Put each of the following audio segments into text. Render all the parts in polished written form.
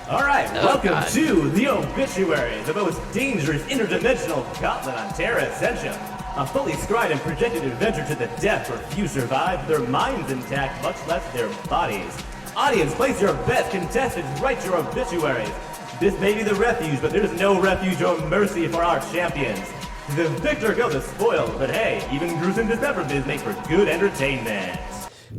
All right, welcome to the Obituary, the most dangerous interdimensional gauntlet on Terra Essentia. A fully scried and projected adventure to the death where few survive, their minds intact, much less their bodies. Audience, place your best contestants, write your obituaries. This may be the refuge, but there's no refuge or mercy for our champions. The victor go the spoil, but hey, even gruesome dismemberment make for good entertainment.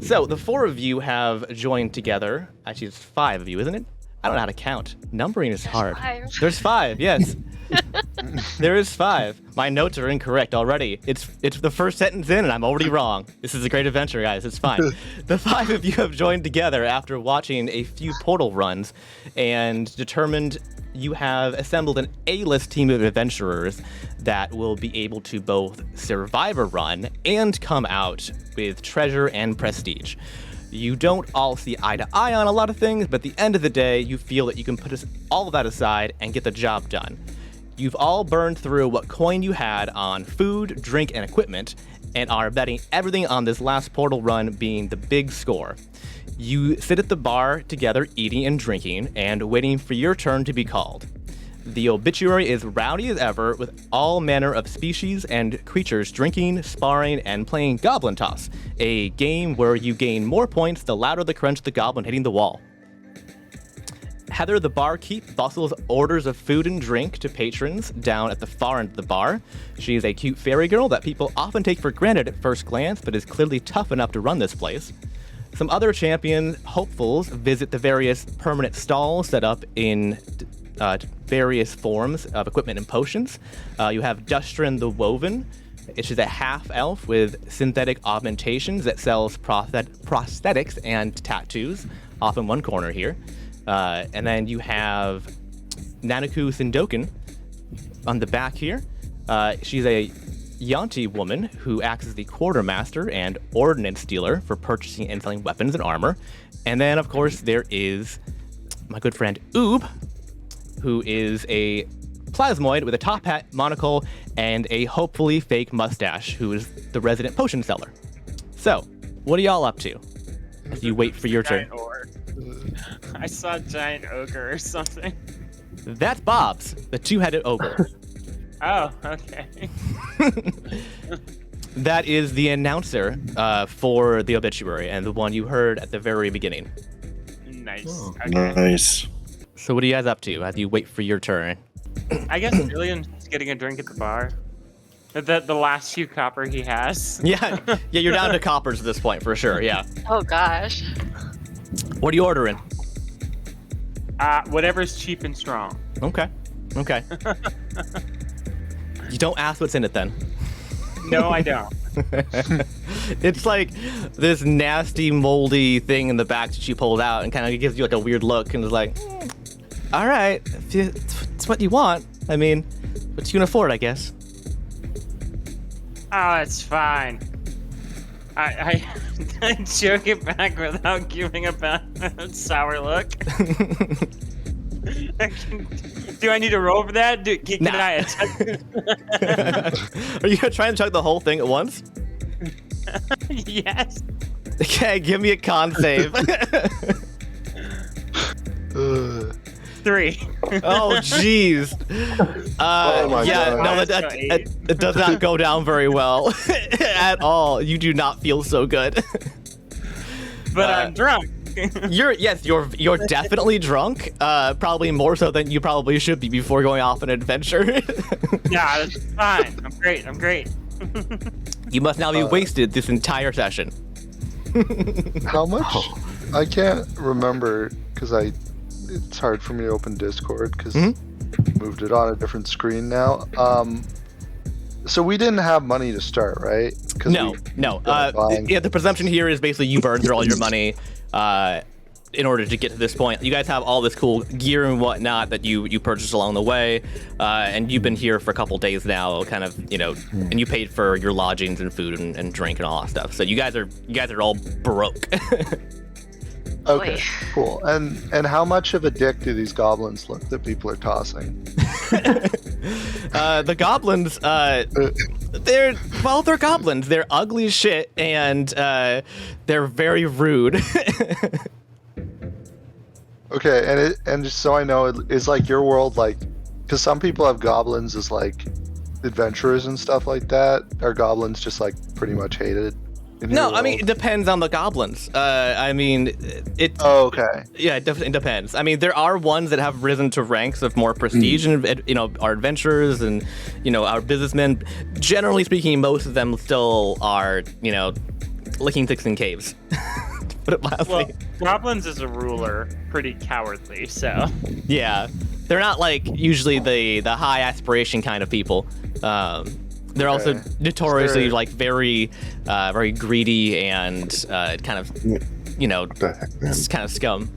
So, the four of you have joined together. Actually, it's five of you, isn't it? I don't know how to count. Numbering is hard. There's five, yes. There is five. My notes are incorrect already. It's the first sentence in and I'm already wrong. This is a great adventure, guys. It's fine. The five of you have joined together after watching a few portal runs and determined you have assembled an A-list team of adventurers that will be able to both survive a run and come out with treasure and prestige. You don't all see eye to eye on a lot of things, but at the end of the day, you feel that you can put all of that aside and get the job done. You've all burned through what coin you had on food, drink, and equipment, and are betting everything on this last portal run being the big score. You sit at the bar together, eating and drinking, and waiting for your turn to be called. The Obituary is rowdy as ever, with all manner of species and creatures drinking, sparring, and playing Goblin Toss, a game where you gain more points the louder the crunch of the goblin hitting the wall. Heather, the barkeep, bustles orders of food and drink to patrons down at the far end of the bar. She is a cute fairy girl that people often take for granted at first glance, but is clearly tough enough to run this place. Some other champion hopefuls visit the various permanent stalls set up in various forms of equipment and potions. You have Dustrin the Woven. She's a half-elf with synthetic augmentations that sells prosthetics and tattoos off in one corner here. And then you have Nanaku Sindoken on the back here. She's a Yanti woman who acts as the quartermaster and ordnance dealer for purchasing and selling weapons and armor. And then, of course, there is my good friend Oob, who is a plasmoid with a top hat, monocle, and a hopefully fake mustache, who is the resident potion seller. So, what are y'all up to as you wait for your turn? I saw a giant ogre or something. That's Bob's, the two-headed ogre. Oh, okay. That is the announcer for the Obituary, and the one you heard at the very beginning. Nice. Oh, Okay. nice. So what are you guys up to as you wait for your turn? I guess Julian's getting a drink at the bar. The last few copper he has. Yeah, you're down to coppers at this point, for sure, yeah. Oh gosh. What are you ordering? Whatever's cheap and strong. Okay. You don't ask what's in it then. No, I don't. It's like this nasty, moldy thing in the back that she pulls out and kind of gives you like a weird look and is like, all right, if it's what you want. I mean, what you can afford, I guess. Oh, it's fine. I joke it back without giving a bad sour look. Do I need to roll for that? Can I attack? Are you trying to chug the whole thing at once? Yes. Okay, give me a con save. 3. Oh, jeez. Oh my yeah, God. no, it does not go down very well at all. You do not feel so good. But I'm drunk. You're definitely drunk. Probably more so than you probably should be before going off an adventure. Yeah, that's fine. I'm great. You must now be wasted this entire session. How much? I can't remember because it's hard for me to open Discord because moved it on a different screen now. So we didn't have money to start, right? No. Yeah, the presumption here is basically you burned through all your money in order to get to this point. You guys have all this cool gear and whatnot that you purchased along the way, and you've been here for a couple days now, kind of, and you paid for your lodgings and food and drink and all that stuff. So you guys are all broke. Okay, cool. And how much of a dick do these goblins look that people are tossing? The goblins, they're goblins. They're ugly as shit, and they're very rude. Okay, and just so I know, is like your world like, because some people have goblins as like adventurers and stuff like that. Are goblins just like pretty much hated? In No, your I mean, world? it depends on the goblins. I mean, it. Oh, okay. Yeah, it definitely depends. I mean, there are ones that have risen to ranks of more prestige, and are adventurers and are businessmen. Generally speaking, most of them still are licking sticks in caves. To put it mildly. Well, goblins as a ruler, pretty cowardly. So Yeah, they're not like usually the high aspiration kind of people. They're also Okay. notoriously Sure. like very greedy and kind of What the heck, man? it's kind of scum.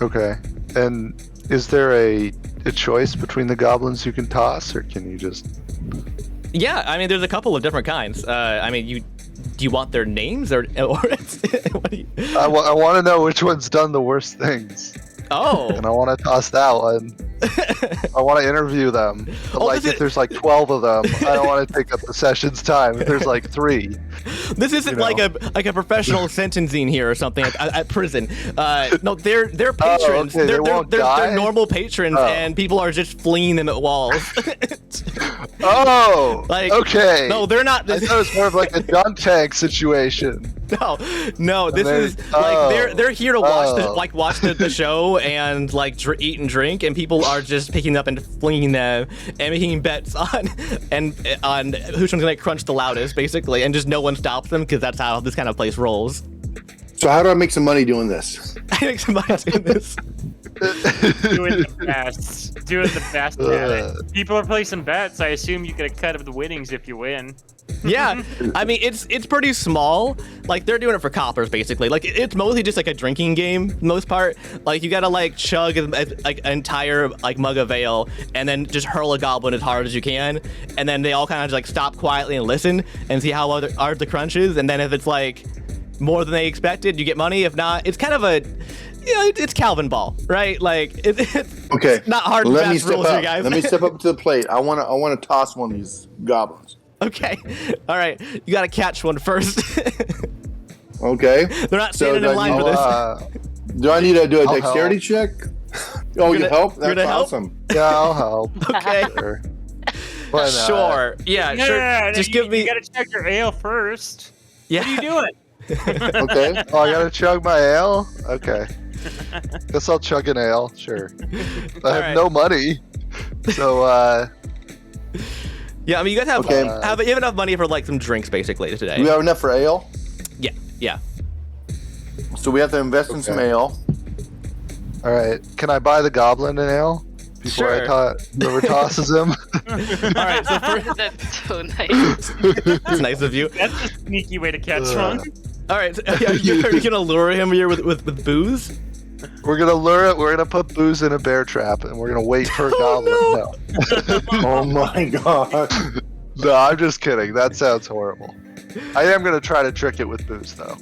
Okay. And is there a choice between the goblins you can toss, or can you just? Yeah, I mean, there's a couple of different kinds. I mean, do you want their names or what do you? I want to know which one's done the worst things, Oh, and I want to toss that one. I want to interview them. But Oh, like, this if is- there's like 12 of them, I don't want to take up the session's time. If there's like 3, this isn't You like know. a professional sentencing here or something at prison. No, they're patrons. okay, they they're won't they're die? normal patrons, Oh. and people are just fleeing them at walls. oh, Like, okay. No, they're not. I thought it was more of like a dunk tank situation. No. This then- is like they're here to watch the show and like eat and drink, and people are just picking up and flinging them and making bets on who's gonna crunch the loudest, basically, and just no one stops them because that's how this kind of place rolls. So how do I make some money doing this? I think somebody's doing this. doing the best at it. People are placing bets. I assume you get a cut of the winnings if you win. Yeah, I mean it's pretty small. Like they're doing it for coppers basically. Like it's mostly just like a drinking game, for the most part. Like you gotta like chug like an entire like mug of ale and then just hurl a goblin as hard as you can, and then they all kind of just like stop quietly and listen and see how hard the crunch is, and then if it's like more than they expected, you get money. If not, it's kind of a it's Calvin Ball, right? Like it's Okay. not hard and Let me fast step rules up. here, guys. Let me step up to the plate. I wanna toss one of these goblins. Okay, all right, you gotta catch one first. Okay. They're not So standing in do I line need- for this. Do I need to do a I'll dexterity check? Oh, you gonna- help? you're That's gonna help? awesome. Yeah, I'll help. Okay. Sure. Why not? Sure. Yeah, No, sure. no, no, Just you, give me. You gotta check your ale first. Yeah. What are you doing? Okay. Oh, I gotta chug my ale? Okay. Guess I'll chug an ale, sure. I have Alright. no money. So, Yeah, I mean, you guys have Okay. you have enough money for like some drinks basically Do we today. have enough for ale? Yeah. So we have to invest in some Okay. ale. alright. Can I buy the goblin an ale? Before Sure. whoever tosses him? All right. So first, That's so nice. that's nice of you. That's a sneaky way to catch one. All right. So, are you gonna lure him here with booze? We're gonna lure it, we're gonna put booze in a bear trap, and we're gonna wait for a goblin. Oh my god. No, I'm just kidding. That sounds horrible. I am gonna try to trick it with booze, though.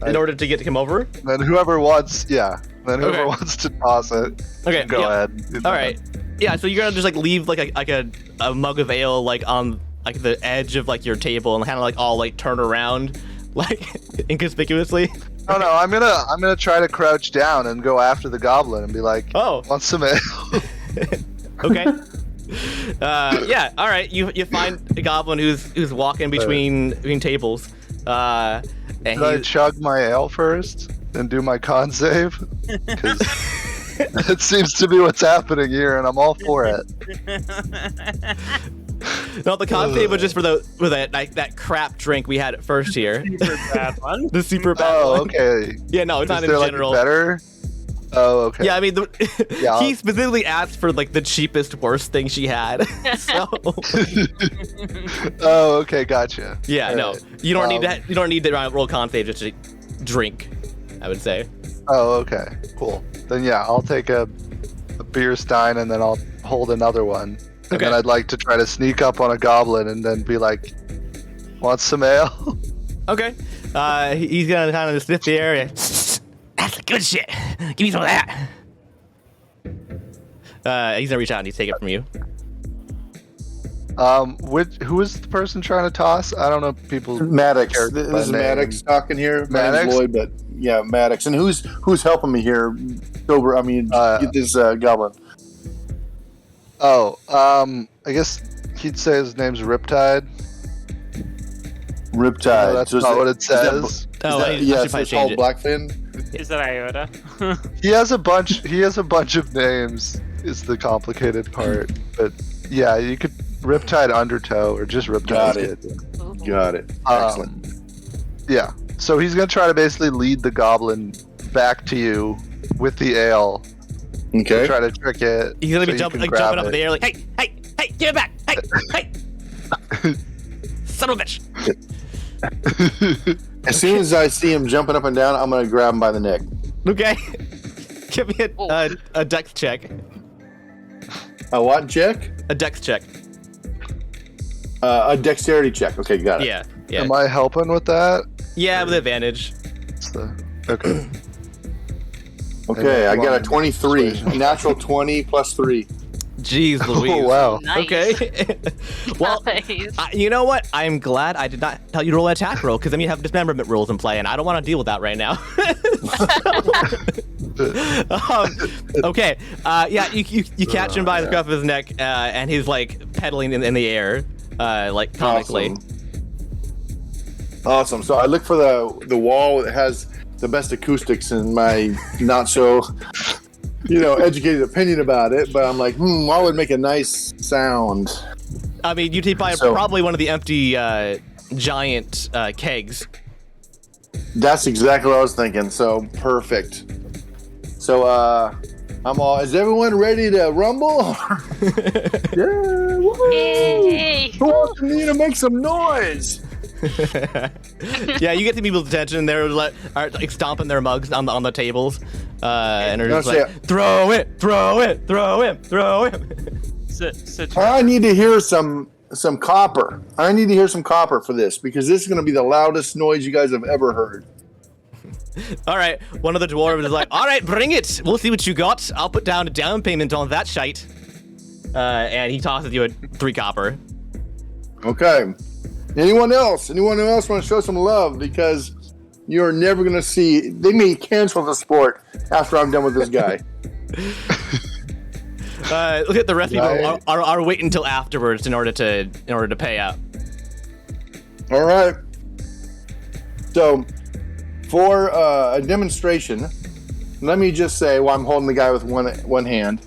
In order to get to come over. And then whoever wants Okay. wants to toss it, Okay. go yeah. ahead. and do All that. right. Yeah. So you're gonna just like leave like a mug of ale like on like the edge of like your table and kind of like all like turn around like inconspicuously. No, I'm gonna try to crouch down and go after the goblin and be like, Oh. want some ale? Okay. Yeah. All right. You find a goblin who's walking between tables. And Should I he, chug my ale first and do my con save? Because it seems to be what's happening here, and I'm all for it. no, the con save was just for that crap drink we had at first here. Super bad one. The super bad Oh, one. okay. Yeah. No, it's Is not in there like general. better? Oh, okay. Yeah, I mean, Yeah, he I'll- specifically asked for like the cheapest, worst thing she had. So Oh, okay, gotcha. yeah, no, Alright. you don't need that. You don't need to roll con save just to drink. I would say. Oh, okay, cool. Then yeah, I'll take a beer stein and then I'll hold another one. And Okay. then I'd like to try to sneak up on a goblin and then be like, want some ale? Okay. He's gonna kind of sniff the air. And, that's the good shit. Give me some of that. He's gonna reach out and he's take it from you. Who is the person trying to toss? I don't know people. Maddox. character This by is name. Maddox talking here. My name's Maddox? Lloyd, but Maddox. And who's helping me here? Sober. I mean, get this goblin. Oh, I guess he'd say his name's Riptide. Riptide. That's So not what it says. Yes, it's called Blackfin. Is that Iota? He has a bunch. He has a bunch of names. Is the complicated part, but yeah, you could Riptide Undertow or just Riptide. Got it. Excellent. Yeah. So he's gonna try to basically lead the goblin back to you with the ale. Okay. Try to trick it. He's gonna be so jumping up in the air like, hey, give it back! Hey! Son of a bitch! As soon as I see him jumping up and down, I'm gonna grab him by the neck. Okay. Give me a dex check. A what check? A dex check. A dexterity check. Okay, got it. Yeah. Am I helping with that? Yeah, with advantage. Okay. Okay, I got a 23. Natural 20 plus 3. Jeez Louise. Oh, wow. Nice. Okay. Well, Nice. you know what? I'm glad I did not tell you to roll an attack roll, because then you have dismemberment rules in play, and I don't want to deal with that right now. Okay. Yeah, you catch him by the scruff of his neck, and he's like pedaling in the air, like comically. Awesome. So I look for the wall that has the best acoustics in my not so, educated opinion about it. But I'm like, what would make a nice sound? I mean, you'd probably one of the empty giant kegs. That's exactly what I was thinking. So perfect. So I'm all. Is everyone ready to rumble? Yeah. Woo! Yay! Who wants me to make some noise? Yeah, you get the people's attention. They're like stomping their mugs on the tables, and they're just like, throw it. So I need to hear some copper. I need to hear some copper for this, because this is going to be the loudest noise you guys have ever heard. All right, one of the dwarves is like, all right, bring it. We'll see what you got. I'll put down a down payment on that shite. And he tosses you 3 copper. Okay. Anyone else? Anyone else want to show some love? Because you're never going to see. They may cancel the sport after I'm done with this guy. Look at the rest of people are waiting until afterwards in order to pay out. All right. So, for a demonstration, let me just say, while I'm holding the guy with one hand,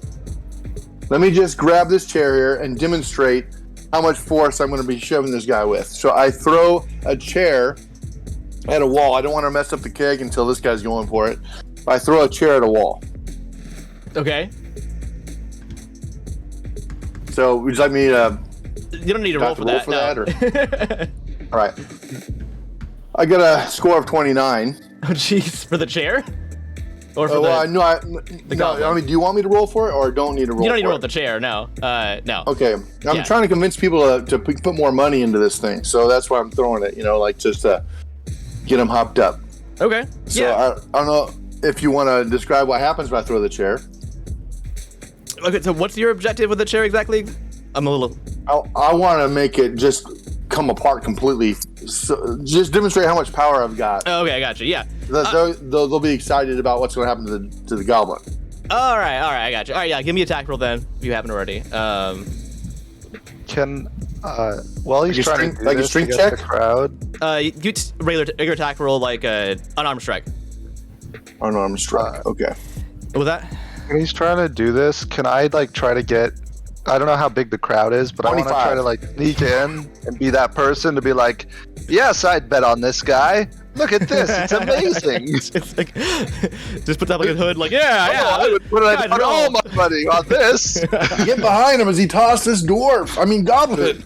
let me just grab this chair here and demonstrate how much force I'm going to be shoving this guy with. So I throw a chair at a wall. I don't want to mess up the keg until this guy's going for it. I throw a chair at a wall. Okay. So would you like me to... You don't need to roll for that. All right. I got a score of 29. Oh, jeez. For the chair? Or for I mean, do you want me to roll for it, or don't need to roll? You don't need for to roll it? the chair. No. No. Okay. I'm trying to convince people to put more money into this thing, so that's why I'm throwing it. Just to get them hopped up. Okay. So yeah. I don't know if you want to describe what happens when I throw the chair. Okay. So what's your objective with the chair exactly? I'm a little. I want to make it just come apart completely. So just demonstrate how much power I've got. Okay, I got you. Yeah. They'll be excited about what's going to happen to the goblin. All right, I got you. All right, yeah, give me a attack roll then, if you haven't already. Can while he's trying to do a strength check? the crowd. You regular attack roll like unarmed strike. Unarmed strike. Okay. What was that? When he's trying to do this, can I try to get? I don't know how big the crowd is, but 25. I want to try to sneak in and be that person to be like, yes, I'd bet on this guy. Look at this, it's amazing. It's like, just put that like a hood, like I would put all my money on this. Get behind him as he tosses this goblin.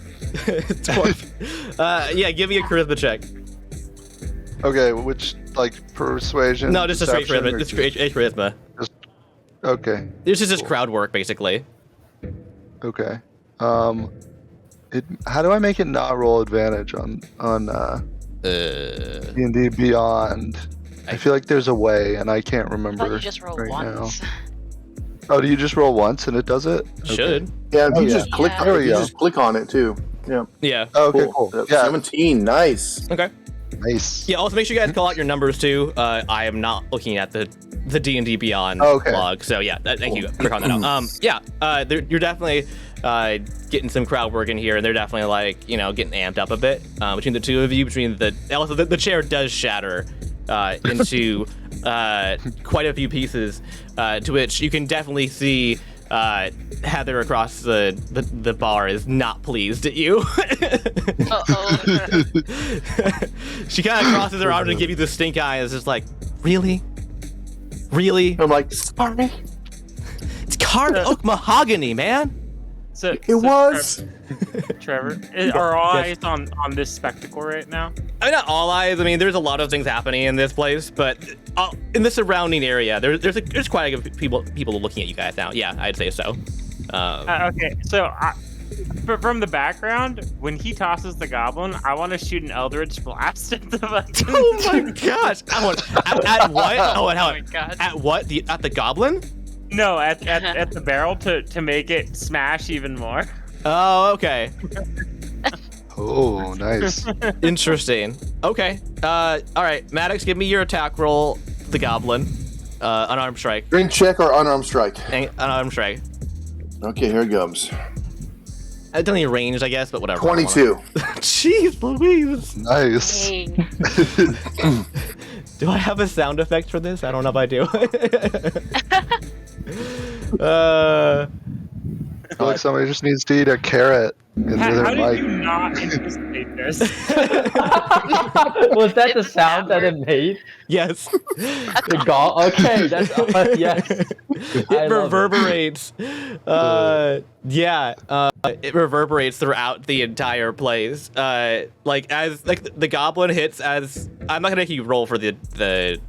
Dwarf. Yeah, give me a charisma check. Okay, which persuasion? No, just a straight charisma. Just straight charisma. Okay. This is just crowd work, basically. Okay. How do I make it not roll advantage on D&D Beyond? I feel like there's a way, and I can't remember. You just roll right once. Now. Oh, do you just roll once and it does it? Should. Yeah, if you just click on it. There we You go. just click on it too. Yeah. Yeah. Oh, okay, cool. Yeah. 17. Nice. Okay. Nice. Yeah. Also, make sure you guys call out your numbers too. I am not looking at the D&D Beyond log, so yeah. Thank you for calling that out. You're definitely getting some crowd work in here, and they're definitely like getting amped up a bit between the two of you. Also, the chair does shatter into quite a few pieces, to which you can definitely see. Heather across the bar is not pleased at you. She kind of crosses her arms and gives you the stink eye. It's just like, really? I'm like, sorry. It's carved oak mahogany, man. It was. Trevor, are all eyes on this spectacle right now? I mean, not all eyes. I mean, there's a lot of things happening in this place, but in the surrounding area, there's quite a few people looking at you guys now. Yeah, I'd say so. Okay, so from the background, when he tosses the goblin, I want to shoot an Eldritch Blast at the fucking... Oh my gosh! At what? Oh my God. At what? At the goblin? No, at the barrel to make it smash even more. Oh, okay. Oh, nice. Interesting. Okay. All right, Maddox, give me your attack roll. The goblin, unarmed strike. Drink check or unarmed strike? Unarmed strike. Okay, here it comes. It's only ranged, I guess, but whatever. 22. Jeez Louise. Nice. Dang. Do I have a sound effect for this? I don't know if I do. I feel like somebody just needs to eat a carrot into How their did mic. you not anticipate this? Was that the sound that it made? Yes. The gall? Okay, that's yes. It reverberates. It reverberates throughout the entire place. Like the goblin hits as I'm not gonna make you roll for the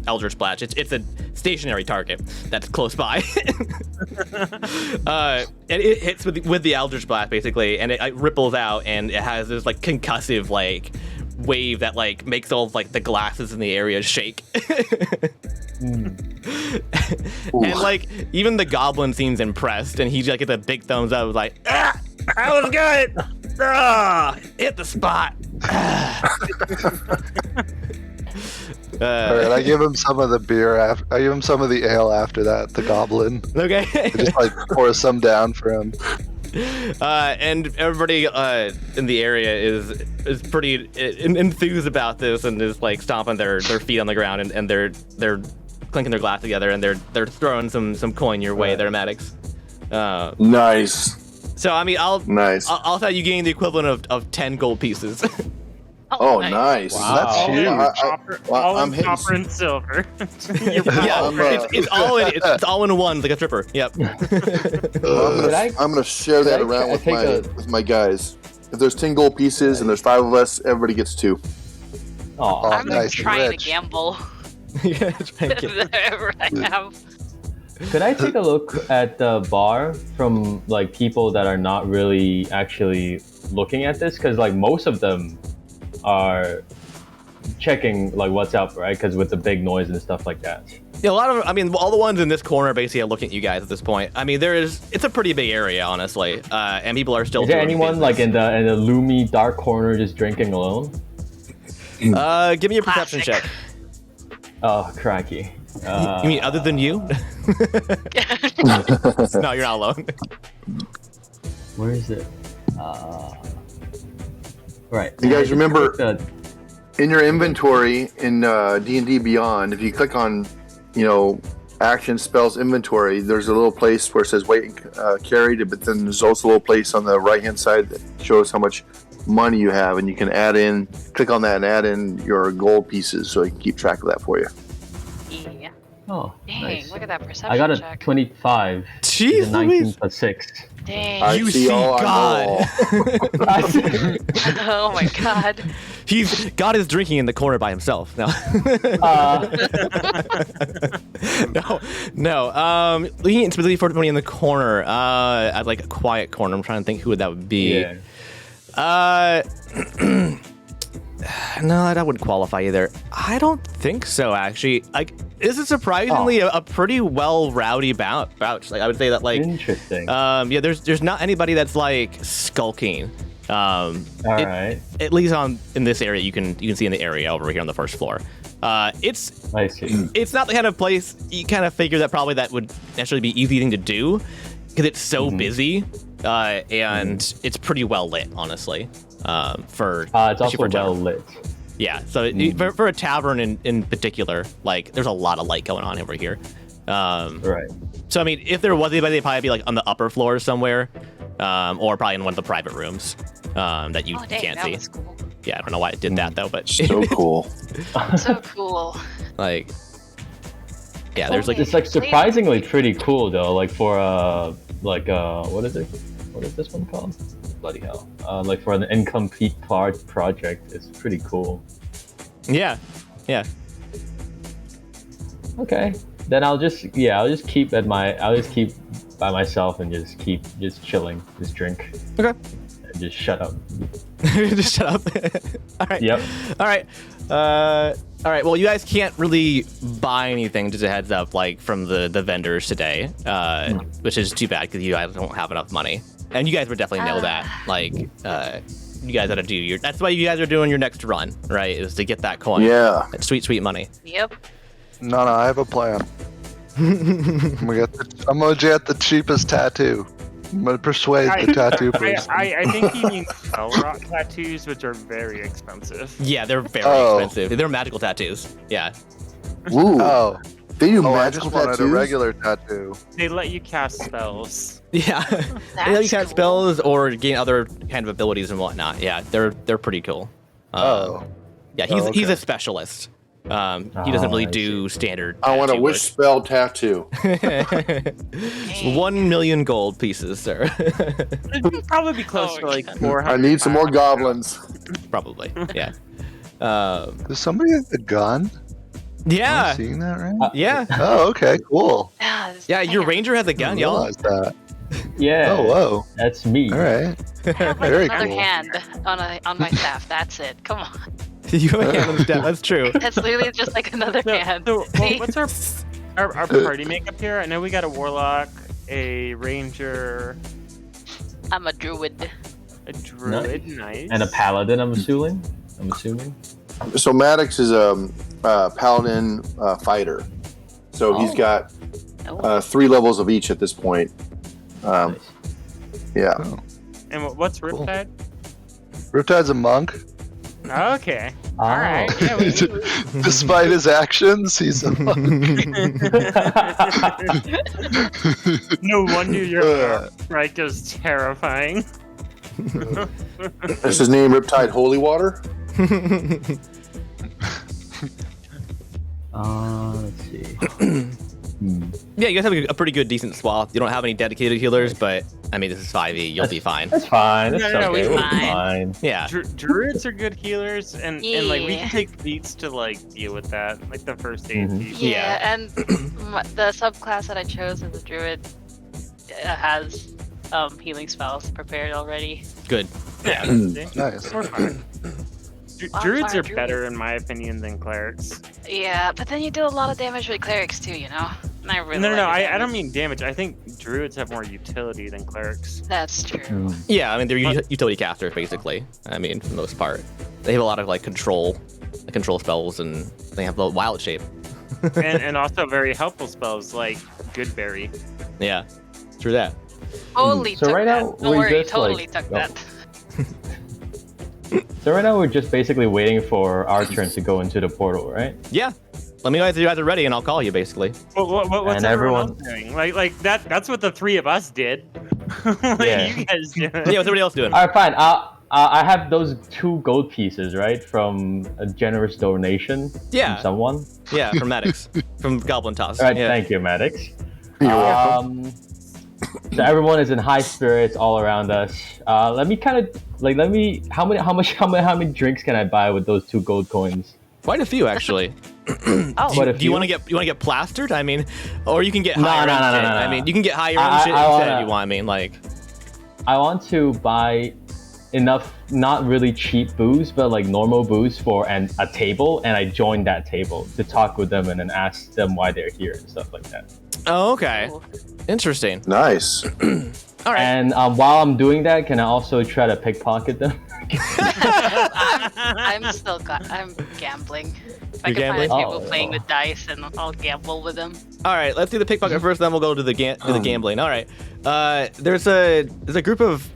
Eldritch Blast. It's a stationary target that's close by. And it hits with the Eldritch Blast basically, and it ripples out, and it has this like concussive like wave that like makes all of, like the glasses in the area shake. And like even the goblin seems impressed, and he like gets a big thumbs up, like, that was good. Hit the spot. All right, I give him some of the beer after. I give him some of the ale after that. The goblin. Okay. I just like pour some down for him. And everybody in the area is pretty enthused about this, and is like stomping their feet on the ground, and they're clinking their glass together, and they're throwing some coin your way, there, Maddox. Nice. So I mean, I'll tell you gain the equivalent of 10 gold pieces. Oh, nice. Wow. That's huge. All I'm in copper and silver. It's all in one, like a stripper. Yep. I'm gonna share that around with my guys. If there's 10 gold pieces and there's 5 of us, everybody gets 2. Oh, I'm nice and trying rich. to gamble. Yeah, thank you. Whatever I have. could I take a look at the bar from like people that are not really actually looking at this? Because like most of them are checking like what's up, right? Because with the big noise and stuff like that. Yeah, a lot of, I mean, all the ones in this corner basically are looking at you guys at this point. I mean, it's a pretty big area, honestly, and people are still. Is there doing anyone business. like in the loomy dark corner just drinking alone? Give me a perception Classic. check. Oh, cracky. You mean other than you? No, you're not alone. Where is it? Right. You guys remember The, in your inventory in D&D Beyond, if you click on, action spells inventory, there's a little place where it says wait and carried, but then there's also a little place on the right-hand side that shows how much money you have, and you can click on that and add in your gold pieces so you can keep track of that for you. Yeah. oh, Dang, nice. look at that perception I got a check. 25. Jeez, It's a 19 Louise. plus 6. Dang. I You see see all, I know God. all. Oh my god. God is drinking in the corner by himself. No. No. Looking specifically for somebody in the corner, at like a quiet corner. I'm trying to think who that would be. Yeah. No, that wouldn't qualify either. I don't think so, actually. Like, this is surprisingly a pretty well rowdy bout. Like, I would say that, like, Interesting. yeah, there's not anybody that's like skulking. All right. At least in this area, you can see in the area over here on the first floor. It's I see. It's not the kind of place you kind of figure that would naturally be easy thing to do because it's so busy and it's pretty well lit, honestly. It's especially also for a well tavern. lit. Yeah, so for a tavern in particular, like there's a lot of light going on over here. Right. So I mean, if there was anybody, they'd probably be like on the upper floor somewhere, or probably in one of the private rooms that you can't that see. was cool. Yeah, I don't know why it did that though, but So cool. So cool. like, yeah, there's like It's like surprisingly pretty cool though. Like for what is it? What is this one called? Bloody hell! Like for an incomplete project, it's pretty cool. yeah. Okay, then I'll just keep by myself and just chilling, just drink, Okay. and just shut up. Just shut up. All right. Yep. All right. All right. Well, you guys can't really buy anything, just a heads up, like from the vendors today, which is too bad because you guys don't have enough money, and you guys would definitely know that. Like, you guys got to do that's why you guys are doing your next run, right? Is to get that coin. Yeah. That sweet money. Yep. No, I have a plan. I'm gonna get the cheapest tattoo. I'm gonna persuade the tattoo person. I think he means spell rock tattoos, which are very expensive. Yeah, they're very expensive. They're magical tattoos. Yeah. Ooh. Oh, They do I magical just wanted tattoos. a regular tattoo. They let you cast spells. Yeah. They let you cast spells or gain other kind of abilities and whatnot. Yeah, they're pretty cool. Yeah, he's a specialist. He doesn't really do standard. I want a tattoo wish work. spell tattoo. 1 million gold pieces, sir. It'd probably be close to like 400. I need some more goblins. Probably. Yeah. Does somebody have a gun? Am I Yeah. seeing that right? Yeah. Oh, okay, cool. Yeah. Your ranger has a gun, I y'all. realized that. Yeah. Oh, whoa. That's me. All right. I have like Very another cool. hand on my staff. That's it. Come on. You have a hand on the staff. That's true. That's literally just like another hand. So, well, what's our party makeup here? I know we got a warlock, a ranger, I'm a druid. a druid, nice. And a paladin, I'm assuming. So Maddox is a paladin fighter. So he's got Oh. 3 levels of each at this point. Yeah. And what's Riptide? Riptide's a monk. Okay. Oh. All right. Yeah, we, Despite his actions, he's a monk. no wonder your strike is terrifying. That's his name, Riptide Holy Water. Let's see. Yeah, you guys have a pretty good, decent swath. You don't have any dedicated healers, but I mean, this is 5e. You'll be fine. That's fine. That's No, okay. we're We're fine. Yeah. Druids are good healers, and like we Yeah. can take feats to like deal with that, like the first aid Mhm. feat. Yeah, and the subclass that I chose as a druid has healing spells prepared already. Good. Yeah. see? Nice. We're fine. I'm Druids fine, are druid. better, in my opinion, than clerics. Yeah, but then you do a lot of damage with clerics too, you know? And I really No, like the I damage. don't mean damage. I think druids have more utility than clerics. That's true. Yeah, I mean, they're utility casters, basically. I mean, for the most part. They have a lot of, like, control spells, and they have the wild shape. and also very helpful spells like Goodberry. Yeah, true that. Totally So took right that. now, Don't we worry, just, totally like, took go. that. So right now we're just basically waiting for our turn to go into the portal, right? Yeah. Let me know if you guys are ready, and I'll call you, basically. What's And everyone everyone- else doing? Like that's what the 3 of us did. What are Yeah. you guys doing? Yeah, what's everybody else doing? All right, fine. I have those 2 gold pieces, right, from a generous donation Yeah. from someone. Yeah, from Maddox. From Goblin Toss. All right, yeah. thank you, Maddox. You're welcome. So everyone is in high spirits all around us. Let me how many drinks can I buy with those 2 gold coins? Quite a few, actually. Oh, What a Do you want to few? get plastered? I mean, or you can get No, higher no, end no, no, shit. no, no. I mean, you can get higher I- end shit I instead. wanna- You want? I mean, like, I want to buy enough, not really cheap booze, but like normal booze for a table, and I join that table to talk with them and then ask them why they're here and stuff like that. oh, okay, cool. interesting. Nice. All right. And while I'm doing that, can I also try to pickpocket them? I'm gambling. If I You're can find gambling? people playing with dice, and I'll gamble with them. All right, let's do the pickpocket first, then we'll go to the gambling. All right. There's a group of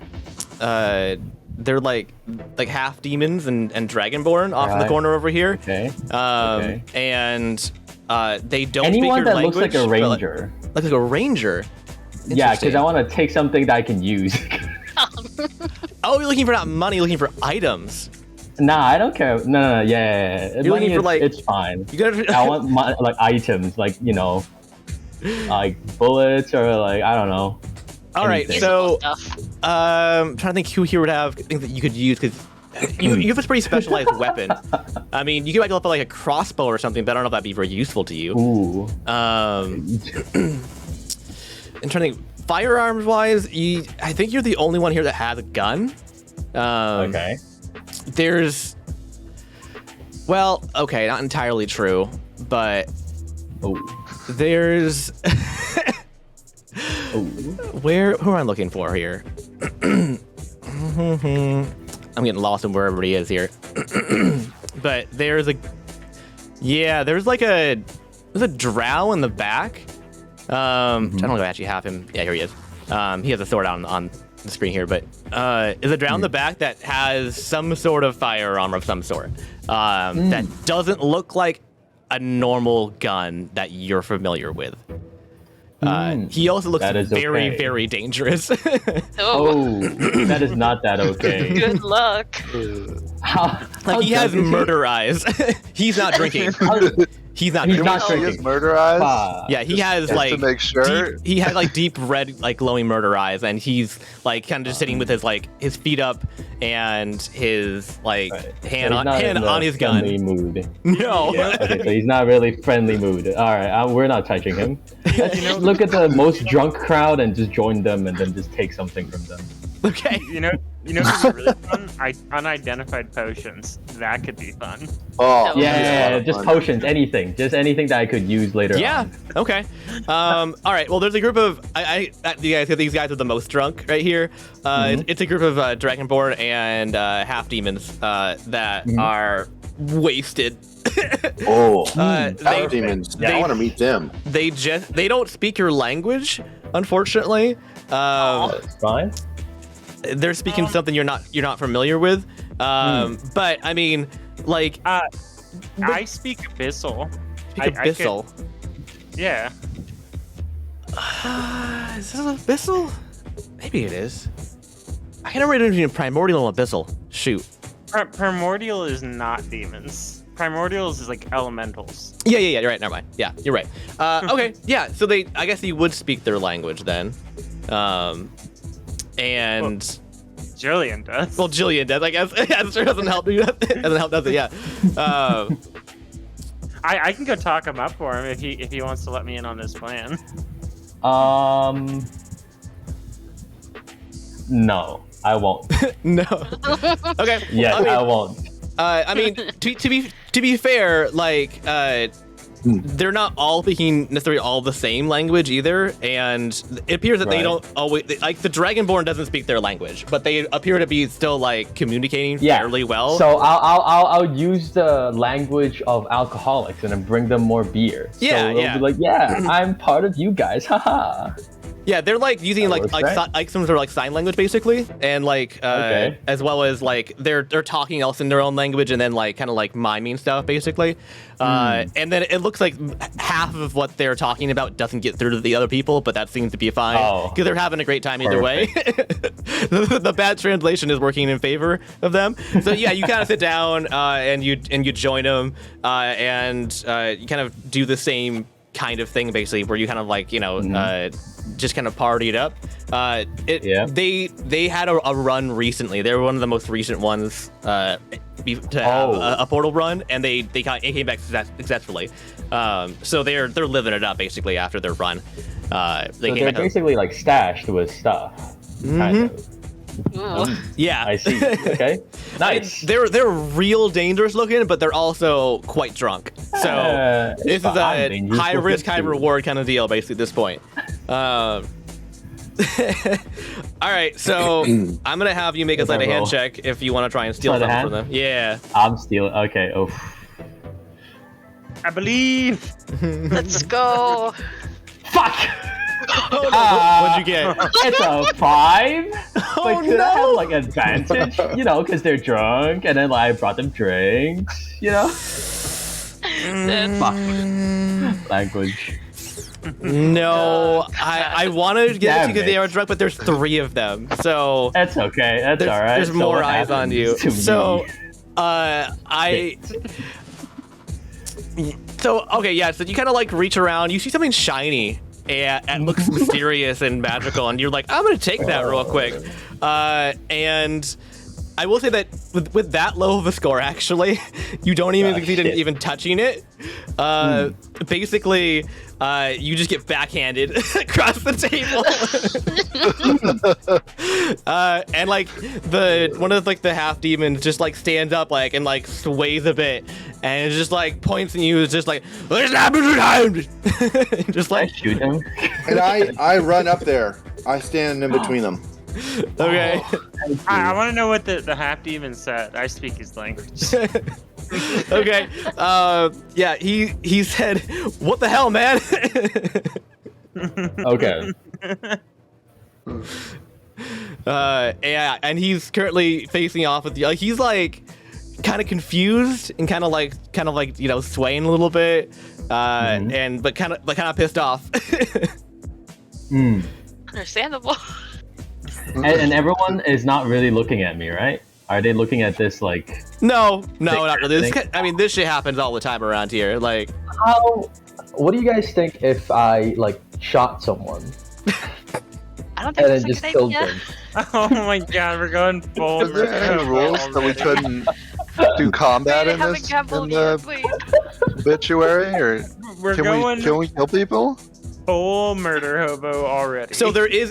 they're like half demons and dragonborn off in the corner over here. Okay. And they don't Anyone speak your that language. looks like a ranger. Looks like a ranger. Yeah, because I want to take something that I can use. Oh, you're looking for not money, you're looking for items. Nah, I don't care. No, yeah. You're Money looking for, like- it's fine. You gotta. I want like items, like like bullets or like I don't know. All right, anything. so Useful stuff. trying to think who here would have things that you could use because you have a pretty specialized weapon. I mean, you could make up like a crossbow or something, but I don't know if that'd be very useful to you. Ooh. I'm trying to think. Firearms wise, I think you're the only one here that has a gun. Okay. Well, okay, not entirely true, but Oh. there's. Who am I looking for here? I'm getting lost in where everybody is here. But there's a drow in the back. I don't know if I actually have him. Yeah, here he is. He has a sword on the screen here, but is a drow in the back that has some sort of firearm of some sort that doesn't look like a normal gun that you're familiar with. He also looks very, okay. very dangerous. Oh, that is not that okay. Good luck. How he has drunk is he? murder eyes. He's not drinking. He's not He's drinking. not He has drinking. murder eyes. Yeah, he has Just like to make sure. he has like deep red, like glowing murder eyes, and he's like kind of just sitting with his feet up and his like hand So he's not in on the his gun. friendly mood. No. Okay, so he's not really friendly mood. All right, we're not touching him. Let's look at the most drunk crowd and just join them, and then just take something from them. Okay. You know what's really fun? Unidentified potions. That could be fun. Oh, Yeah, just potions, anything, just anything that I could use later. Yeah. on. Okay. All right. Well, there's a group of these guys are the most drunk right here. It's a group of dragonborn and half demons that are wasted. Power demons. Yeah, I want to meet them. They don't speak your language, unfortunately. It's fine. They're speaking something you're not familiar with. But I mean, like, I speak Abyssal. Abyssal. Yeah. Is this Abyssal? Maybe it is. I can't remember between Primordial and Abyssal. Shoot. Primordial is not demons. Primordials is like elementals. Yeah. You're right. Never mind. Yeah, you're right. Okay. Yeah. So I guess you would speak their language then. And Jillian does. well, Jillian does. I guess. Yeah, it sure doesn't help. Doesn't help, does it? Yeah. I can go talk him up for him if he wants to let me in on his plan. No, I won't. No. Okay. Yes, I won't. I mean, to be fair, like, they're not all speaking necessarily all the same language either, and it appears that they don't always like the Dragonborn doesn't speak their language, but they appear to be still like communicating fairly well. So I'll use the language of alcoholics and then bring them more beer. Yeah, so they'll be like, yeah, I'm part of you guys, haha. Yeah, they're like using like some sort of like sign language basically, and like as well as like they're talking else in their own language and then like kind of like miming stuff basically, and then it looks like half of what they're talking about doesn't get through to the other people, but that seems to be fine because they're having a great time either way. The bad translation is working in favor of them. So yeah, you kind of sit down and you join them and you kind of do the same kind of thing basically, where you kind of like just kind of partied up. They had a run recently. They were one of the most recent ones to have a portal run, and they came back successfully. So they're living it up basically after their run. So they're basically like stashed with stuff. Kind of. Yeah, I see. Okay, nice. They're real dangerous looking, but they're also quite drunk. So this is a high risk, high reward kind of deal, basically at this point. All right, so I'm gonna have you make a sleight of hand roll? check if you want to try and steal Sleight of something from hand? them. Yeah. I'm stealing. Okay. Oh. I believe. Let's go. Fuck! Oh, no. What'd you get? It's a 5. Oh, But could I have no. like advantage? You know, because they're drunk, and then like I brought them drinks. You know. Fuck. Language. No, I wanted to get it Damn because they it. are drunk, but there's 3 of them, so That's okay. That's there's, all right. there's So more what eyes on you. happens to So, me? okay, yeah. So you kind of like reach around, you see something shiny and looks mysterious and magical, and you're like, I'm gonna take that real quick. And I will say that with that low of a score, actually, you don't even succeed in even touching it. Basically, you just get backhanded across the table. And like one of like the half demons just like stands up like and like sways a bit and just like points at you. It's just like just I like shoot him. And I run up there. I stand in between them. okay. I want to know what the half demon said. I speak his language. Okay. Yeah. He said, "What the hell, man?" Okay. Yeah, and he's currently facing off with you. He's like kind of confused and kind of like you know swaying a little bit, and but kind of pissed off. Understandable. And everyone is not really looking at me, right? Are they looking at this like? No, not really. I mean, this shit happens all the time around here. Like, What do you guys think if I like shot someone I don't think and then that's a just good killed idea. them? Oh my god, we're going full. Is there any rules that we couldn't do combat I in haven't this gambled in yet, the please. obituary, or We're can going we kill people? full murder hobo already. so there is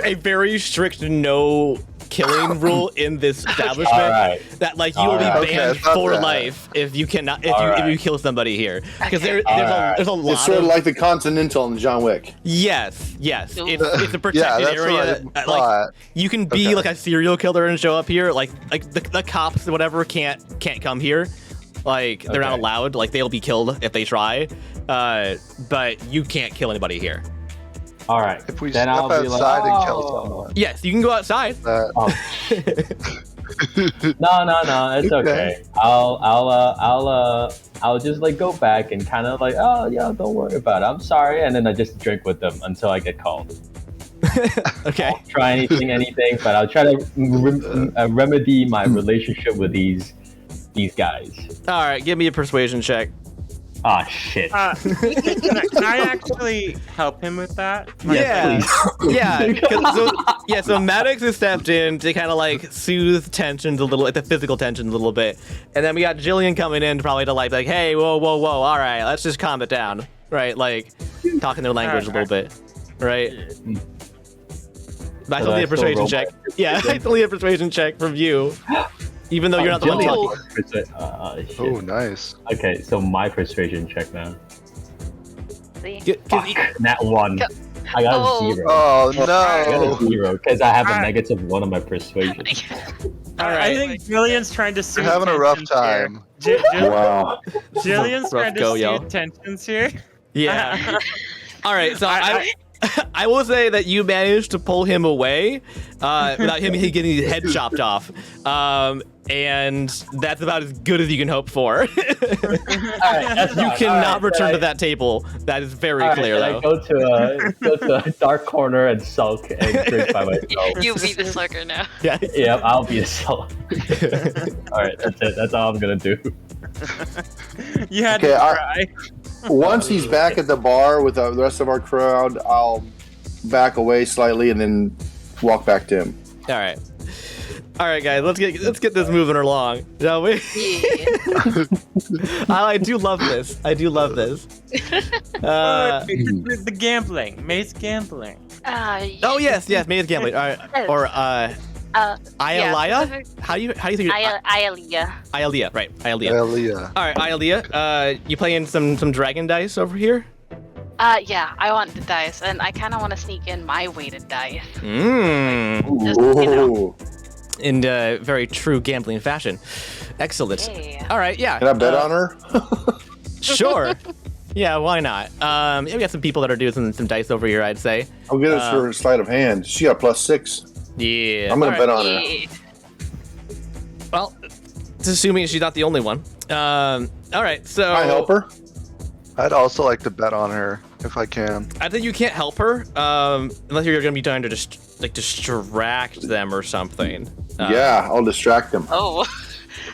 a very strict no killing rule in this establishment. All right. That like you will be Alright. Okay, banned it's not for that. life if you cannot if Alright. you kill somebody here because Okay. there's a lot It's sort of of like the Continental in John Wick. yes Ooh. it's a protected Yeah, that's what I area. Like thought. you can be Okay. like a serial killer and show up here. Like the cops or whatever can't come here. Like they're not Okay. allowed. Like they'll be killed if they try. But you can't kill anybody here. All right. If we then step I'll be like, outside and kill "Oh." someone, Yes, you can go outside. Oh. No, it's okay. I'll just like go back and kind of like, oh yeah, don't worry about it. I'm sorry, and then I just drink with them until I get called. Okay. I'll try anything, but I'll try to remedy my relationship with these guys. All right. Give me a persuasion check. Ah, shit. Can I actually help him with that? Yeah. please. Yeah. So Maddox has stepped in to kind of like soothe tensions a little, like the physical tensions a little bit, and then we got Jillian coming in probably to like, hey, whoa, all right, let's just calm it down, right? Like talking their language a little bit, right? But I still need a persuasion check. Yeah, I still need a persuasion check from you, even though you're not the one talking. Shit. oh, nice. Okay, so my persuasion check now. See? Fuck, that one. I got Oh. a 0. Oh I got a no! 0 because I have a Ah. -1 on my persuasion. All I right. think Jillian's trying to soothe You're having a rough tensions here. time. Wow. Jillian's Rough trying to go, soothe yo. tensions here. Yeah. All right. So I will say that you managed to pull him away without him getting his head chopped off. And that's about as good as you can hope for. You cannot return to that table. That is very clear, I though. go to a dark corner and sulk and drink by myself. You be the sucker now. Yeah. Yep, I'll be a sulk. All right, that's it. That's all I'm gonna do. You had Okay, to I- try. Once he's back at the bar with the rest of our crowd, I'll back away slightly and then walk back to him. All right. All right, guys. Let's get this moving along, shall we? Yeah. I do love this. The gambling. Mace gambling. Oh yes, Maze gambling. All right. Or Ialea? Yeah. How do you say your Ialea. Ialea, right? Ialea. Hell yeah. All right, Ialea. You playing some dragon dice over here? Yeah, I want the dice, and I kind of want to sneak in my weighted dice. Mmm. Just, you know. Ooh. In very true gambling fashion. Excellent. Yeah. All right, yeah. Can I bet on her? Sure. Yeah, why not? Yeah, we got some people that are doing some dice over here, I'd say. I'll get her her sleight of hand. She got +6. Yeah. I'm gonna all bet right. on her. Yeah. Well, it's assuming she's not the only one. All right, so Can I help her? I'd also like to bet on her if I can. I think you can't help her unless you're going to be trying to just distract them or something. Yeah, I'll distract them. Oh,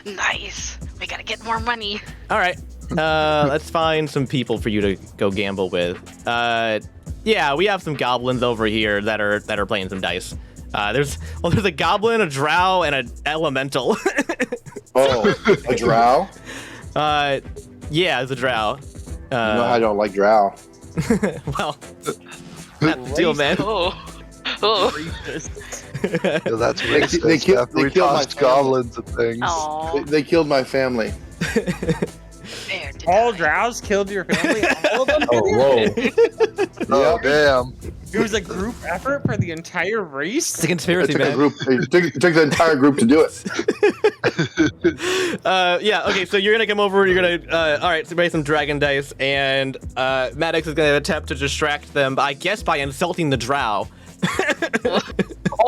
nice. We gotta get more money. All right. Let's find some people for you to go gamble with. Yeah, we have some goblins over here that are playing some dice. There's a goblin, a drow, and an elemental. Oh, a drow? Yeah, it's a drow. No, I don't like drow. Well, not the deal, man. Oh. Oh. Yeah, that's They racist. kill- After they we kill my tossed family. goblins and things. Oh. They killed my family. Fair to All die. drows killed your family? All of them? Oh, whoa. Oh, Yep. damn. It was a group effort for the entire It's race? a It conspiracy, took a man. group. It took the entire group to do it. Yeah, okay, so you're gonna come over, you're gonna, alright, so raise some dragon dice, and, Maddox is gonna attempt to distract them, I guess by insulting the drow.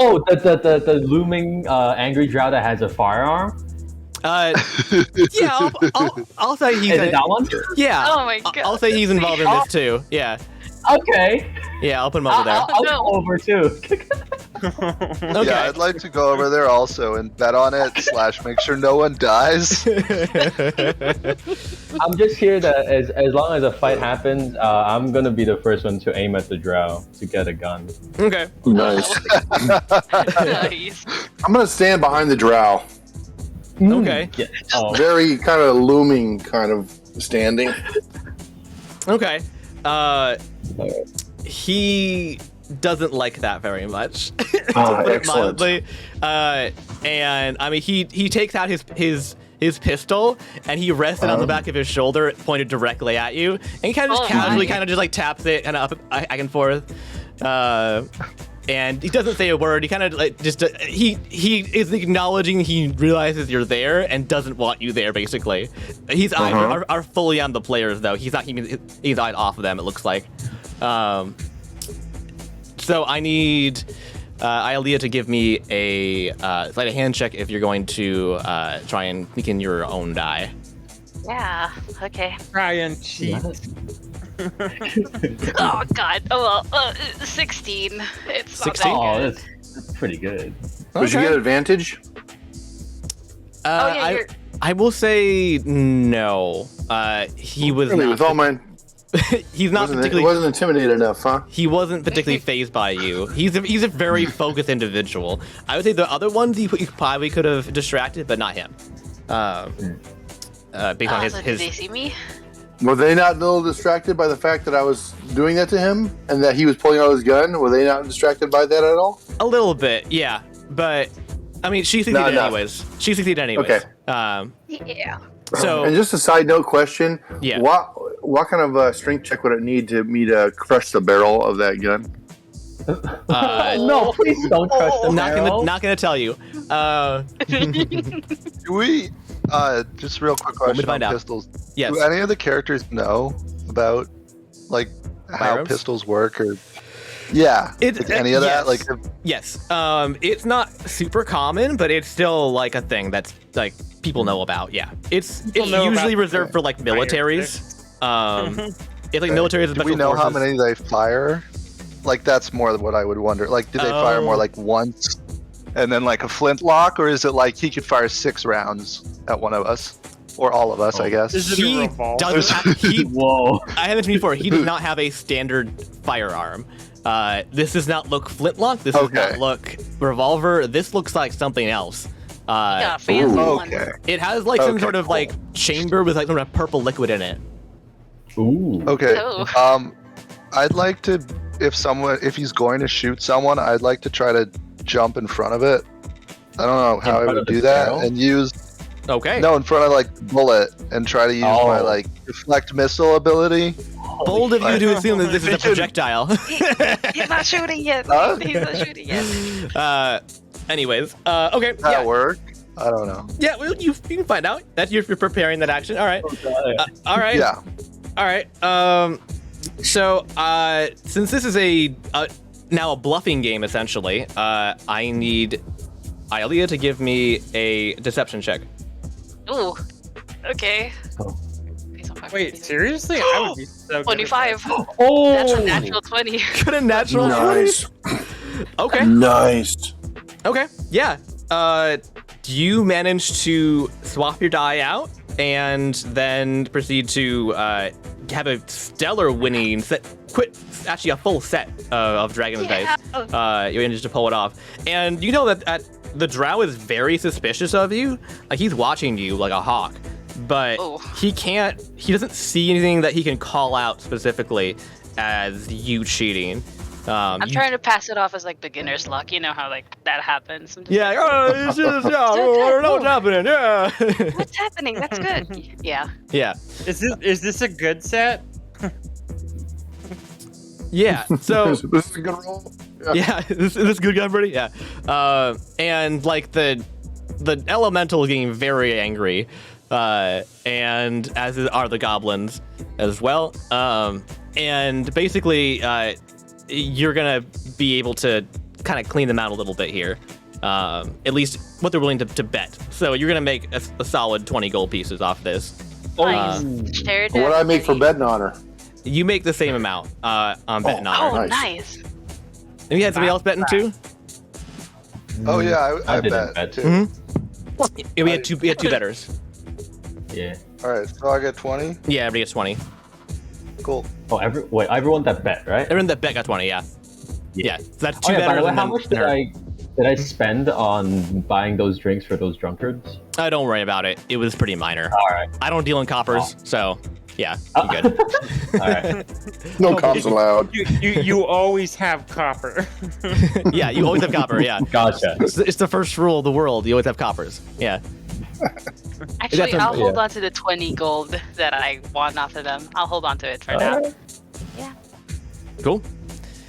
Oh, the looming angry drow that has a firearm. Yeah, I'll say he's, Is it that one? yeah, Oh my god. I'll say he's involved in this too, yeah. Okay. Yeah, I'll put him over there. I'll go over too. Okay. Yeah, I'd like to go over there also and bet on it / make sure no one dies. I'm just here that as long as a fight happens, I'm gonna be the first one to aim at the drow to get a gun. Okay. Nice. Nice. I'm gonna stand behind the drow. Okay. Yeah. Oh. Very kind of looming kind of standing. Okay. He doesn't like that very much. Ah, to put it excellent. mildly. And I mean, he takes out his pistol and he rests it on the back of his shoulder, pointed directly at you, and he kind of just Oh casually, my. kind of just like taps it kind of up, back and forth. And he doesn't say a word. He kind of like just he is acknowledging he realizes you're there and doesn't want you there. Basically, his eyes are fully on the players though. He's not keeping his eyes off of them. It looks like. So I need Ialea to give me a sleight of hand check if you're going to try and sneak in your own die. Yeah. Okay. Try and cheat. Oh god. Oh well. 16. It's not 16? that Oh, good. that's pretty good. Would you get advantage? Oh, yeah, you're- I will say no. He was Really, not. with all my He's not wasn't, particularly. wasn't intimidated enough, huh? He wasn't particularly phased by you. He's a very focused individual. I would say the other ones he probably could have distracted, but not him. Based on so did his they see me? Were they not a little distracted by the fact that I was doing that to him and that he was pulling out his gun? Were they not distracted by that at all? a little bit, yeah. But I mean, she succeeded Not enough. anyways. She succeeded anyways. Okay. Yeah. So And just a side note question: Yeah. what kind of strength check would it need me to crush the barrel of that gun? No, please don't crush the barrel. not gonna tell you. Do we, just real quick Want me to question find on out? pistols. Yes. Do any of the characters know about, like, how Firearms? pistols work or... Yeah. It's any of that? yes. Like, Yes. It's not super common, but it's still like a thing that's like people know about. Yeah. It's know usually about reserved for like militaries. It's like militaries and do we special know how forces. many they fire? Like, that's more what I would wonder. Like, do they fire more Oh. like once and then like a flintlock, or is it like he could fire 6 rounds at one of us? Or all of us, I guess. Is it a He revolver? doesn't have, Whoa. I had mentioned before, he does not have a standard firearm. This does not look flintlock. This does not Okay. look revolver. This looks like something else. Yeah, fancy one. Okay. It has like some Okay, sort of cool. like chamber with like some sort of purple liquid in it. Ooh. Okay. Oh. I'd like to, if he's going to shoot someone, I'd like to try to jump in front of it. I don't know how I front would of the do that barrel? and use Okay. in front of like the bullet and try to use my Oh. like deflect missile ability Bold of you to assume that this is a projectile. He's not shooting yet. Huh? He's not shooting yet. Anyways, okay. Does that Yeah, work? I don't know. yeah. Well, you can find out. That you're preparing that action. All right. All right. Yeah. All right. So, since this is now a bluffing game, essentially, I need Ilea to give me a deception check. Ooh. Okay. Oh. He's on fire. Wait, seriously? I would be so good. 25. Oh, That's a natural 20. Good a natural. Nice. Okay. Nice. Okay. Yeah. You manage to swap your die out and then proceed to have a stellar winning set. Actually, a full set of Dragon's Yeah. Dice. You managed to pull it off, and you know that the Drow is very suspicious of you. Like, he's watching you like a hawk, but Oh. he doesn't see anything that he can call out specifically as you cheating. I'm trying to pass it off as like beginner's luck. You know how like that happens. I'm just Yeah, like, it's just, yeah, I don't know what's happening. Yeah. what's happening? That's good. Yeah. Yeah. Is this a good set? Yeah. So This is a good roll. yeah, this is good gun, Brady. Yeah. And like the elemental is getting very angry, and as are the goblins as well. And basically, you're gonna be able to kind of clean them out a little bit here. At least what they're willing to bet. So you're gonna make a solid 20 gold pieces off this. Nice. Share it What do I make for down. betting on her? You make the same amount on betting on her. Oh, Nice. nice. And you had somebody else betting too? Oh yeah, I didn't bet bet. too. Mhm. Yeah, we had two betters. Yeah. All right, so I get 20. Yeah, everybody gets 20. Cool. Oh, everyone that bet, right? Everyone that bet got 20, yeah. Yeah, so that's two Oh, yeah, by betters the way, and how then much did her. I spend on buying those drinks for those drunkards? Don't worry about it. It was pretty minor. All right. I don't deal in coppers, so yeah, you're good. All right. No comms allowed. You always have copper. Yeah, you always have copper, yeah. Gotcha. It's the first rule of the world. You always have coppers. Yeah. Actually, That's I'll hold yeah. on to the 20 gold that I won off of them. I'll hold on to it for now. Cool.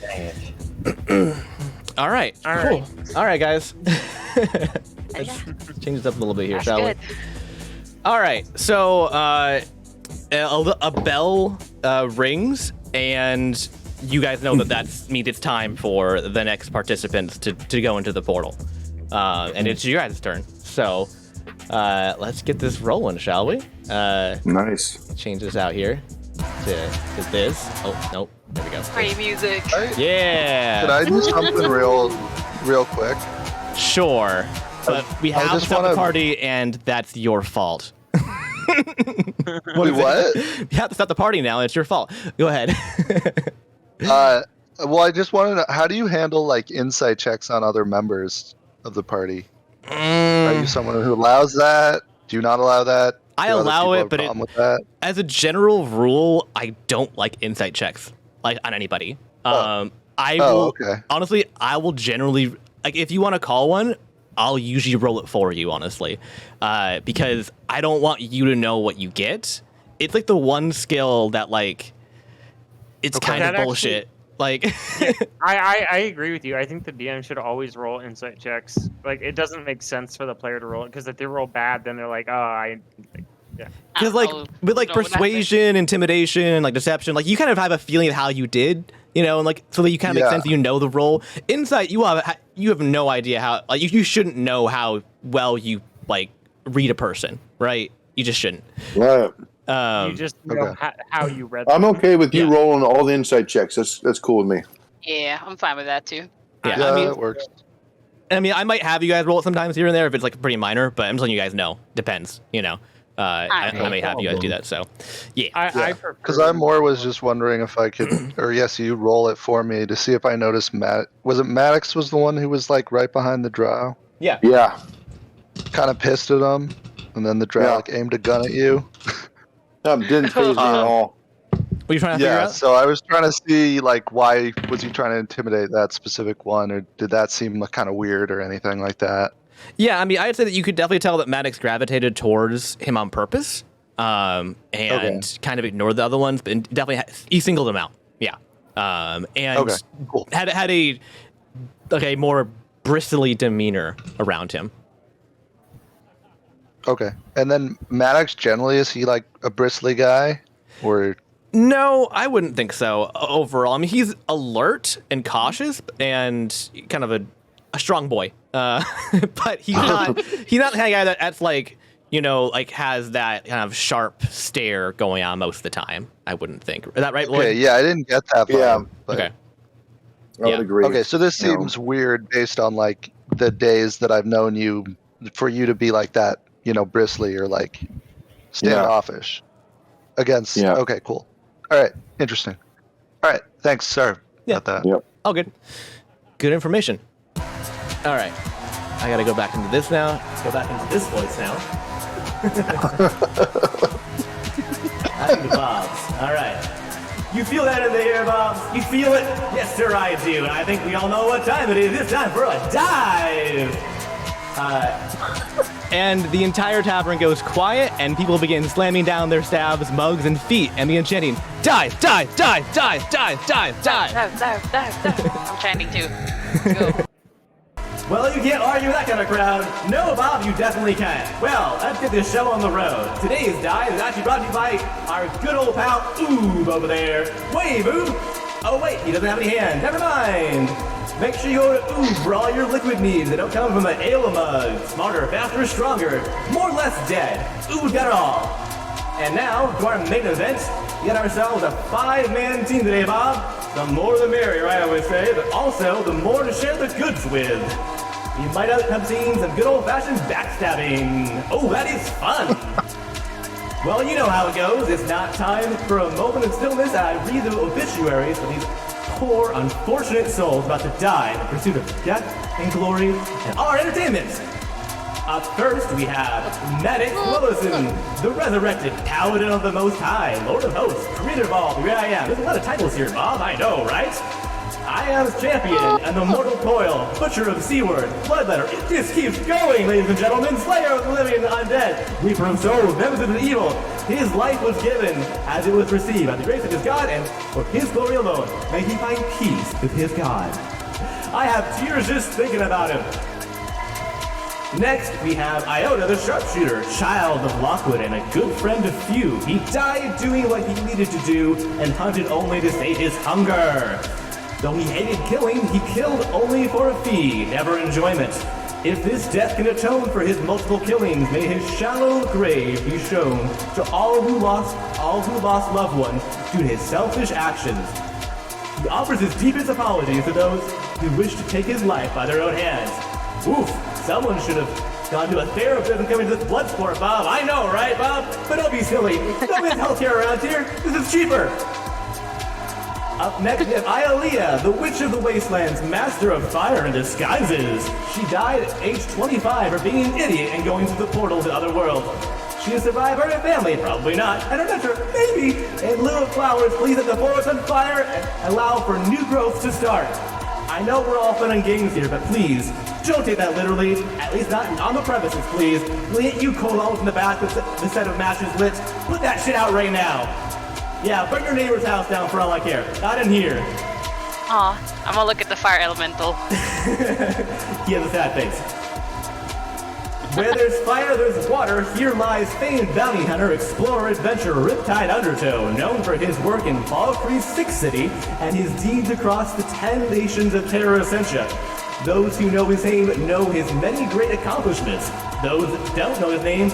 Dang it. All right. All right. Cool. All right, guys. Yeah. Let's change this up a little bit here, That's shall good. we? All right. So, a bell rings, and you guys know that means it's time for the next participants to go into the portal. And it's you guys' turn. So, let's get this rolling, shall we? Nice. Change this out here to this. Oh, nope. There we go. Free music. Yeah. Could I do something real quick? Sure. But we I have to just stop the wanna- party, and that's your fault. Wait, what? You have to stop the party now. It's your fault. Go ahead. Well, I just want to know, how do you handle like insight checks on other members of the party? Are you someone who allows that? Do you not allow that? I Do other allow people it, have a but problem with that? as a general rule, I don't like insight checks like on anybody. I will okay. honestly, I will generally like if you want to call one, I'll usually roll it for you, honestly, because I don't want you to know what you get. It's like the one skill that like it's kind of That bullshit. Like, I agree with you. I think the DM should always roll insight checks. Like, it doesn't make sense for the player to roll it, because if they roll bad, then they're like, oh, because like Oh, with like know what happened. persuasion, intimidation, like deception, like you kind of have a feeling of how you did, you know, and like so that you kind of make Yeah. sense that you know the role. Insight, you have no idea how, like you shouldn't know how well you like read a person, right? You just shouldn't. Right. you just know Okay. how you read I'm them. okay with you Yeah. rolling all the insight checks. That's cool with me. Yeah, I'm fine with that too. Yeah, Yeah, I mean, that works. I might have you guys roll it sometimes here and there if it's like pretty minor, but I'm just letting you guys know. Depends, you know. I may have you guys do that. So, yeah. I prefer Because I more was just wondering if I could, or yes, you roll it for me to see if I noticed Was it Maddox was the one who was like right behind the drow? Yeah. Yeah. Kind of pissed at him, and then the drow Yeah. like aimed a gun at you. Didn't phase me at all. What are you trying to figure Yeah, out? so I was trying to see like why was he trying to intimidate that specific one, or did that seem like, kind of weird or anything like that? Yeah, I mean, I'd say that you could definitely tell that Maddox gravitated towards him on purpose. and kind of ignored the other ones, but definitely he singled them out. Yeah, and cool. had a more bristly demeanor around him. Okay, and then Maddox generally, is he like a bristly guy, or? No, I wouldn't think so. Overall, I mean, he's alert and cautious and kind of a strong boy. But he's not the kind of guy that's like, like has that kind of sharp stare going on most of the time. I wouldn't think. Is that right, Lloyd? Okay, yeah, I didn't get that. Yeah. But... Okay. I would agree. Okay, so this seems weird based on like the days that I've known you, for you to be like that, bristly or like standoffish against. Yeah. Okay, cool. All right, interesting. All right, thanks, sir. Yeah. About that. Yep. Oh, good. Good information. All right. I got to go back into this now. Go back into this voice now. I think the Bobs. All right. You feel that in the air, Bobs? You feel it? Yes, sir, I do. And I think we all know what time it is. It's time for a dive. And the entire tavern goes quiet, and people begin slamming down their stabs, mugs, and feet, and begin chanting, "Dive, dive, dive, dive, dive, dive, dive." Dive. I'm chanting too. Go. Well, you can't argue with that kind of crowd. No, Bob, you definitely can. Well, let's get this show on the road. Today's dive is actually brought to you by our good old pal Oob over there. Wave, Oob! Oh wait, he doesn't have any hands. Never mind. Make sure you go to Oob for all your liquid needs that don't come from an ale mug. Smarter, faster, stronger, more or less dead. Oob got it all. And now, to our main event, we got ourselves a 5-man team today, Bob. The more the merrier, I always say, but also the more to share the goods with. You might have seen some good old-fashioned backstabbing. Oh, that is fun. Well, you know how it goes. It's not time for a moment of stillness. I read the obituaries for these poor, unfortunate souls about to die in the pursuit of death and glory and our entertainment. Up first, we have Medic Willison, the resurrected paladin of the Most High, Lord of Hosts, creator of all, the great I am. There's a lot of titles here, Bob, I know, right? I am champion and the mortal coil, butcher of Seaward, bloodletter. It just keeps going, ladies and gentlemen. Slayer of the living and the undead, reaper of souls, nemesis of the evil. His life was given as it was received by the grace of his God, and for his glory alone, may he find peace with his God. I have tears just thinking about him. Next, we have Iota the Sharpshooter, child of Lockwood and a good friend of few. He died doing what he needed to do and hunted only to sate his hunger. Though he hated killing, he killed only for a fee, never enjoyment. If this death can atone for his multiple killings, may his shallow grave be shown to all who lost loved ones due to his selfish actions. He offers his deepest apologies to those who wish to take his life by their own hands. Oof, someone should have gone to a therapist and come into this blood sport, Bob. I know, right, Bob? But don't be silly. Nobody's healthcare around here. This is cheaper. Up next, we have Ialea, the Witch of the Wastelands, master of fire and disguises. She died at age 25 for being an idiot and going through the portal to other worlds. She has survived her family, probably not, and her mentor, maybe. In lieu of flowers, please set the forest on fire and allow for new growth to start. I know we're all fun and games here, but please, don't take that literally, at least not on the premises, please. You colons in the back with the set of matches lit, put that shit out right now. Yeah, burn your neighbor's house down for all I care. Not in here. Aw, I'm gonna look at the fire elemental. He has a sad face. Where there's fire, there's water. Here lies famed bounty hunter, explorer, adventurer, Riptide Undertow, known for his work in Valkyrie's Sixth City and his deeds across the 10 nations of Terra Essentia. Those who know his name know his many great accomplishments. Those that don't know his name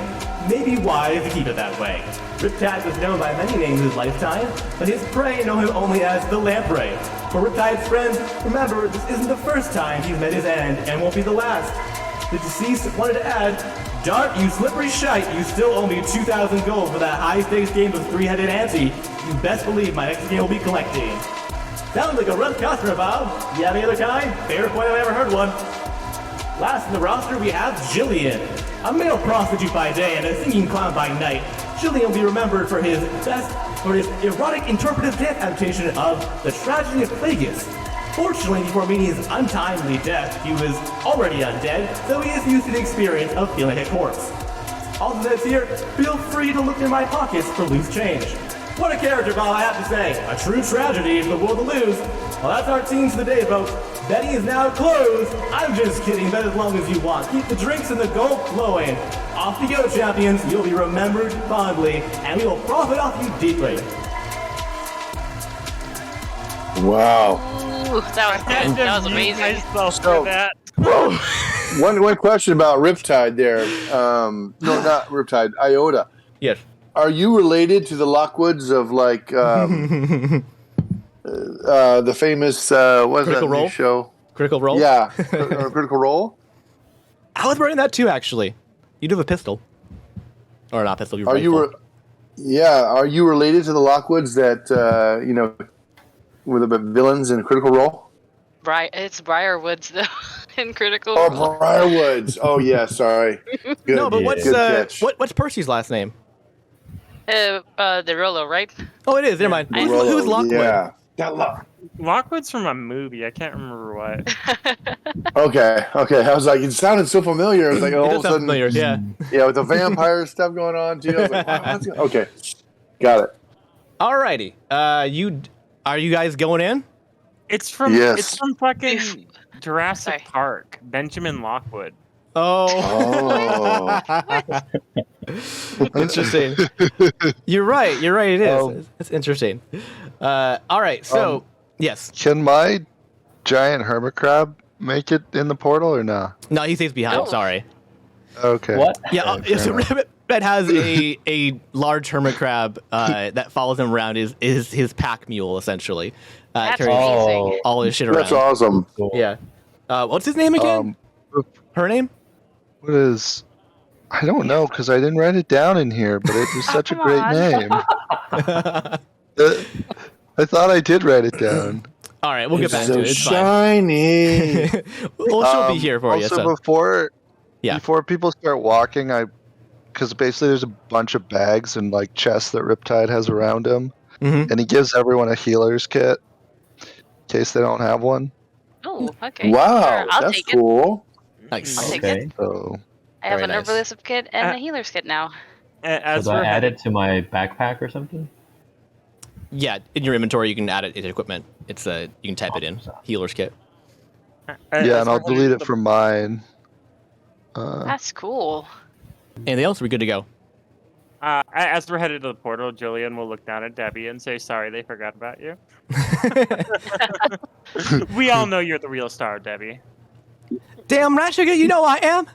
may be wise to keep it that way. Riptide was known by many names in his lifetime, but his prey know him only as the Lamprey. For Riptide's friends, remember, this isn't the first time he's met his end, and won't be the last. The deceased wanted to add, Dart, you slippery shite, you still owe me 2,000 gold for that high-stakes game of three-headed ante. You best believe my next game will be collecting. Sounds like a rough customer, Bob. You have any other kind? Fair point, I've ever heard one. Last in the roster, we have Jillian, a male prostitute by day and a singing clown by night. Jillian will be remembered for his erotic interpretive dance adaptation of The Tragedy of Plagueis. Fortunately, before meeting his untimely death, he was already undead, so he is used to the experience of feeling like a corpse. Also says here, feel free to look in my pockets for loose change. What a character, Bob, I have to say. A true tragedy for the world to lose. Well, that's our teams for the day, folks. Betting is now closed. I'm just kidding. Bet as long as you want. Keep the drinks and the gold flowing. Off you go, champions. You'll be remembered fondly, and we will profit off you deeply. Wow. Ooh, that was amazing. One question about Riptide there. No, not Riptide. Iota. Yes. Are you related to the Lockwoods of like the famous what's Critical that Role? new show? Critical Role? Yeah, Critical Role. I was running that too, actually. You do have a pistol. Or not a pistol, Are you? Are you related to the Lockwoods that were the villains in Critical Role? It's Briarwoods though in Critical. Oh, Role. Briarwoods. Oh yeah, sorry. Good, No, but good catch. what's Percy's last name? The Rolo, right? Oh, it is. Never mind. Who's Lockwood? Yeah. Lockwood's from a movie. I can't remember what. Okay. I was like, it sounded so familiar. It's like It all does of a sound sudden, familiar, yeah. yeah, with the vampire stuff going on too. I was like, wow, okay, got it. Alrighty. Are you guys going in? It's from Yes. it's from fucking Jurassic Sorry. Park. Benjamin Lockwood. Oh. Interesting. You're right. It is. It's interesting. All right. So, yes. Can my giant hermit crab make it in the portal or not? No, he stays behind. No. Sorry. Okay. What? Yeah. Okay, So fair enough. Red has a large hermit crab that follows him around. Is his pack mule essentially? That's Carries amazing. all his shit around. That's awesome. Cool. Yeah. What's his name again? Her name? What is? I don't know because I didn't write it down in here, but it was such a Come great on. name. I thought I did write it down. All right, we'll get back So to it. It's fine. shiny. Well, she'll be here for you. Also, So. Yeah. before people start walking, because basically there's a bunch of bags and like chests that Riptide has around him, Mhm. and he gives everyone a healer's kit in case they don't have one. Oh, okay. Wow, Sure, I'll that's take it. cool. Nice. I'll take Okay. it. So I have Very an nice. herbalist kit and a healer's kit now. As Should I we're add headed, it to my backpack or something? Yeah, in your inventory, you can add it in equipment. It's you can type it in. Healer's kit. yeah, and I'll delete it from mine. That's cool. Anything else? We're good to go. as we're headed to the portal, Jillian will look down at Debbie and say, "Sorry, they forgot about you." We all know you're the real star, Debbie. Damn right, sugar. You know I am.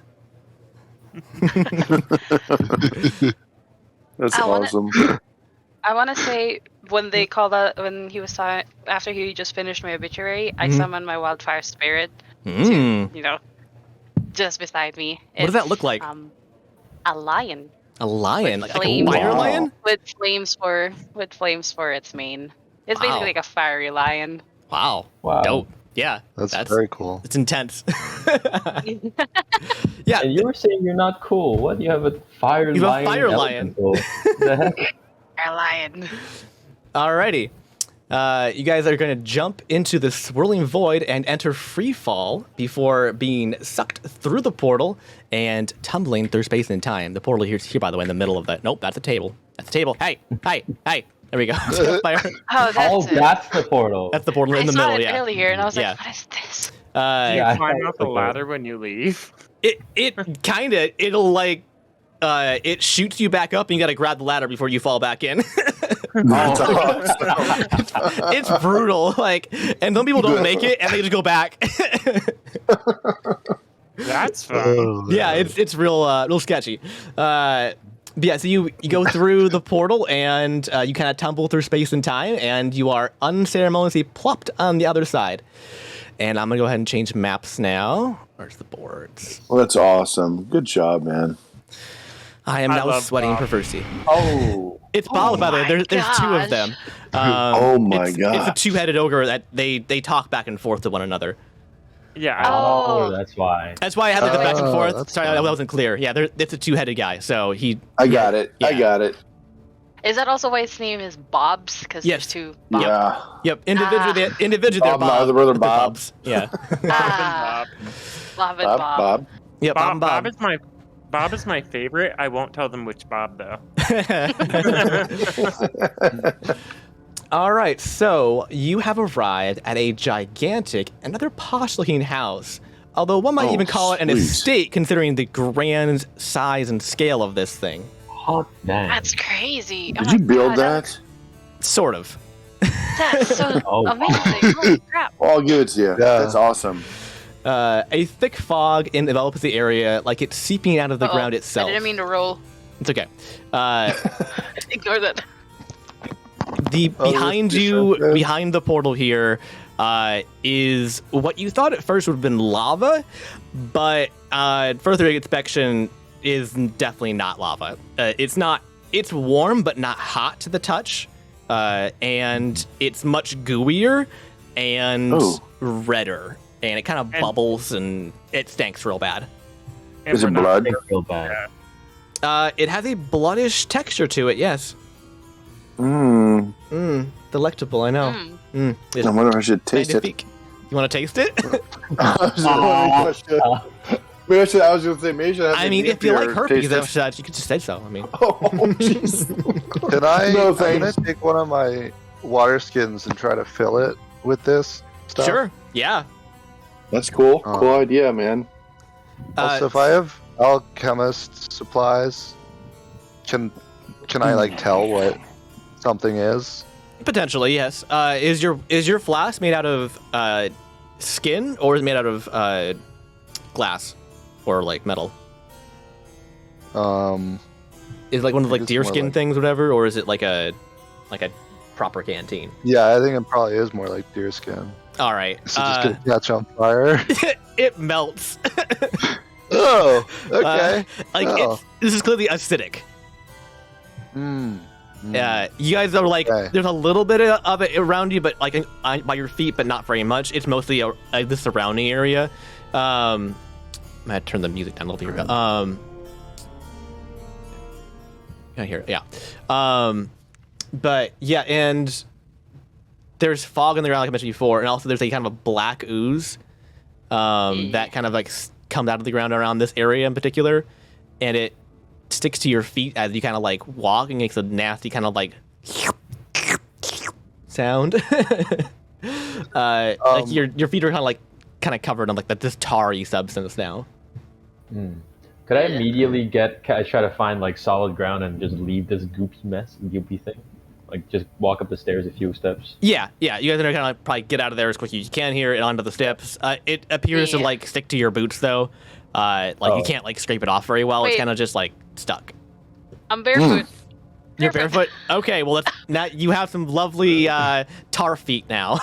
That's I wanna- awesome. I want to say when they called out when he was after he just finished my obituary, I summoned my wildfire spirit Mm. to just beside me. What does that look like? A lion A lion, with like a flames. fire Wow. lion. with flames for its mane. It's Wow. basically like a fiery lion. Wow. Wow. Dope. Yeah. That's very cool. It's intense. Yeah. And you were saying you're not cool. What? You have a fire You have a lion? fire lion. elemental. The heck? A lion. Alrighty. You guys are going to jump into the swirling void and enter free fall before being sucked through the portal and tumbling through space and time. The portal here's here, by the way, in the middle of that. Nope, that's a table. That's a table. Hey. There we go. Fire. Oh, that's Oh, it. that's the portal. That's the portal in the I saw middle. it Yeah. earlier, and I was Yeah. like, "What is this?" Yeah, I Climb thought up the so. ladder when you leave. It kind of it'll like it shoots you back up and you got to grab the ladder before you fall back in. That's awesome. It's brutal, like, and some people don't make it and they just go back. That's fun. Oh, Yeah, it's real sketchy. But yeah, so you go through the portal and you kind of tumble through space and time, and you are unceremoniously plopped on the other side. And I'm gonna go ahead and change maps now. Where's the boards? Well, that's awesome. Good job, man. I am I now love sweating Bob. profusely. Oh, It's Bob, by the way. my There's two gosh. of them. Oh my it's God. a two-headed ogre that they talk back and forth to one another. Yeah. Oh, that's why. That's why I had to go back and Oh, forth. that's Sorry, fine. that wasn't clear. Yeah, it's a two-headed guy. So I got it. I Yeah. got it. Is that also why its name is Bob's? Because Yes. there's two Bobs. Yeah. Yep, individually they're Bob and Bob. the brother but they're Bob. Bobs. Yeah. Ah, Bob and Bob. Bob. Yep, Bob, Bob. Bob is my Bob is my favorite. I won't tell them which Bob though. All right, so you have arrived at a gigantic, another posh-looking house. Although one might even call it an estate, considering the grand size and scale of this thing. Hot damn. That's crazy. Did you build that? Sort of. That's so Oh, wow. amazing. Holy crap. I'll give it to you. Yeah. That's awesome. A thick fog envelops the area, like it's seeping out of the ground itself. I didn't mean to roll. It's okay. Ignore that. Behind you, behind the portal here, is what you thought at first would have been lava, but further inspection is definitely not lava. It's warm, but not hot to the touch, and it's much gooier and redder, and it kind of bubbles, and it stinks real bad. Is it blood? Real bad. It has a bloodish texture to it, yes. Delectable, I know. I wonder if I should taste it. You want to taste it? I was going to say, maybe should have I mean, if you like herpes and such, you could just say so. I mean, Oh, jeez. Can I? No, Can I thanks. take one of my water skins and try to fill it with this stuff? sure, yeah. That's cool. Cool idea, man. Also, if I have alchemist supplies, can I like tell what something is? Potentially, yes. Is your flask made out of skin, or is it made out of glass or like metal? Is it like one of like it's deer more skin like- things, whatever, or is it like a proper canteen? Yeah, I think it probably is more like deer skin. All right. So just gonna catch on fire. It melts. Oh, okay. This is clearly acidic. You guys are like, Okay. there's a little bit of it around you, but like by your feet, but not very much. It's mostly the surrounding area. I'm gonna turn the music down a little bit here. Can I hear it? Yeah. But yeah, and there's fog in the ground, like I mentioned before, and also there's a kind of a black ooze that kind of like comes out of the ground around this area in particular, and it sticks to your feet as you kind of like walk and makes a nasty kind of like sound. Like your feet are kind of covered in like this tarry substance now. Could I immediately try to find like solid ground and just leave this goopy thing? Like just walk up the stairs a few steps. Yeah. You guys are gonna kind of like probably get out of there as quick as you can here and onto the steps. It appears to like stick to your boots though. You can't like scrape it off very well. It's Wait. kind of just like stuck. I'm barefoot. You're barefoot. Okay, well that's now you have some lovely tar feet now.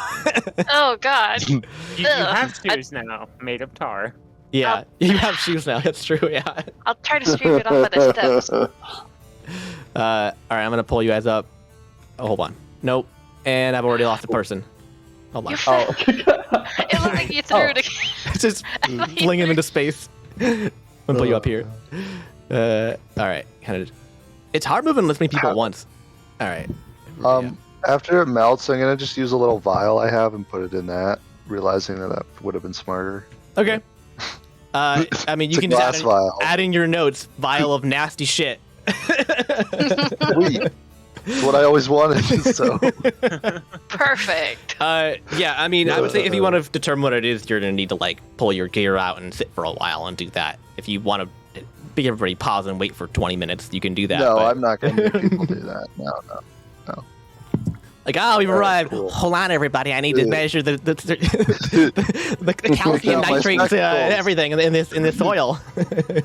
Oh God. You Ugh. have shoes now made of tar. Yeah, you have shoes now. That's true. Yeah. I'll try to scrape it off at the steps. All right, I'm gonna pull you guys up. Oh, hold on. Nope. And I've already lost a person. Hold on. You it looked like you threw it again. Just fling him into space. I'm gonna pull you up here. All right. Kind of. It's hard moving this many people at once. All right. After it melts, I'm gonna just use a little vial I have and put it in that, realizing that would have been smarter. Okay. I mean, you It's a can just glass vial. add in your notes, vial of nasty shit. Sweet. It's what I always wanted. So Perfect. Yeah, I mean, I would say if you want to determine what it is, you're gonna need to like pull your gear out and sit for a while and do that. If you want to make everybody pause and wait for 20 minutes, you can do that. no, but, I'm not gonna make people do that. No. Like, oh, we've arrived. cool. Hold on, everybody. I need to measure the calcium Out my nitrates and spectacles. everything in this soil.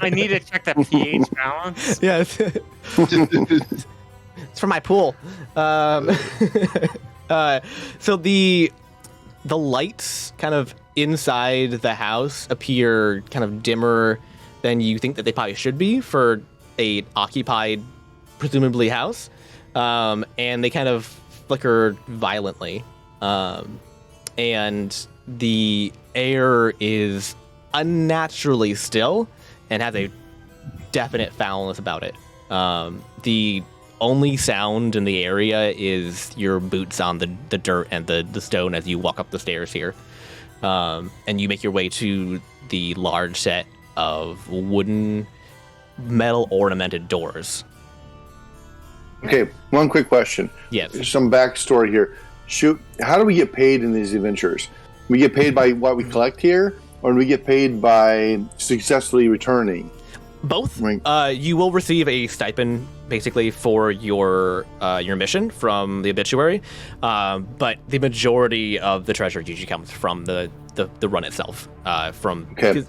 I need to check the pH balance. Yes. It's for my pool. So the lights kind of inside the house appear kind of dimmer than you think that they probably should be for a occupied, presumably house, and they kind of flicker violently, and the air is unnaturally still and has a definite foulness about it. The only sound in the area is your boots on the dirt and the stone as you walk up the stairs here. And you make your way to the large set of wooden metal ornamented doors. Okay, one quick question. Yes. There's some backstory here. How do we get paid in these adventures? We get paid by what we collect here, or do we get paid by successfully returning? Both. Right. You will receive a stipend basically for your mission from the Obituary, but the majority of the treasure usually comes from the run itself. Okay.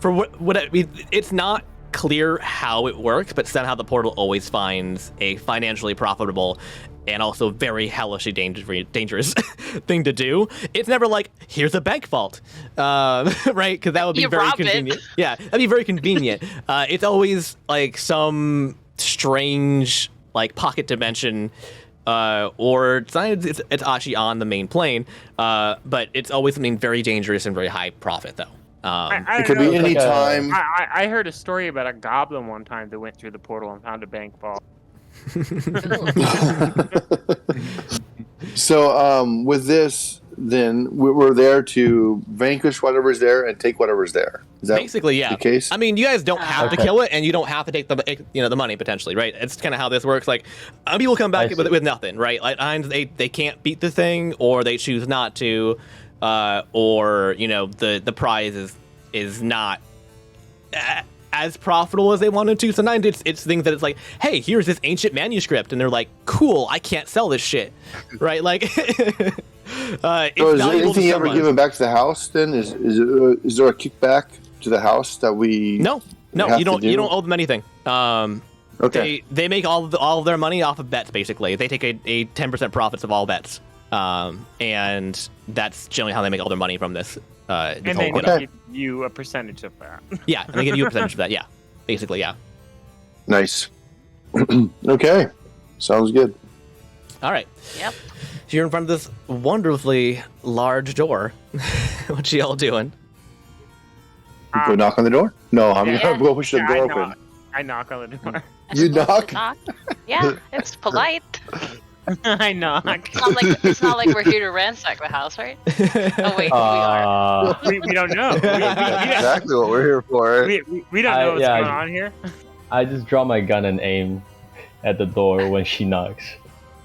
For what I mean, it's not clear how it works, but somehow the portal always finds a financially profitable and also very hellishly dangerous thing to do. It's never like, here's a bank vault, right? Because that would be very convenient. Yeah, that'd be very convenient. It's always like some strange like pocket dimension, or sometimes it's actually on the main plane, but it's always something very dangerous and very high profit though. I It could be any time. I heard a story about a goblin one time that went through the portal and found a bank vault. So, with this, then we're there to vanquish whatever's there and take whatever's there. Is that basically, yeah, the case? I mean, you guys don't have to kill it, and you don't have to take the money potentially, right? It's kind of how this works. Like, people come back with nothing, right? Like, they can't beat the thing, or they choose not to, or the prize is not as profitable as they wanted to. Sometimes it's things that it's like, hey, here's this ancient manuscript, and they're like, cool, I can't sell this shit, right? Like, it's so is there anything ever given back to the house? Then is there a kickback to the house that we? No, you don't owe them anything. Okay. They make all of their money off of bets. Basically, they take a 10% profits of all bets, and that's generally how they make all their money from this. And they give you a percentage of that. Yeah, and they give you a percentage of that. Yeah, basically, yeah. Nice. Okay, sounds good. All right. Yep. So you're in front of this wonderfully large door. What you all doing? Go knock on the door? No, I'm Yeah. gonna go push the door open. I knock on the door. You knock? Yeah, it's polite. I knock. It's not like we're here to ransack the house, right? Oh wait, we are. We don't know. That's exactly what we're here for. We don't know what's going on here. I just draw my gun and aim at the door when she knocks.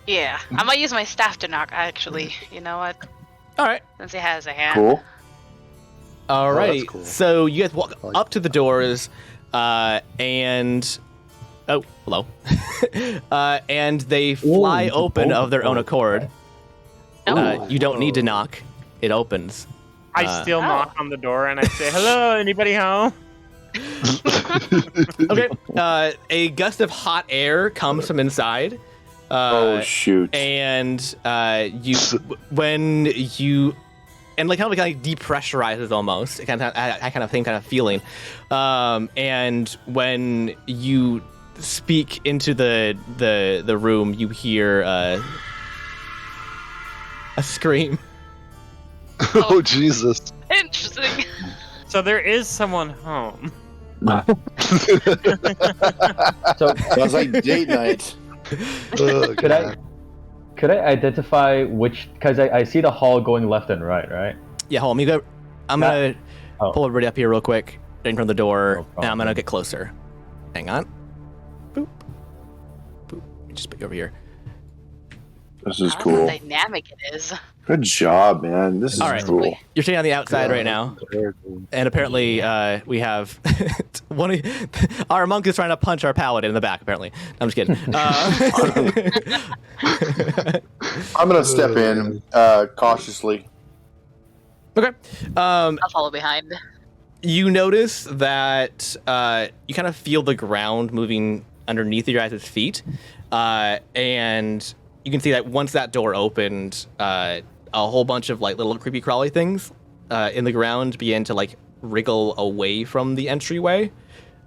Yeah, I might use my staff to knock. Actually, you know what? All right. Since it has a hand. Cool. Alrighty. that's cool. So you guys walk up to the doors, and hello, and they fly open of their own accord. You don't need to knock; it opens. I still knock on the door and I say, "Hello, anybody home?" Okay. A gust of hot air comes from inside. Oh shoot! And when you like depressurizes almost, kind of feeling. And when you speak into the room, you hear a scream. Oh Jesus! Interesting. So there is someone home. So Sounds like date night. Could I identify which? Because I see the hall going left and right? Yeah, hold on. I'm gonna pull everybody up here real quick in front of the door, and I'm gonna get closer. Hang on. Boop. Boop. Just put you over here. This is How cool. dynamic it is. Good job, man. This is All right. cool. You're sitting on the outside right now, and apparently we have our monk is trying to punch our paladin in the back. Apparently, I'm just kidding. I'm gonna step in cautiously. Okay. I'll follow behind. You notice that you kind of feel the ground moving underneath your guys' feet, and you can see that once that door opened, a whole bunch of like little creepy crawly things in the ground begin to like wriggle away from the entryway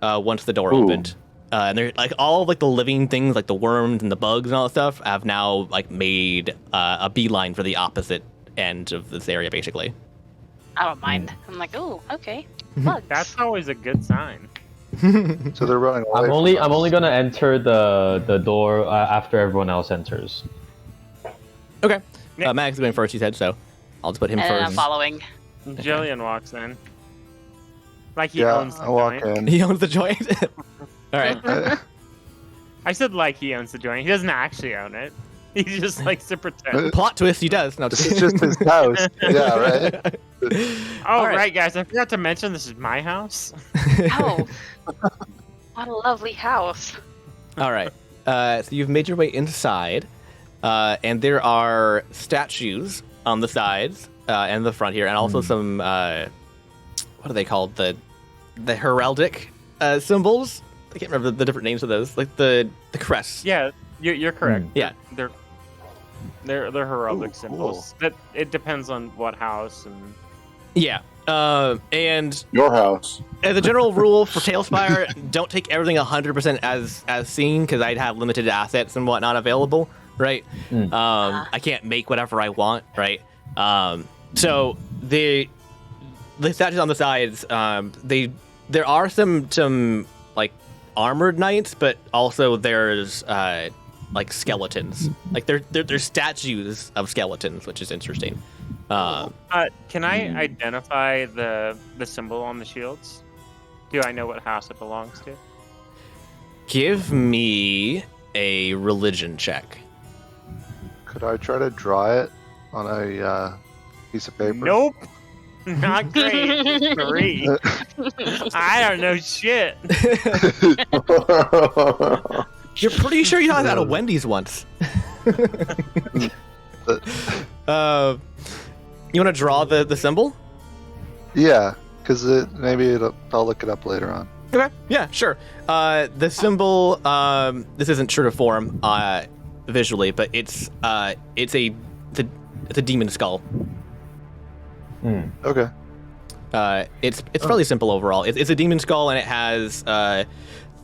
once the door opened. And they're like all of like the living things, like the worms and the bugs and all that stuff, have now like made a beeline for the opposite end of this area, basically. I don't mind. I'm like, oh, okay. Bugs. That's always a good sign. So they're running away. I'm only gonna enter the door after everyone else enters. Okay. Max is going first, he said, so I'll just put him And first. I'm following. Jillian walks in. Like he Yeah, owns the I walk joint. in. He owns the joint. All right. I said like he owns the joint. He doesn't actually own it. He just likes to pretend. Plot twist, he does. No, This is just his house. Yeah, right. Oh, right. right, guys. I forgot to mention this is my house. Oh, what a lovely house. All right. So you've made your way inside, and there are statues on the sides and the front here, and also some what are they called? The heraldic symbols. I can't remember the different names of those, like the crests. Yeah, you're correct. Yeah. They're heraldic Ooh, symbols. But it depends on what house and. Yeah. And Your house. as a general rule for Tailspire, don't take everything 100% as seen, because I'd have limited assets and whatnot available, right? I can't make whatever I want, right? So the statues on the sides, there are some like armored knights, but also there's like skeletons. Like they're statues of skeletons, which is interesting. Can I identify the symbol on the shields? Do I know what house it belongs to? Give me a religion check. Could I try to draw it on a piece of paper? Nope. Not great. 3. I don't know shit. You're pretty sure you got out of Wendy's once. You want to draw the symbol? Yeah, because I'll look it up later on. Okay. Yeah, sure. The symbol. This isn't true to form visually, but it's a demon skull. Okay. It's fairly simple overall. It's a demon skull, and it has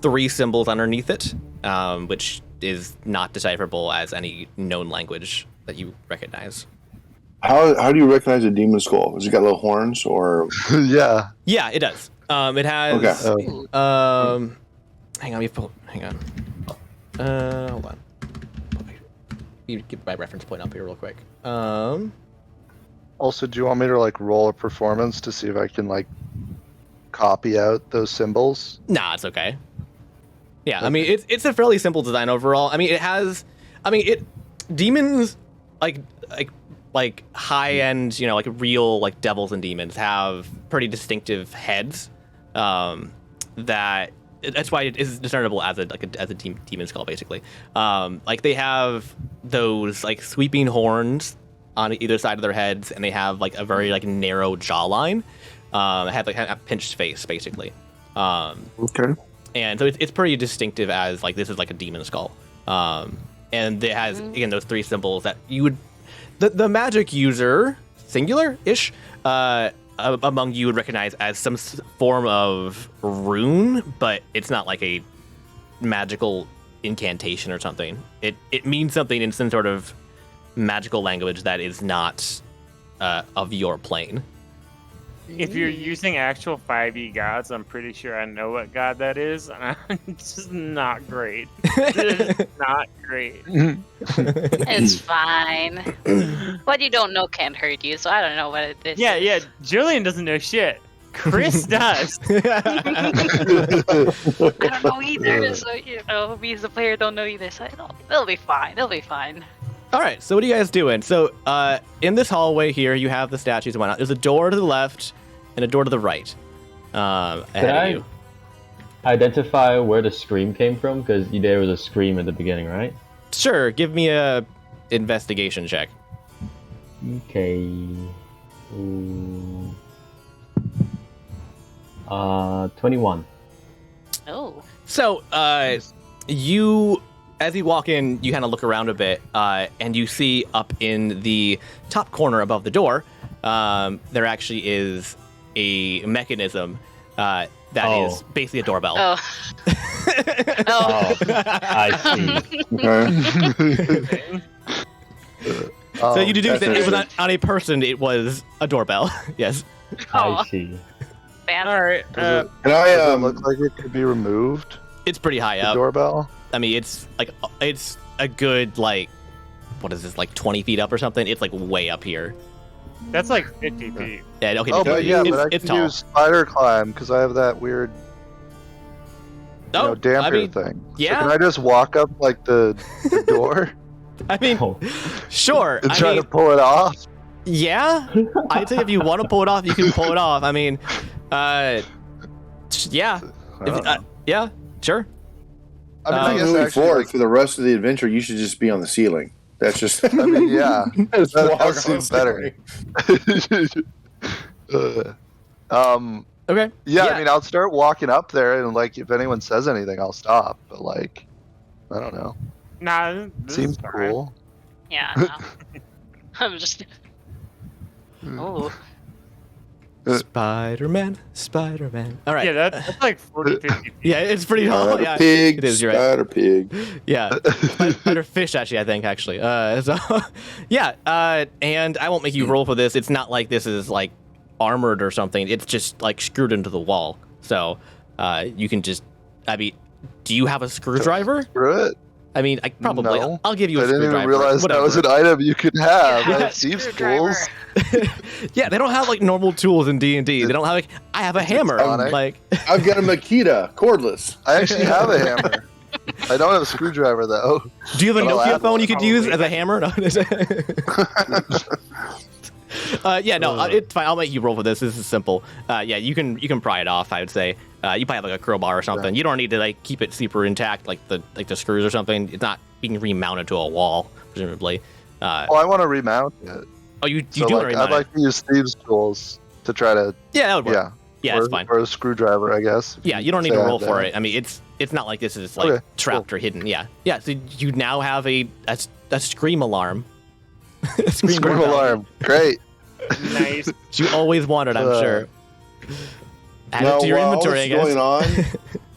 3 symbols underneath it, which is not decipherable as any known language that you recognize. How do you recognize a demon skull? Has it got little horns or? Yeah. Yeah, it does. It has. Okay. Hang on. Hang on. Hold on. You get my reference point up here real quick. Also, do you want me to like roll a performance to see if I can like copy out those symbols? Nah, it's okay. Yeah, okay. I mean it's a fairly simple design overall. I mean it has, demons like high end, like real like devils and demons have pretty distinctive heads. That's why it is discernible as a demon skull basically. Like they have those like sweeping horns on either side of their heads, and they have like a very like narrow jawline. They have like a pinched face basically. Okay. And so it's pretty distinctive as like this is like a demon skull. And it has again those 3 symbols that you would the magic user singular-ish among you would recognize as some form of rune, but it's not like a magical incantation or something. It means something in some sort of magical language that is not of your plane. If you're using actual 5e gods, I'm pretty sure I know what god that is. It's just not great. It's not great. It's fine. What you don't know can't hurt you, so I don't know what it is. Yeah. Julian doesn't know shit. Chris does. I don't know either, so me as a player don't know either, so they'll be fine. They'll be fine. All right, so what are you guys doing? So in this hallway here, you have the statues and whatnot. There's a door to the left and a door to the right ahead of you. Identify where the scream came from? Because there was a scream at the beginning, right? Sure, give me a investigation check. Okay. 21. Oh. So as you walk in, you kind of look around a bit, and you see up in the top corner above the door, there actually is a mechanism that is basically a doorbell. Oh. I see. So you deduce that it was interesting. not on a person, it was a doorbell. Yes. I see. Fancy. All right. Can I Does it look like it could be removed? It's pretty high The up. doorbell? I mean, it's a good, like, what is this, like 20 feet up or something? It's like way up here. That's like 50 feet. Yeah, okay, Oh, but yeah, it's, but I it's can tall. use spider climb because I have that weird dampier thing. Yeah. So can I just walk up like the door I mean, sure. and try to pull it off? Yeah. I'd say if you want to pull it off, you can pull it off. I mean, yeah. Yeah, sure. I mean, I guess moving forward for the rest of the adventure, you should just be on the ceiling. That's just. I mean, yeah, that seems better. Okay. Yeah, I mean, I'll start walking up there, and like, if anyone says anything, I'll stop. But like, I don't know. Nah, seems cool. Yeah, no. I'm just. Oh. Spider-Man. All right. Yeah, that's like 40, 50 feet. Yeah, it's pretty tall. Yeah, pig. It is. You're right. Spider pig. Yeah, spider fish. Actually, I think actually. So, yeah. And I won't make you roll for this. It's not like this is like armored or something. It's just like screwed into the wall. So, you can just. I mean, do you have a screwdriver? Screw it. I mean, I probably. No. I'll give you a I didn't screwdriver. even realize Whatever. that was an item you could have. Yeah, I have thieves' tools. Yeah, they don't have like normal tools in D&D. They don't have like. I have a hammer. Like. I've got a Makita, cordless. I actually have a hammer. I don't have a screwdriver though. Do you have a But I'll Nokia add phone one. you could use as a hammer? No. Yeah, no, it's fine. I'll make you roll for this. This is simple. Yeah, you can pry it off. I would say. You probably have like a crowbar or something. Yeah. You don't need to like keep it super intact, like the screws or something. It's not being remounted to a wall, presumably. Well, I want to remount it. Oh, you So do like, want to I'd remount it? like to use thieves' tools to try to. Yeah, that would work. Yeah. Yeah, or, it's fine. Or a screwdriver, I guess. Yeah, you don't need Say to I roll have for that. it. I mean, it's not like this is like Okay, trapped or hidden. Yeah, yeah. So you now have a scream alarm. A Scream doorbell. alarm. Great. Nice. You always wanted, I'm sure. Add it to your while inventory, I this is guess. going on,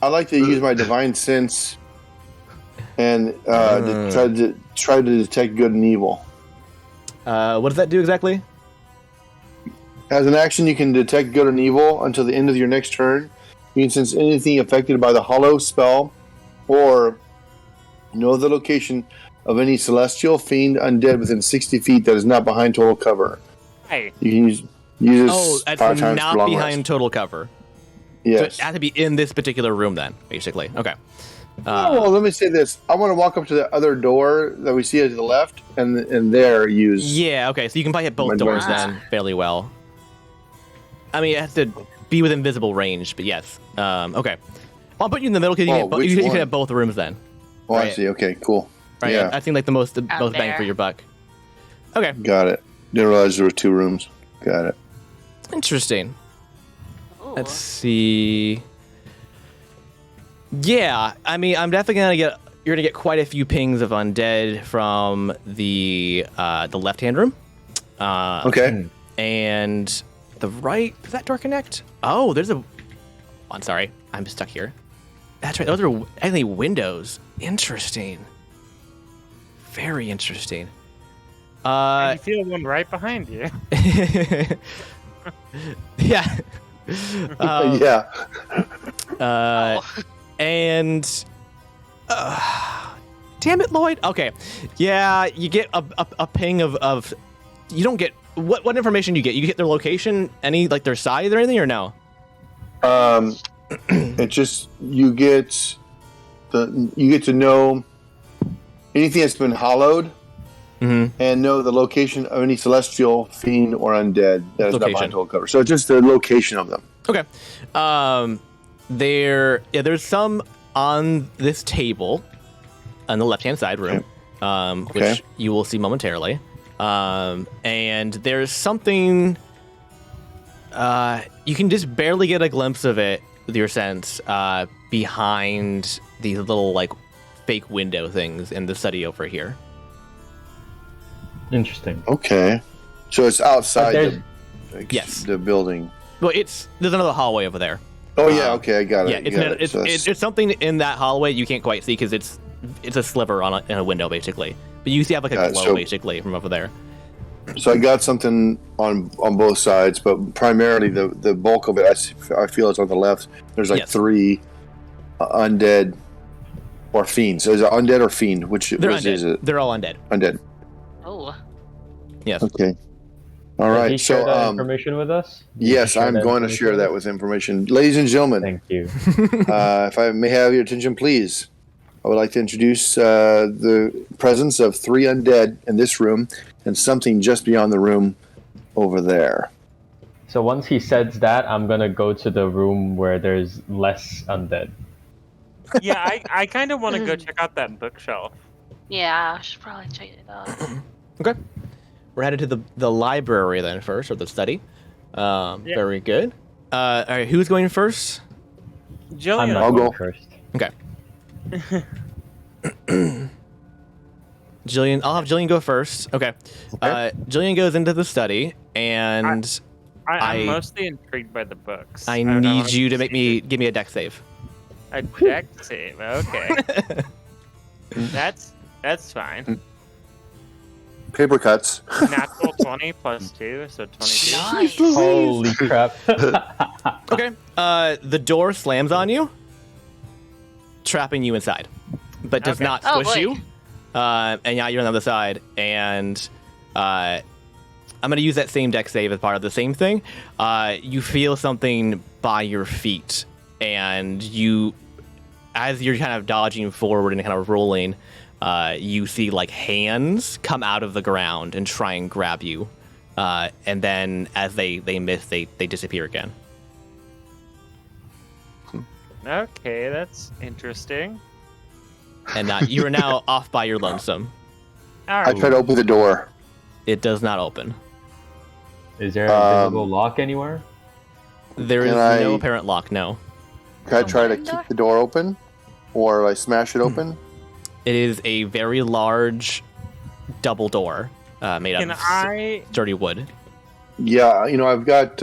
I like to use my divine sense and to try to detect good and evil. What does that do exactly? As an action, you can detect good and evil until the end of your next turn. You can sense anything affected by the hollow spell, or know the location of any celestial, fiend, undead within 60 feet that is not behind total cover. Hey, You can use this Oh, 5 that's times not for long behind rest. total cover. Yes. So it has to be in this particular room then, basically. Okay. Well, let me say this. I want to walk up to the other door that we see to the left, and there use. Yeah, okay. So you can probably hit both My doors advantage. then fairly well. I mean, it has to be within visible range, but yes. Okay. I'll put you in the middle because which you one? can have both rooms then. Oh, I Right. see. Okay, cool. Right? Yeah, I think like the most bang there. for your buck. Okay. got it. Didn't realize there were 2 rooms. Got it. Interesting. Ooh. Let's see. Yeah, I mean, I'm definitely you're gonna get quite a few pings of undead from the left-hand room. Okay. And the right, does that door connect? Oh, there's a. I'm sorry, I'm stuck here. That's right. Those are actually windows. Interesting. Very interesting. you feel one right behind you. Yeah. Yeah. And damn it, Lloyd. Okay, yeah, you get a ping of you don't get what information you get. You get their location, any like their size or anything, or no? It just you get to know anything that's been hollowed, and know the location of any celestial, fiend, or undead that is not Location. behind total cover. So it's just the location of them. Okay. There's some on this table on the left-hand side room, Okay. which you will see momentarily. And there's something you can just barely get a glimpse of it with your sense behind these little like fake window things in the study over here. Interesting. Okay. So it's outside there's- Yes. the building. Well, there's another hallway over there. Oh yeah. Okay, I got it. Yeah, Got it. So it's something in that hallway you can't quite see because it's a sliver in a window basically. But you see have like a Got it, glow so- basically from over there. So I got something on both sides, but primarily the bulk of it I feel is on the left. There's like Yes. 3 undead or fiends. So is it undead or fiend? Which They're is undead. it? They're all undead. Undead. Oh. Yes. Okay. All Does right. he share So, that information with us? yes, I'm going to share that with information. Ladies and gentlemen, Thank you. if I may have your attention, please. I would like to introduce the presence of 3 undead in this room and something just beyond the room over there. So once he says that, I'm gonna go to the room where there's less undead. Yeah, I kind of want to go check out that bookshelf. Yeah, I should probably check it out. Okay. We're headed to the library then first, or the study. Very good. All right, who's going first? I'm Jillian. not I'll going go. first. Okay. Jillian, I'll have Jillian go first. Okay. Jillian goes into the study, and I'm mostly intrigued by the books. I wanna need you to see give me a deck save. a deck save. Okay, that's fine. Paper cuts. Natural 20 plus 2, so 22. Nice. Holy crap. Okay. The door slams on you, trapping you inside, but does Okay. not Oh, squish boy. you. And now you're on the other side, and I'm gonna use that same deck save as part of the same thing. You feel something by your feet, and as you're kind of dodging forward and kind of rolling, you see like hands come out of the ground and try and grab you, and then as they miss, they disappear again. Okay, that's interesting. And you are now off by your lonesome. All I right. try to open the door. It does not open. Is there a visible lock anywhere? There is Can I- no apparent lock. No. Can I try to Door? kick the door open? Or like smash it open? It is a very large double door made Can out of I? sturdy wood. Yeah, I've got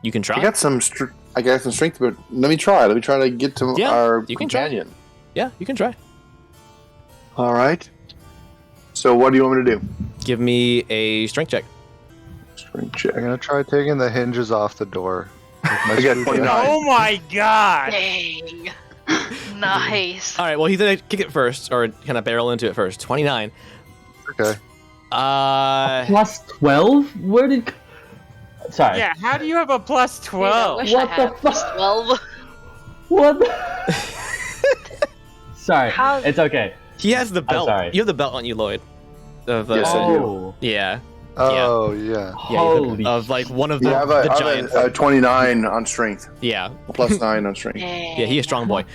You can try. I got some strength, but let me try. Let me try to get to Yeah, our you can try. companion. Yeah, you can try. All right. So what do you want me to do? Give me a strength check. Strength check. I'm gonna try taking the hinges off the door. I got 29. Oh my god! Dang. Nice. All right. Well, he's gonna kick it first, or kind of barrel into it first. 29. Okay. Plus 12? Where did... Sorry. Yeah, how do you have a plus Dude, I 12? wish What I the had plus 12. What the... Sorry. How- It's okay. He has the belt. sorry. You have the belt on you, Lloyd. Of, Yes, I do. Oh. Yeah. Oh yeah. Holy... Of like one of the, Yeah, I have the a giants. 29 on strength. Yeah. Plus 9 on strength. Dang. Yeah. He's a strong boy.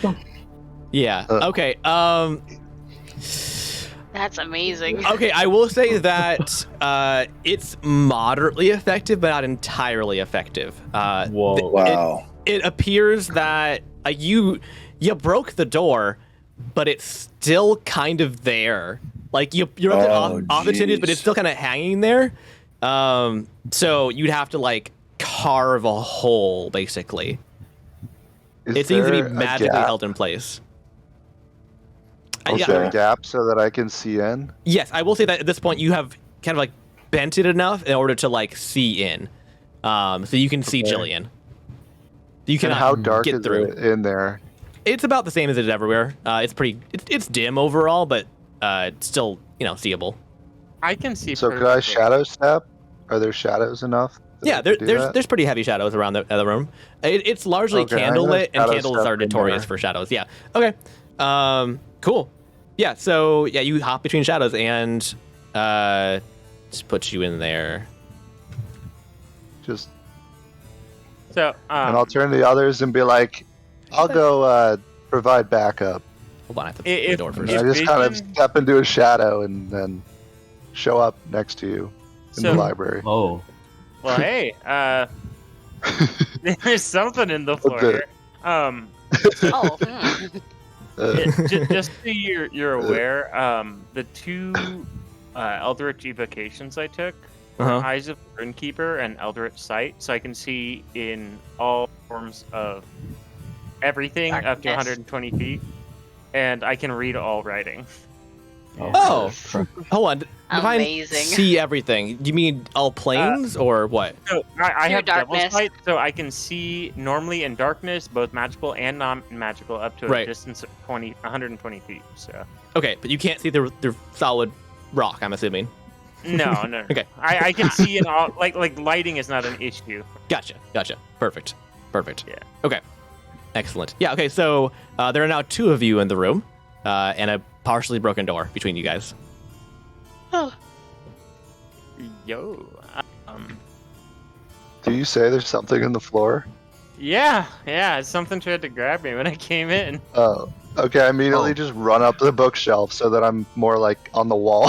Yeah. Okay. That's amazing. Okay, I will say that it's moderately effective, but not entirely effective. Whoa. Wow. It appears that you broke the door, but it's still kind of there. Like you're up to off the hinges, but it's still kind of hanging there. So you'd have to like carve a hole, basically. It seems to be there a magically gap? held in place. Okay. Is there a gap so that I can see in? Yes, I will say that at this point you have kind of like bent it enough in order to like see in, so you can see Okay. Jillian. You And cannot how dark get is through. it in there? It's about the same as it is everywhere. It's dim overall, but it's still seeable. I can see. So could I perfectly. shadow step? Are there shadows enough? that Yeah, I could do that? there's pretty heavy shadows around the room. It's largely Okay, I'm gonna candlelit, and shadow candles step are in notorious there. for shadows. Yeah. Okay. Cool. Yeah. So yeah, you hop between shadows and just put you in there. Just So, and I'll turn to the others and be like, I'll go provide backup. Hold on, I have to open the If- door first. if- I just kind of vision- step into a shadow and then show up next to you in the So- library. Oh. well, hey, there's something in the floor. Okay. Here. Oh, Just so you're aware, the two Eldritch evocations I took, were Uh-huh. Eyes of the Runekeeper and Eldritch Sight, so I can see in all forms of everything up to Darkness. 120 feet, and I can read all writing. Oh, hold on. Define Amazing. see everything. Do you mean all planes or what? So I Pure have Devil's darkness. Sight, so I can see normally in darkness, both magical and non-magical, up to a Right. distance of 120 feet. So Okay, but you can't see the solid rock. I'm assuming. No. Okay. I can see in all like lighting is not an issue. Gotcha. Perfect. Yeah. Okay. Excellent. Yeah. Okay. So there are now 2 of you in the room, and a partially broken door between you guys. Yo. Do you say there's something in the floor? Yeah. Something tried to grab me when I came in. Oh, okay. I immediately just run up the bookshelf so that I'm more like on the wall.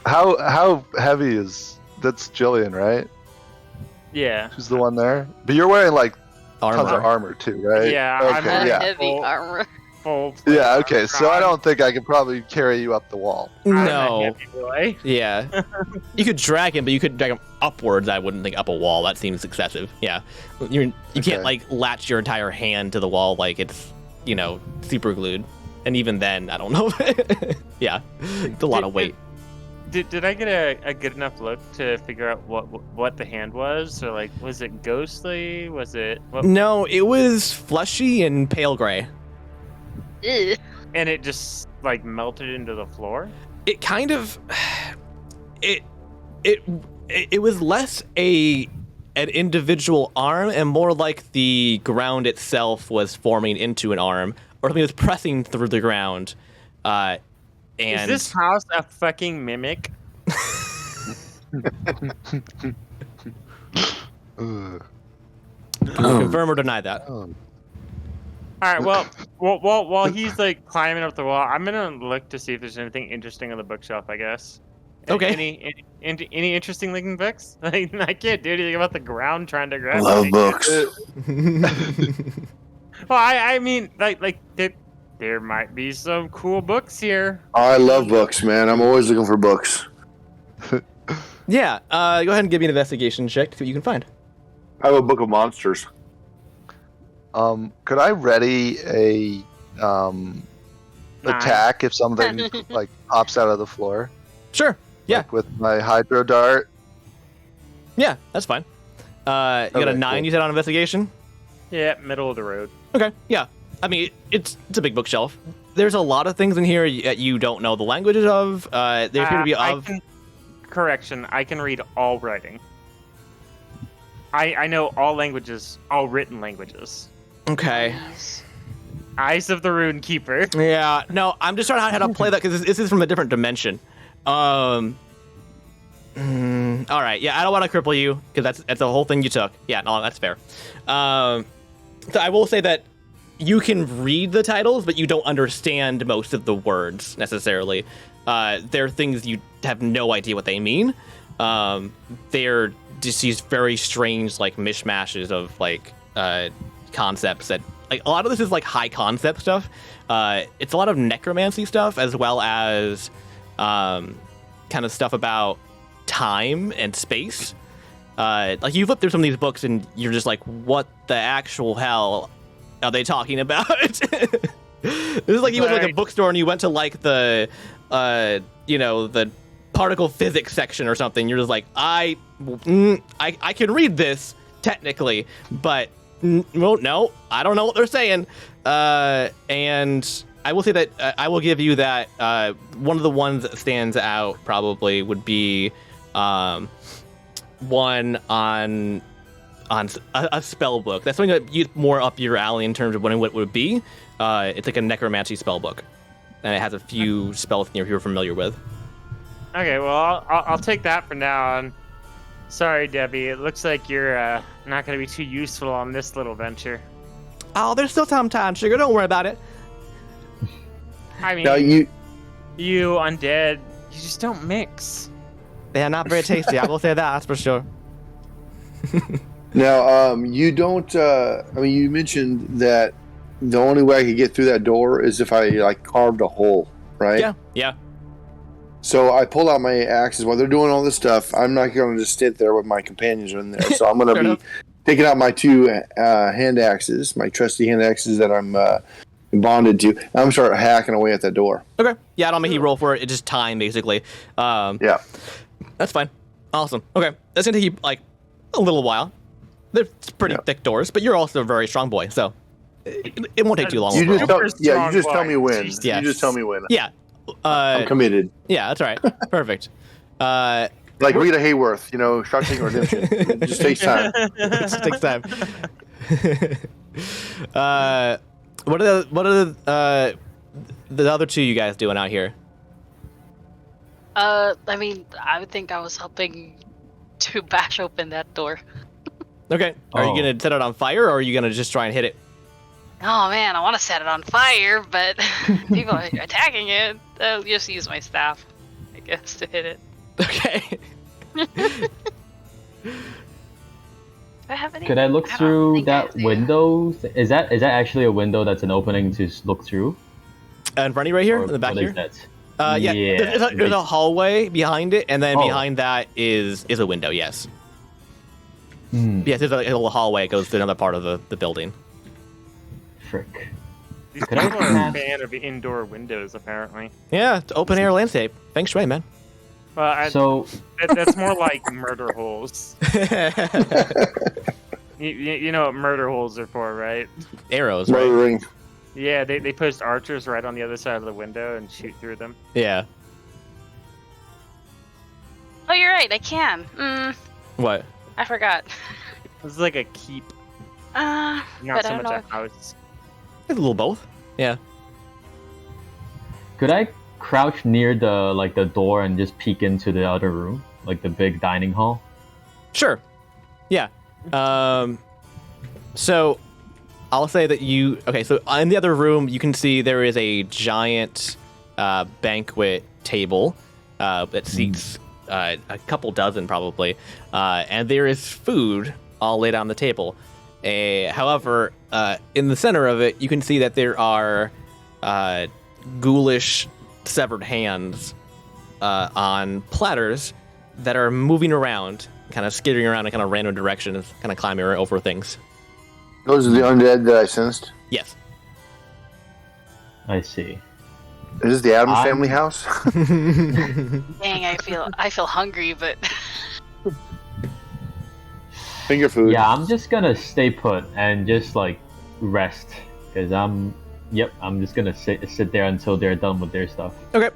How heavy is that's Jillian, right? Yeah. Who's the one there? But you're wearing like tons of Armor. armor too, right? Yeah. Okay. I'm Yeah. Heavy armor. Full Yeah. Okay. So I don't think I could probably carry you up the wall. No. Boy. Yeah. You could drag him, but you could drag him upwards. I wouldn't think up a wall. That seems excessive. Yeah. You Okay. can't like latch your entire hand to the wall like it's, super glued. And even then, I don't know. Yeah. It's a lot of weight. Did I get a good enough look to figure out what the hand was? Or like, was it ghostly? Was it? What? No, it was fleshy and pale gray. Ew. And it just like melted into the floor. It kind of it was less an individual arm and more like the ground itself was forming into an arm or something was pressing through the ground. And Is this house a fucking mimic? Ugh. confirm or deny that. Oh. All right. Well, while he's like climbing up the wall, I'm gonna look to see if there's anything interesting on the bookshelf. I guess. Okay. Any interesting looking books? Like, I can't do anything about the ground trying to grab. Love me. books. Well, I mean, like there might be some cool books here. I love books, man. I'm always looking for books. Yeah, go ahead and give me an investigation check to see what you can find. I have a book of monsters. Could I ready a attack if something like pops out of the floor? Sure. Yeah. Like with my hydro dart. Yeah, that's fine. You got a Okay, 9, cool. you said, on investigation? Yeah, middle of the road. Okay, yeah. I mean, it's a big bookshelf. There's a lot of things in here you don't know the languages of. There appear to be of... Correction, I can read all writing. I know all languages, all written languages. Okay. Eyes of the Rune Keeper. Yeah, no, I'm just trying to how to play that because this is from a different dimension. All right, yeah, I don't want to cripple you because that's the whole thing you took. Yeah, no, that's fair. So I will say that you can read the titles, but you don't understand most of the words necessarily. There are things you have no idea what they mean. They're just these very strange, like, mishmashes of, like, concepts that, like, a lot of this is, like, high concept stuff. It's a lot of necromancy stuff, as well as kind of stuff about time and space. Like, you flip through some of these books and you're just like, what the actual hell are they talking about? This is like you went to like a bookstore and you went to like the the particle physics section or something. You're just like, I can read this technically, but well, no, I don't know what they're saying. And I will say that I will give you that one of the ones that stands out probably would be one on a spell book. That's something that you more up your alley in terms of what it would be. It's like a necromancy spell book, and it has a few spells you're familiar with. Okay, well, I'll take that for now. And sorry, Debbie, it looks like you're not going to be too useful on this little venture. Oh, there's still some time, sugar. Don't worry about it. I mean, Now you undead, you just don't mix. They're not very tasty. I will say that. That's for sure. Now, you don't. I mean, you mentioned that the only way I could get through that door is if I like carved a hole, right? Yeah. So I pull out my axes while they're doing all this stuff. I'm not going to just sit there with my companions in there. So I'm going to be taking out my two hand axes, my trusty hand axes that I'm bonded to. I'm going to start hacking away at that door. Okay. Yeah, I don't make you roll for it. It's just time, basically. Yeah. That's fine. Awesome. Okay. That's going to take you, like, a little while. They're pretty thick doors, but you're also a very strong boy, so It won't take too long. You overall. just tell, you just tell me when. Jesus. Yeah. You just tell me when. Yeah. I'm committed. Yeah, that's all right. Perfect. Like Rita Hayworth, Shawshank Redemption. It just takes time. It just takes time. What are the other two you guys doing out here? I mean, I would think I was helping to bash open that door. Okay. Are you Oh. gonna set it on fire, or are you gonna just try and hit it? Oh man, I want to set it on fire, but people are attacking it. I'll just use my staff, I guess, to hit it. Okay. Do I have any? Could I look don't through think I that do. window? Is that actually a window that's an opening to look through? In front of you, right here, Or in the back what here. is that? Yeah. There's a hallway behind it, and then Oh. behind that is a window. Yes. Hmm, Yes. There's a little hallway. It goes to another part of the building. frick. These Could I people are a cast- fan of indoor windows, apparently. Yeah. It's open air landscape. Feng shui, man. Well, So that's more like murder holes. You know what murder holes are for, right? Arrows, right? Murdering. Yeah, they post archers right on the other side of the window and shoot through them. Yeah. Oh, you're right. I can. What? I forgot. This is like a keep, But not I so don't much know. a house. A little both. Yeah. could I crouch near the door and just peek into the other room, like the big dining hall? Sure. Yeah. So I'll say that you. Okay. So in the other room, you can see there is a giant banquet table that seats a couple dozen probably, and there is food all laid on the table. However, in the center of it, you can see that there are ghoulish severed hands on platters that are moving around, kind of skittering around in kind of random directions, kind of climbing over things. Those are the undead that I sensed. Yes. I see. Is this the Adams I'm- family house? Dang, I feel hungry, but Finger food. Yeah, I'm just gonna stay put and just like rest, because I'm just gonna sit there until they're done with their stuff. Okay.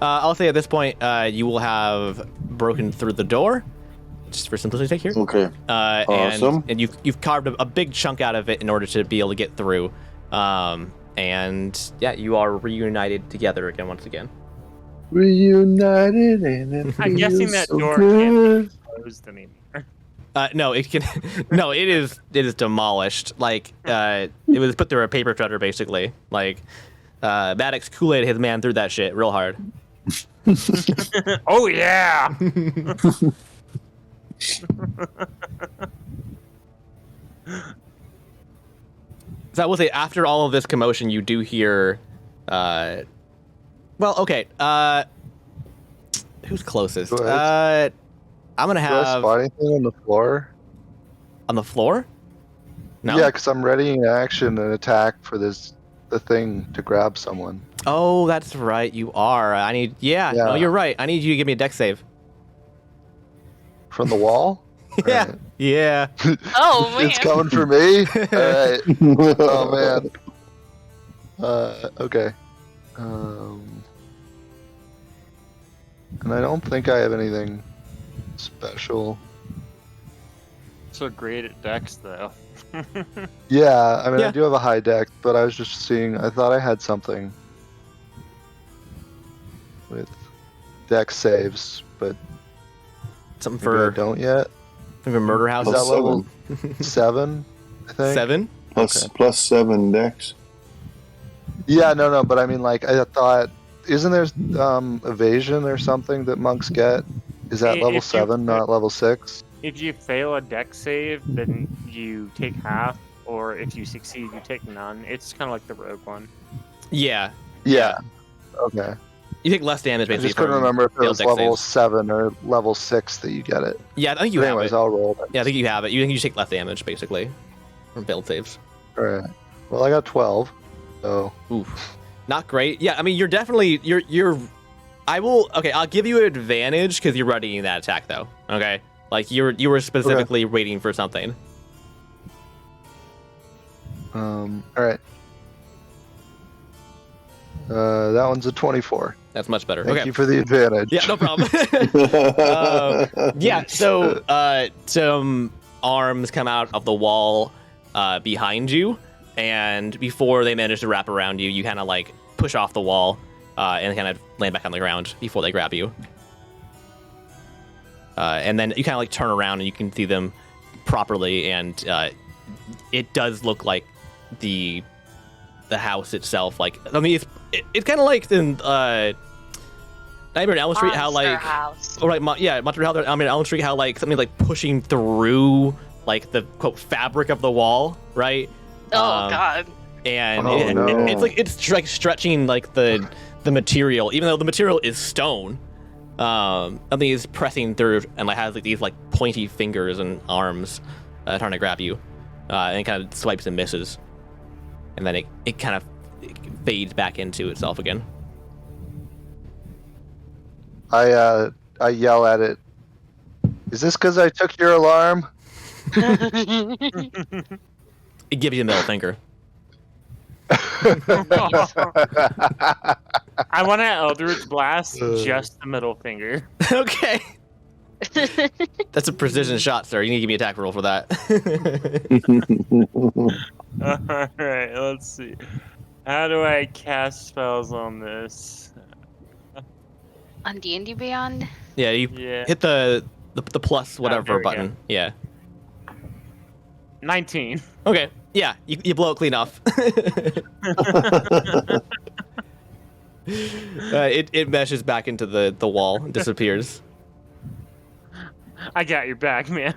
I'll say at this point, you will have broken through the door, just for simplicity's sake here. Okay. Awesome. And you've carved a big chunk out of it in order to be able to get through. And yeah, you are reunited together again once again. Reunited and it I'm guessing feels that so door good. can't be closed anymore. No, it can. No, it is demolished. Like it was put through a paper shredder, basically. Like Maddox Kool-Aid his man through that shit real hard. Oh yeah! So I will say, after all of this commotion, you do hear. Well, okay. Who's closest? Go ahead. I'm gonna Do I have spot anything on the floor? on the floor. No. Yeah, because I'm readying action and attack for the thing to grab someone. Oh, that's right. You are. I need. Yeah. No, Yeah. you're right. I need you to give me a dex save. From the wall? Yeah. Alright. Yeah. oh man, It's coming for me? Alright. Oh, man. Okay. And I don't think I have anything special. So great at Dex, though. Yeah, I mean, Yeah. I do have a high deck, but I was just seeing, I thought I had something with deck saves, but Something maybe I for don't yet. murder house. Is that Plus level 7, I think? 7. Plus 7 dex. Yeah, no, but I mean, like, I thought, isn't there evasion or something that monks get? Is that If level you- 7, not level 6? If you fail a Dex save, then you take half, or if you succeed, you take none. It's kind of like the rogue one. Yeah. Yeah. Okay. You take less damage I basically. just couldn't from remember if it failed was dex level saves. 7 or level 6 that you get it. Yeah, I think you But have anyways, it. I'll roll that. Yeah, I think you have it. You think you just take less damage basically from failed saves. Alright. Well, I got 12, so... Oof. Not great. Yeah, I mean you're definitely you're I'll give you an advantage because you're readying that attack though. Okay? Like you were specifically waiting for something. All right. That one's a 24. That's much better. Thank okay. you for the advantage. Yeah, no problem. Yeah, so some arms come out of the wall behind you, and before they manage to wrap around you, you kind of like push off the wall and kind of land back on the ground before they grab you. And then you kind of like turn around and you can see them properly, and it does look like the house itself. Like, I mean, it's kind of like in Nightmare on Elm Street, how like house. oh right, Monster House. I mean, Elm Street, how like something like pushing through like the quote fabric of the wall, right? Oh God. And no. it's like stretching like the material, even though the material is stone. Something is pressing through and like has like these like pointy fingers and arms trying to grab you, and it kind of swipes and misses, and then it kind of fades back into itself again. I yell at it. Is this because I took your alarm? It gives you the middle finger. I want to Eldritch Blast just the middle finger. Okay. That's a precision shot, sir. You need to give me an attack roll for that. Alright, let's see. How do I cast spells on this? On D&D Beyond? Yeah, you Yeah. hit the plus there whatever we go. button. Yeah. 19. Okay. Yeah, you blow it clean off. It meshes back into the wall and disappears. I got your back, man.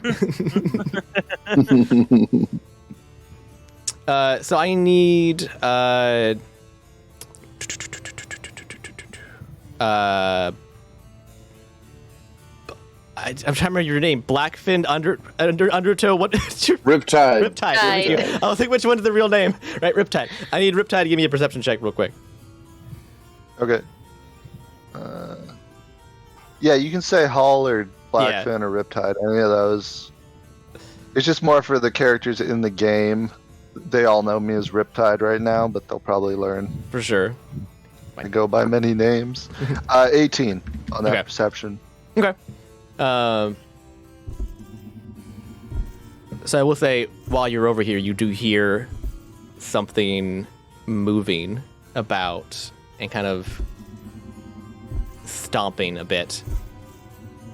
So I need I'm trying to remember your name. Blackfin Undertow. What? Riptide. Riptide. Thank you. I was thinking which one's the real name. Right, Riptide. I need Riptide to give me a perception check real quick. Okay. Yeah, you can say Hull or Blackfin or Riptide. Any of those. It's just more for the characters in the game. They all know me as Riptide right now, but they'll probably learn. For sure. I go by many names. 18 on that Okay. perception. Okay. So I will say, while you're over here, you do hear something moving about and kind of stomping a bit.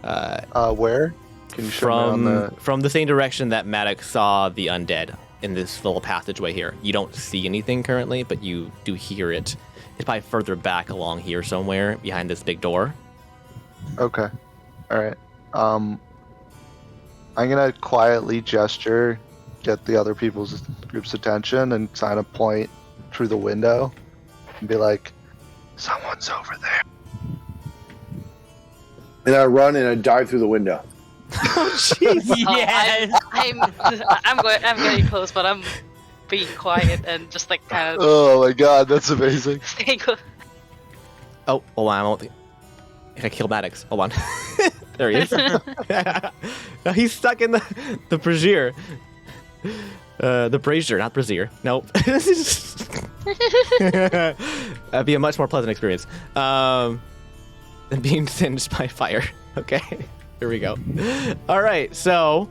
Where? Can you show me on the... From the same direction that Maddox saw the undead in this little passageway here. You don't see anything currently, but you do hear it. It's probably further back along here somewhere behind this big door. Okay. All right. I'm gonna quietly gesture, get the other group's attention, and sign a point through the window, and be like, "Someone's over there." And I run and I dive through the window. Oh, jeez. Yes! I'm getting close, but I'm being quiet and just like kind of Oh my god, that's amazing. staying close. Oh, hold on. I don't think I killed Maddox. Hold on. There he is. No, he's stuck in the brazier. The brazier, not brazier. Nope. That'd be a much more pleasant experience than being singed by fire. Okay, here we go. All right, so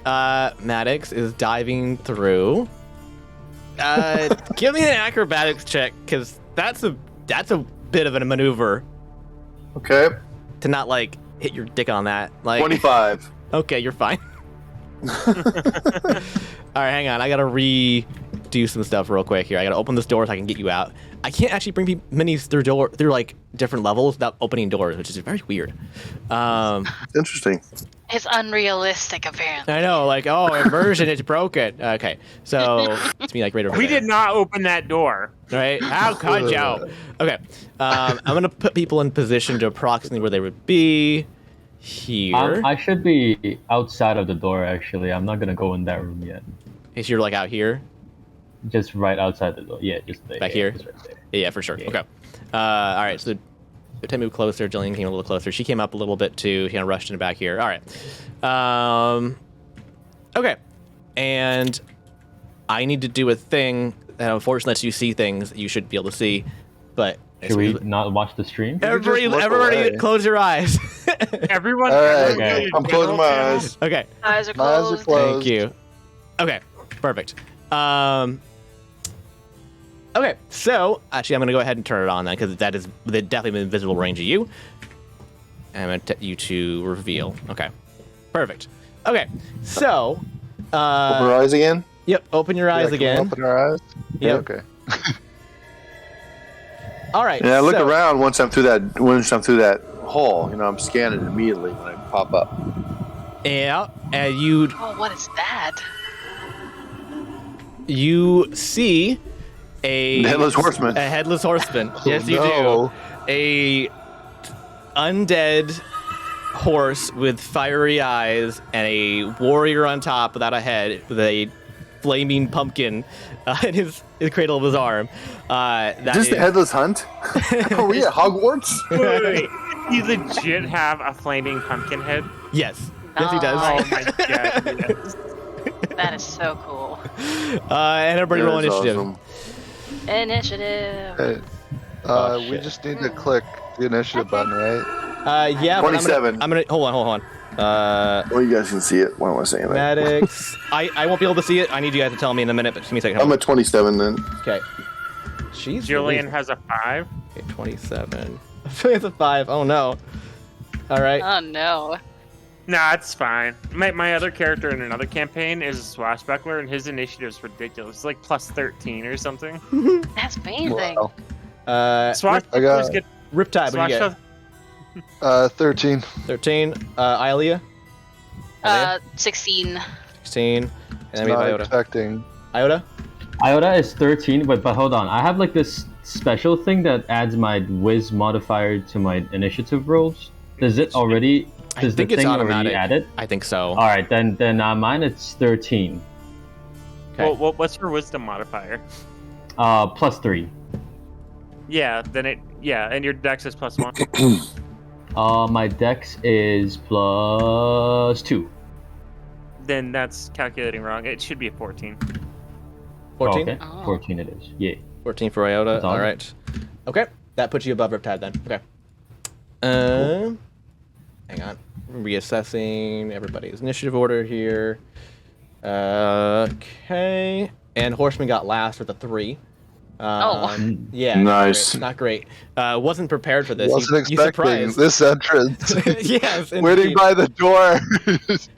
Maddox is diving through. Give me an acrobatics check, because that's a bit of a maneuver Okay. to not like hit your dick on that. Like 25. Okay, you're fine. All right, hang on. I gotta redo some stuff real quick here. I gotta open this door so I can get you out. I can't actually bring minis through like different levels without opening doors, which is very weird. Interesting. It's unrealistic, apparently. I know, like, oh, inversion, it's broken. Okay, so it's me like right over We there. did not open that door. Right? How could you? Okay, I'm gonna put people in position to approximately where they would be. Here. I should be outside of the door, actually. I'm not gonna go in that room yet. Okay, so you're like out here? Just right outside the door. Yeah, just there. Back yeah, here? just right there. Yeah, for sure. Yeah. Okay. All right, so to move closer, Jillian came a little closer. She came up a little bit too. She kind of rushed in back here. All right. Okay. And I need to do a thing that unfortunately lets you see things that you should be able to see, but Should we not watch the stream? Everybody, close your eyes. Everyone, All right, Okay. I'm closing my eyes. Okay. Eyes are My eyes closed. are closed. Thank you. Okay, perfect. Okay, so actually, I'm gonna go ahead and turn it on then, because that is definitely within visible range of you. I'm gonna tell you to reveal. Okay, perfect. Okay, so. Open our eyes again. Yep. Open your eyes Can we again. Open our eyes. Yep. Okay. All right. And I look so- around once I'm through that hall. I'm scanning immediately when I pop up. Yeah, and you Oh, what is that? see a Headless Horseman. A headless horseman. Yes, you no. do. A undead horse with fiery eyes and a warrior on top without a head with a flaming pumpkin in his cradle of his arm. Is this the Headless Hunt? Are we at Hogwarts? Wait. You legit have a flaming pumpkin head? Yes. Yes, he does. Oh my god, yes. That is so cool. And everybody roll That is initiative. awesome. Initiative. Hey, Oh, we shit. just need to click the initiative button, right? Yeah, but 27. I'm gonna hold on. Well, you guys can see it. Why am I saying that? Maddox. I won't be able to see it. I need you guys to tell me in a minute, but give me a second. I'm at 27 then. Okay. Jeez. Julian Louise. has a 5. Okay, 27. Julian's a 5. Oh no. All right. Oh no. Nah, it's fine. My other character in another campaign is a swashbuckler, and his initiative's ridiculous. It's like plus 13 or something. That's amazing. Wow. Swashbucklers get Riptide, what do you get? 13. 13. Ilea? 16. 16. And then we have Not Iota. expecting. Iota? Iota is 13, but hold on. I have like this special thing that adds my whiz modifier to my initiative rolls. Does it already? I Does think the it's thing automatic. already added? I think so. All right, then mine it's 13. Okay. Well, what's your wisdom modifier? Plus 3. Yeah, and your dex is plus 1. My dex is plus 2. Then that's calculating wrong. It should be a 14. 14? Okay. Oh. 14 it is. Yeah. 14 for Iota. That's All awesome. right. Okay. That puts you above Riptide then. Okay. Hang on. Reassessing everybody's initiative order here. Okay. And Horseman got last with a 3. Yeah. Nice. Not great. Wasn't prepared for this. Wasn't You expecting surprised. this entrance. Yes. Waiting indeed. by the door.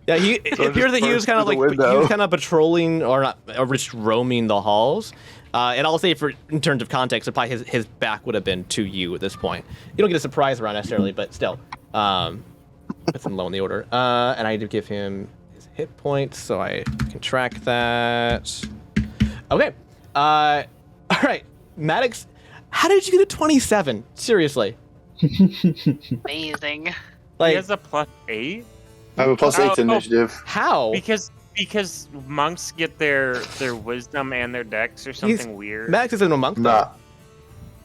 Yeah, it So appears that he was just kind of burst like through the he was window. kind of patrolling or just roaming the halls. And I'll say in terms of context, probably his back would have been to you at this point. You don't get a surprise round necessarily, but still, puts him low in the order. And I need to give him his hit points so I can track that. Okay. All right, Maddox, how did you get a 27? Seriously, Amazing. He like has a plus 8? I have a plus 8 to Oh. initiative. how? Because monks get their wisdom and their dex or something weird. Maddox isn't a monk. though. Nah.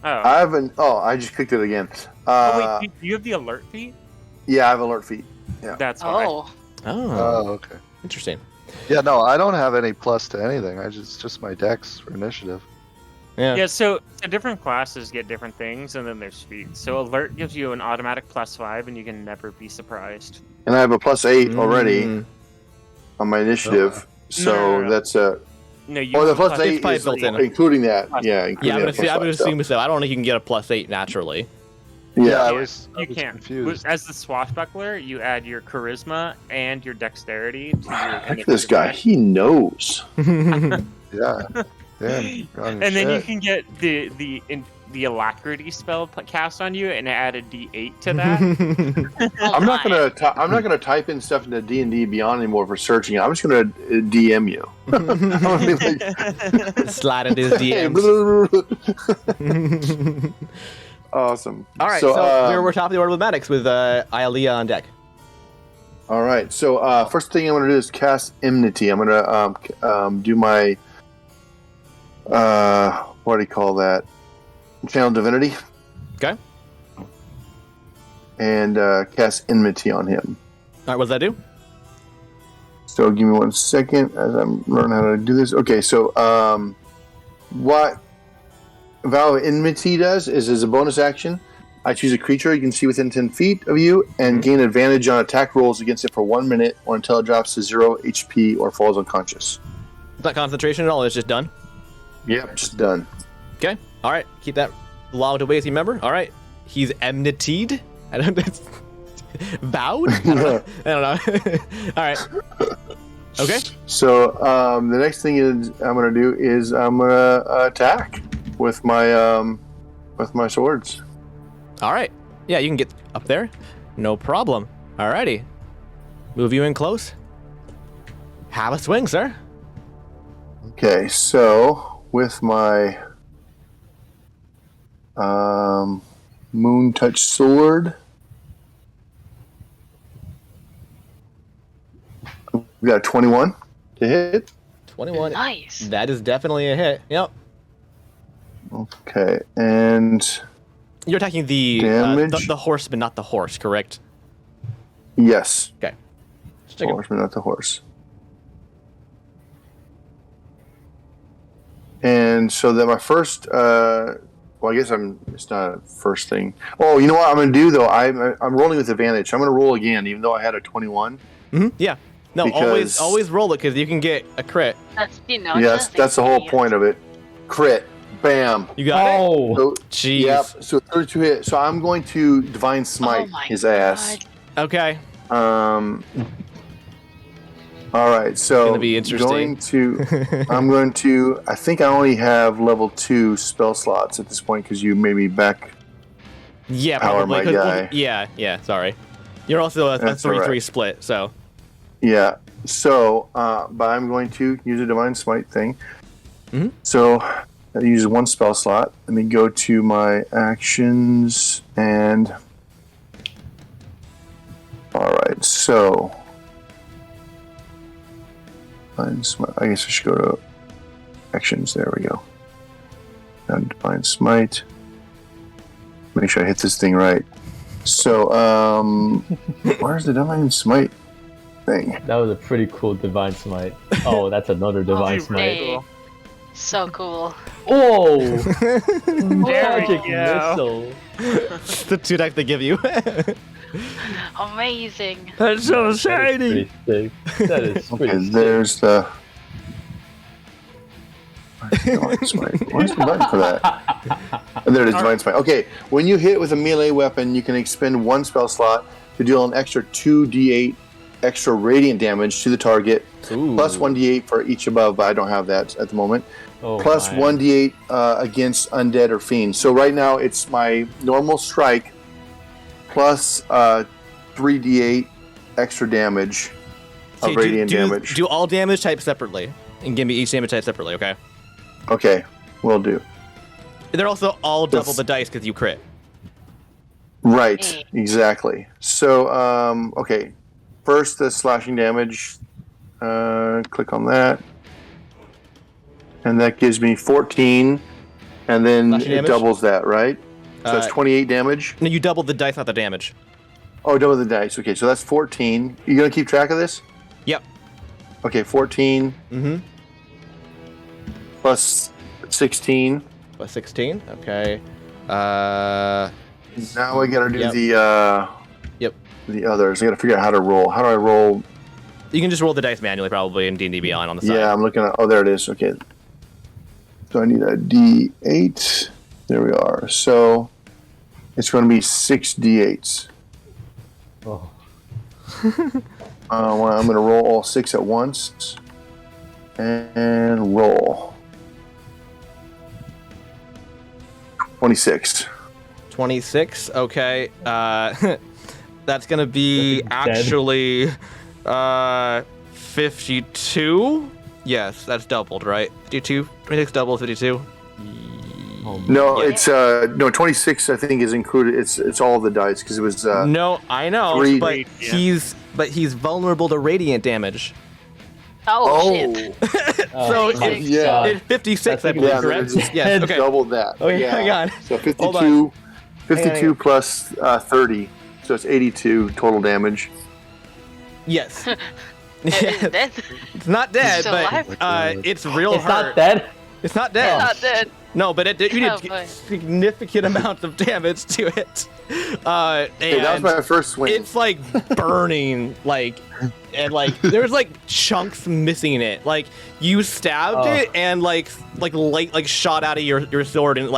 Oh. I haven't. Oh, I just clicked it again. Oh, wait, do you have the alert feat? Yeah, I have alert feet. That's why. Oh. Oh, Oh, okay. interesting. Yeah, no, I don't have any plus to anything. Just my dex for initiative. Yeah, so different classes get different things, and then there's feats. So alert gives you an automatic plus 5, and you can never be surprised. And I have a plus 8 already Mm. on my initiative. So No. that's a. No, you Oh, the have plus plus 8 probably is built in. including that. Plus- Yeah, Yeah, including I that would plus assume 5, so. I don't think you can get a plus 8 naturally. Yeah. I You was can't. confused. As the swashbuckler, you add your charisma and your dexterity to your. Look at this guy. He knows. Yeah. Damn. And then you can get the alacrity spell cast on you and add a D8 to that. Oh I'm not my. gonna. I'm not gonna type in stuff into D&D Beyond anymore for searching. I'm just gonna DM you. I'm gonna be like, Slide into his hey, DMs. Awesome. All right, so, we're top of the order with Maddox with Ialea on deck. All right. So first thing I'm gonna do is cast Enmity. I'm gonna do my what do you call that? Channel Divinity. Okay. And cast Enmity on him. All right, what does that do? So give me 1 second as I'm learning how to do this. Okay, so what Vow of Enmity does is as a bonus action, I choose a creature you can see within 10 feet of you and gain advantage on attack rolls against it for 1 minute or until it drops to 0 HP or falls unconscious. It's not concentration at all, it's just done. Yep, just done. Okay, all right, keep that logged away as you remember. All right, he's enmitied. I don't know. Vowed? I don't know. All right. Okay. So the next thing is I'm gonna do is I'm gonna attack with my swords. All right. Yeah, you can get up there. No problem. Alrighty. Move you in close. Have a swing, sir. Okay, so with my moon touch sword, we got a 21 to hit. 21. Nice. That is definitely a hit. Yep. Okay, and You're attacking the damage. the horseman, not the horse, correct? Yes, Okay. Just check it. horseman, not the horse. And so that my first, well, I guess it's not a first thing. Oh, you know what I'm going to do though? I'm rolling with advantage. I'm going to roll again, even though I had a 21. Yeah. No, Because- always roll it because you can get a crit. That's Yes, that's the whole point of it. Crit, bam. You got it? Oh, So, Jeez. yep. So 32 hit. So I'm going to divine smite my his ass. God. Okay. All right. So Gonna be interesting. I'm going to. I think I only have level 2 spell slots at this point because you made me back. Yeah, Power probably. my 'cause- guy. Yeah. Sorry. You're also a That's 3-3 all right. split, so. Yeah. So, but I'm going to use a divine smite thing. Mhm. So I use 1 spell slot. Let me go to my actions and. All right. So. Divine Smite. I guess I should go to actions. There we go. And divine smite. Make sure I hit this thing right. So, where's the divine smite thing? that was a pretty cool divine smite. Oh, that's another divine smite. Hey. So cool. Oh, There we magic go. missile. The 2 decks they give you. Amazing. That's so That is pretty sick. That is pretty Okay, sick. there's the. Divine smite. Where's the button for that? And there it is, divine smite. Okay, when you hit with a melee weapon, you can expend 1 spell slot to deal an extra 2d8 extra radiant damage to the target, Ooh. plus 1d8 for each above, but I don't have that at the moment. Oh, Plus my. 1d8 against undead or fiends. So right now it's my normal strike plus 3d8 extra damage of Okay, radiant damage. Do all damage types separately, and give me each damage type separately, okay? Okay, will do. They're also all double Yes. the dice because you crit. Right, Hey. exactly. So, okay. First, the slashing damage. Click on that. And that gives me 14. And then Slashing it damage? doubles that, right? So that's 28 damage. No, you double the dice, not the damage. Oh, double the dice. Okay, so that's 14. You going to keep track of this? Yep. Okay, 14 Mm-hmm. plus 16. Plus 16. Okay. Now I got to do Yep. the the others. I got to figure out how to roll. How do I roll? You can just roll the dice manually, probably in D&D Beyond on the side. Yeah, I'm looking at. Oh, there it is. Okay. So I need a D8. There we are. So it's going to be 6 D8s. Oh. Well, I'm going to roll all 6 at once. And roll. 26. 26. Okay. That's gonna be Dead. actually 52. Yes, that's doubled, right? 52. 26 doubles 52. Oh, No, Yeah. it's no 26. I think is included. It's all the dice because it was. No, I know, 3. but Yeah. he's vulnerable to radiant damage. Oh, shit. So my it's- yeah. God. It's 56, I That's believe, yeah, correct? there's Yes. Okay. doubled that. Okay, yeah. hang on. So Hold 52, on. 52 plus 30. So it's 82 total damage. Yes. Is it dead? It's not dead, Still but alive? it's real It's hurt. not dead. It's not dead. It's not dead. No, but you Oh, did boy. significant amounts of damage to it. Hey, that was my first swing. It's like burning, and there's like chunks missing it. Like you stabbed it, and light shot out of your sword, and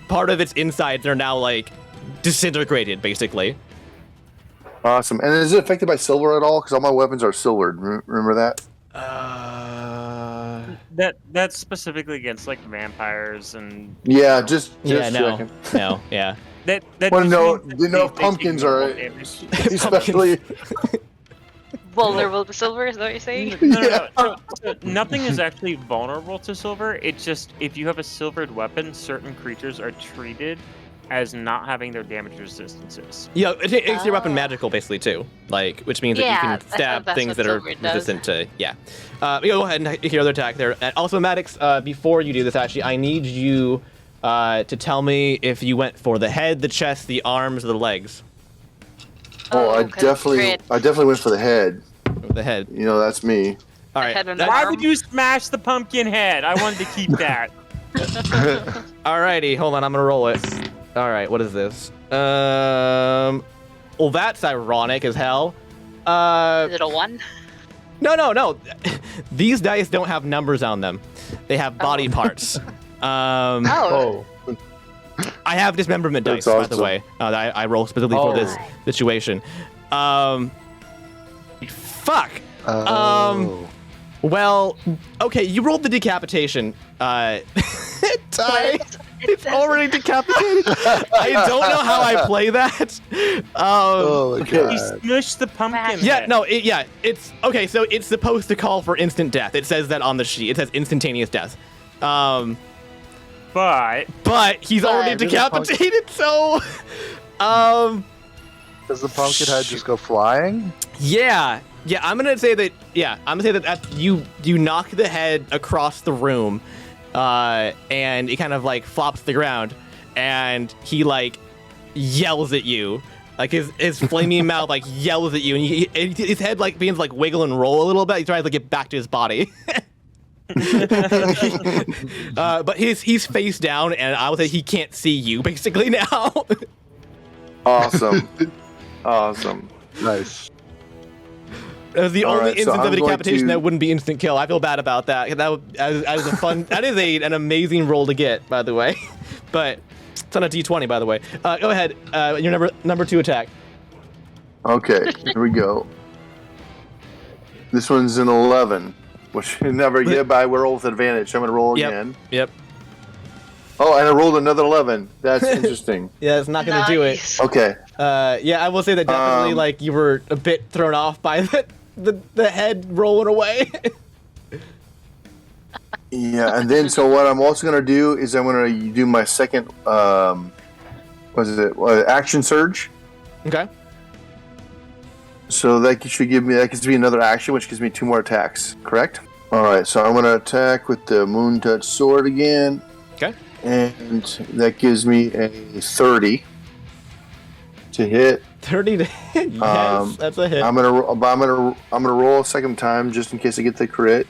part of its insides are now like disintegrated, basically. Awesome. And is it affected by silver at all? Because all my weapons are silvered. Remember that? That's specifically against like vampires and. Yeah, just Yeah, checking. no, yeah. That Well, just no, means that you know, they take pumpkins normal are damage. especially. Vulnerable to silver, is that what you're saying? No. So nothing is actually vulnerable to silver. It's just if you have a silvered weapon, certain creatures are treated as not having their damage resistances. Yeah, it makes your weapon magical, basically, too. Which means that you Yeah, can I thought stab that's things what that are silver does. resistant to. Yeah. Go ahead and hit your other attack there. And also, Maddox, before you do this, actually, I need you to tell me if you went for the head, the chest, the arms, or the legs. Oh, I okay, definitely great. went for the head. The head. You know, that's me. All The right. head and the Why arm. would you smash the pumpkin head? I wanted to keep that. Alrighty, hold on, I'm gonna roll it. Alright, what is this? Well, that's ironic as hell. Is it a 1? No. These dice don't have numbers on them. They have body parts. Oh. I have dismemberment That's dice, by the awesome. way. I roll specifically for this situation. Fuck. Oh. Well, okay, you rolled the decapitation. Ty, it's already decapitated. I don't know how I play that. Oh my You god. smushed the pumpkin Yeah, head. no, it's okay. So it's supposed to call for instant death. It says that on the sheet. It says instantaneous death. But But he's already But- decapitated. So, Does the pumpkin head just go flying? yeah. I'm gonna say that. Yeah, I'm gonna say that you knock the head across the room, and it kind of like flops to the ground, and he like yells at you. Like his flaming mouth like yells at you, and his head like begins like wiggle and roll a little bit. He tries to get back to his body. But he's face down, and I would say he can't see you basically now. Awesome. Awesome. Nice. It was the All only right, so instance I'm of a going decapitation to- that wouldn't be instant kill. I feel bad about that. That is a fun. That is an amazing roll to get, by the way. But it's on a d20, by the way. Go ahead. Your number 2 attack. Okay, here we go. This one's an 11, which you never get by. We roll with advantage. I'm going to roll again. Yep. Oh, and I rolled another 11. That's interesting. Yeah, it's not gonna do it. Nice. Okay. Yeah, I will say that definitely like you were a bit thrown off by the head rolling away. Yeah, and then so what I'm also going to do is I'm going to do my second, action surge. Okay. So that gives me another action, which gives me 2 more attacks, correct? All right, so I'm going to attack with the Moon Touch Sword again. Okay. And that gives me a 30 to hit. 30 to hit. Yes, that's a hit. I'm gonna roll a second time just in case I get the crit.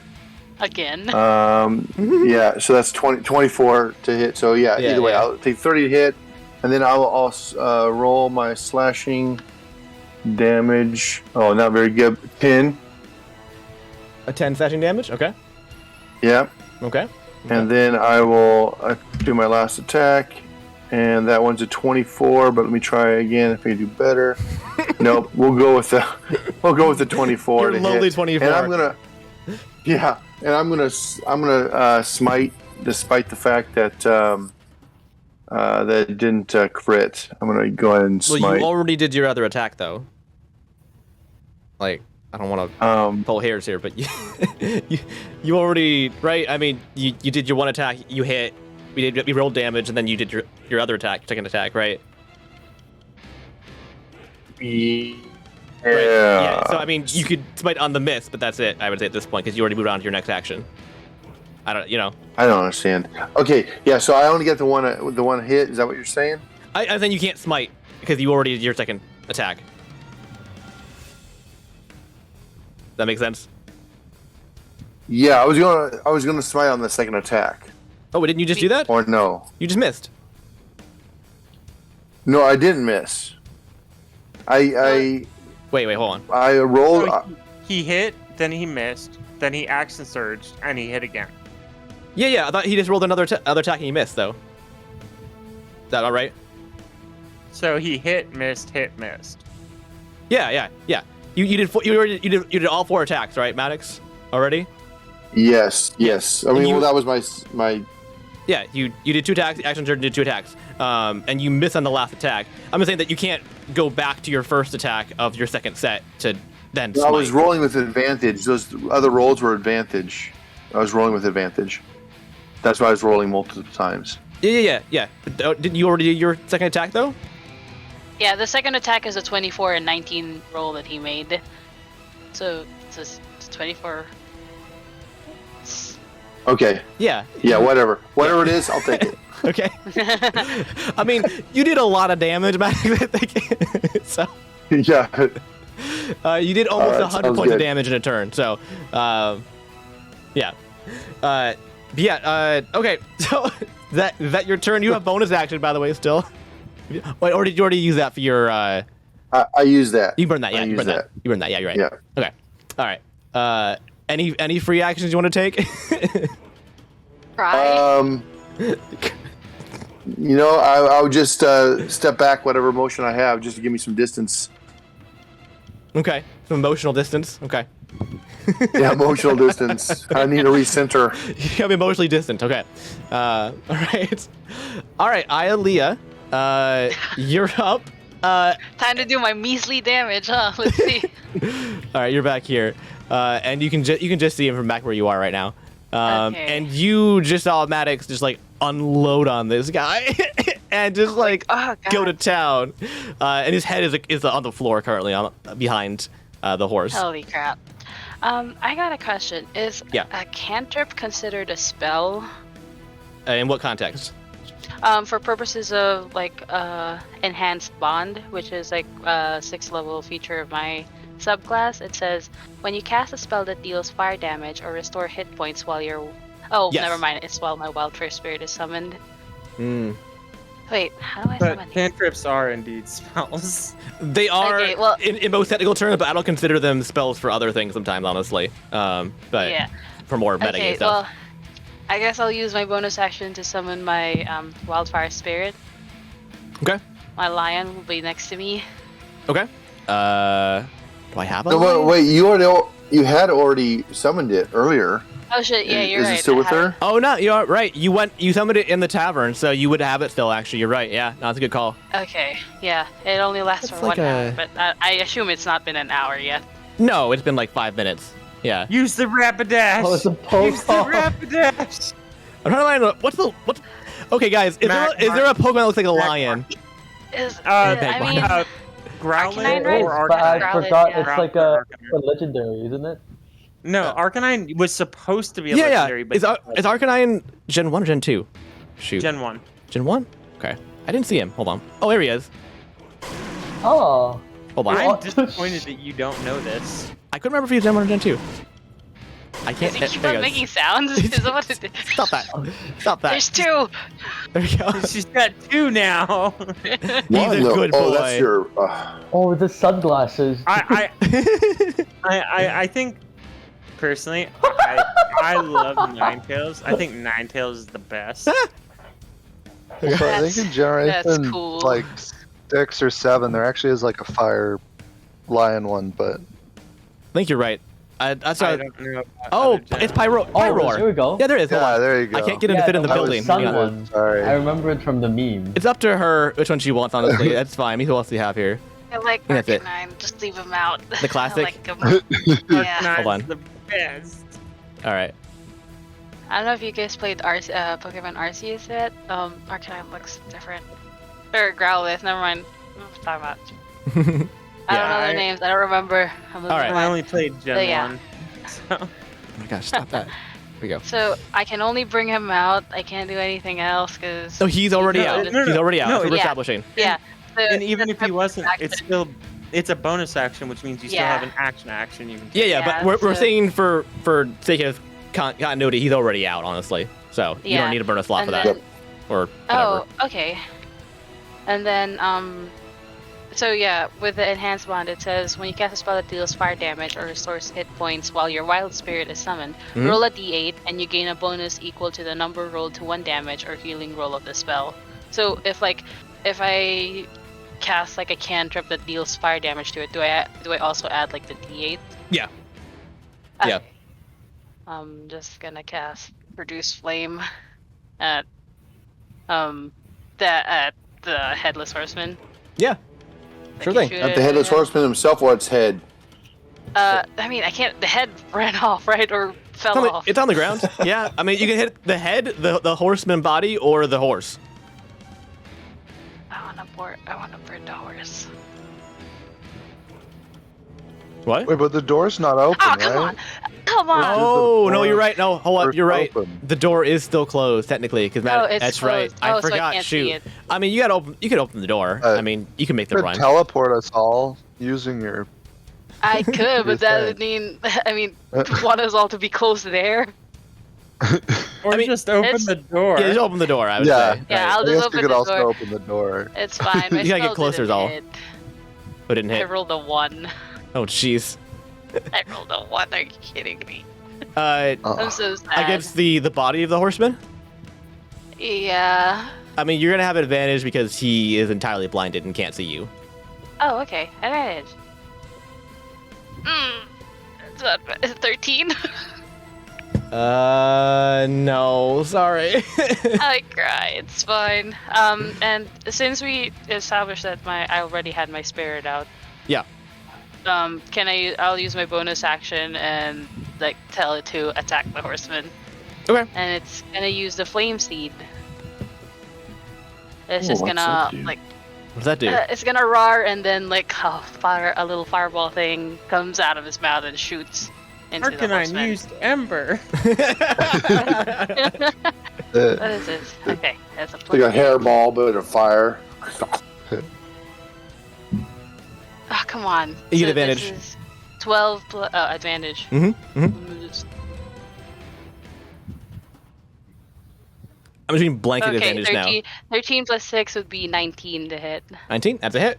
Again. Yeah, so that's 24 to hit. So yeah, either way, yeah. I'll take 30 to hit, and then I'll roll my slashing damage. Oh, not very good. 10. A 10 slashing damage. Okay. Yeah. Okay. And then I will do my last attack, and that one's a 24. But let me try again if I do better. Nope, we'll go with the 24. Your to lowly hit. 24. And I'm gonna smite, despite the fact that that it didn't crit. I'm gonna go ahead and smite. Well, you already did your other attack though. Like, I don't want to pull hairs here, but you already, right? I mean, you did your one attack, you hit, we rolled damage, and then you did your other attack, your second attack, right? Yeah. Right. Yeah. So I mean, you could smite on the miss, but that's it. I would say at this point because you already moved on to your next action. I don't understand. Okay, yeah. So I only get the one hit. Is that what you're saying? I think you can't smite because you already did your second attack. That makes sense. Yeah, I was gonna smite on the second attack. Oh, didn't you just do that? Or no? You just missed. No, I didn't miss. I Wait, hold on. I rolled. He hit, then he missed, then he action surged, and he hit again. Yeah. I thought he just rolled another attack and he missed though. Is that all right? So he hit, missed, missed. Yeah. You did all 4 attacks, right, Maddox? Already? Yes. I mean, you- well, that was my. Yeah, you did 2 attacks, action surge did 2 attacks. And you missed on the last attack. I'm just saying that you can't go back to your first attack of your second set to then smite. I was rolling with advantage. Those other rolls were advantage. I was rolling with advantage. That's why I was rolling multiple times. Yeah. But, didn't you already do your second attack though? Yeah, the second attack is a 24 and 19 roll that he made. So it's 24. Okay. Yeah. Yeah, whatever. Whatever it is, I'll take it. Okay. I mean, you did a lot of damage back then. So Yeah. you did almost Alright, 100 sounds points of good. damage in a turn. So, yeah. Okay. So that your turn. You have bonus action, by the way, still. Wait, or did you already use that for your? I use that. You burned that. Yeah, I you use burned that. that. You burned that. Yeah, you're right. Yeah. Okay. All right. Any free actions you want to take? Cry. You know, I would just step back, whatever motion I have, just to give me some distance. Okay. Some emotional distance. Okay. Yeah, emotional distance. I need to recenter. You gotta be emotionally distant. Okay. All right. All right, Ayalea, you're up. Time to do my measly damage, huh? Let's see. All right, you're back here, and you can just see him from back where you are right now. Okay. And you just saw Maddox just like unload on this guy and just like Oh, God. go to town. And his head is on the floor currently, behind the horse. Holy crap. I got a question. Is Yeah. a cantrip considered a spell? In what context? For purposes of like enhanced bond, which is like a 6th level feature of my subclass, it says when you cast a spell that deals fire damage or restore hit points while you're. Oh, Yes. never mind. It's while my wildfire spirit is summoned. Hmm. Wait, how do I But summon? cantrips are indeed spells. They are Okay, well- in most technical terms, but I don't consider them spells for other things sometimes, honestly. But Yeah. for more metagame Okay, stuff. well, I guess I'll use my bonus action to summon my wildfire spirit. Okay. My lion will be next to me. Okay. Do I have a No, lion? wait, you had already summoned it earlier. Oh shit! Yeah, you're Is right. it still I with have- her? Oh no, you're right. You summoned it in the tavern, so you would have it still. Actually, you're right. Yeah, no, that's a good call. Okay, yeah, it only lasts That's for like 1 a- hour, but I assume it's not been an hour yet. No, it's been like 5 minutes. Yeah. Use the Rapidash! Oh, it's a Use the Rapidash! I'm trying to find what's. Okay, guys, is there a Pokemon that looks like a lion? I mean, Growlithe Arcanine, right? or But I Arcanine? Growlithe, forgot yeah. it's like a legendary, isn't it? No, Arcanine was supposed to be a Yeah, legendary, but Is Arcanine Gen 1 or Gen 2? Shoot. Gen 1. Gen 1? Okay. I didn't see him. Hold on. Oh, there he is. Oh. Hold on. I'm disappointed that you don't know this. I couldn't remember if he was Gen 1 or Gen 2. I can't. does he keep there on he goes. making sounds? Is that what it is? Stop that. Stop that. There's 2! There we go. She's got 2 now. He's a No. good Oh, boy. that's your. Oh, the sunglasses. I think personally, I love Ninetales. I think Ninetales is the best. So I think in That's Generation cool. like 6 or 7, there actually is like a fire lion one, but I think you're right. That's I right. don't know. About Oh, other gens. it's Pyroar. There we go. Yeah, there is. Hold yeah, on. there you go. I can't get him to fit in the that was building. Sun Hang on. one. Sorry. I remember it from the meme. It's up to her which one she wants, honestly. That's fine. Who else do you have here? I like That's it. Arcanine, just leave him out. The classic? I like him. Yeah. Arcanine's Hold on. the best. All right. I don't know if you guys played Pokemon Arceus yet. Arcanine looks different. Or Growlithe, never mind. What am I talking about? I don't know Yeah, their names, I don't remember. I'm losing All right. my I mind. only played Gen So, yeah. 1. So. Oh my gosh, stop that. Here we go. So I can only bring him out. I can't do anything else because. So he's already No, out. no, no, He's already out. no, That's what we're yeah. establishing. Yeah. So And even if he that's wasn't, action. it's still it's a bonus action, which means you still have an action. You can Yeah, Yeah, but we're so- saying for sake of continuity, he's already out, honestly. So you Yeah, don't need to burn a slot and for that, then- or whatever. Oh, okay. And then, so yeah, with the enhanced bond, it says when you cast a spell that deals fire damage or restores hit points while your wild spirit is summoned, roll a d8 and you gain a bonus equal to the number rolled to 1 damage or healing roll of the spell. So if I cast like a cantrip that deals fire damage to it, do I also add like the d8? Yeah. Okay. Yeah. I'm just gonna cast Produce Flame at the Headless Horseman. Yeah. I Sure can thing. shoot At it the headless at him. horseman himself or its head? I mean, I can't. The head ran off, right, or fell off. It's on the ground. Yeah, I mean, you can hit the head, the horseman body, or the horse. I want to burn the horse. What? Wait, but the door's not open, Oh, right? come on! Come on! Oh, no, door you're right. No, hold on. first You're right. open? The door is still closed, technically, because Oh, it's that's right. closed. I Oh, so I forgot. can't see Shoot. it. I mean, you could open the door. I mean, you can make the You could run. teleport us all using your. I could, Your but that head. would mean, want us all to be close there. Or I mean, just open it's- the door. Yeah, just open the door, I would Yeah. say. Yeah, Right. I'll I just guess open you could the also door. open the door. It's fine. My You gotta get spell closer, is didn't all. hit. Who didn't I hit? rolled a 1. Oh, jeez. I rolled a 1. Are you kidding me? Uh, I'm so sad. against the body of the horseman? Yeah. I mean, you're gonna have advantage because he is entirely blinded and can't see you. Oh, okay. Advantage. Is it 13? No, sorry. I cry. It's fine. And since we established that I already had my spirit out. Yeah. I'll use my bonus action and like tell it to attack the horseman. Okay. And it's gonna use the flame seed. It's Oh, just what's gonna that do? like What's that do? it's gonna roar and then like a little fireball thing comes out of his mouth and shoots into the Arcanine horseman. used Ember. What is this? Okay, that's a It's like a plus 8. hairball, but a fire. Oh, come on. You get So advantage. This is 12 plus advantage. Mm-hmm. I'm just doing blanket Okay, advantage 13, 13 plus 6 would be 19 to hit. now. 19. That's a hit.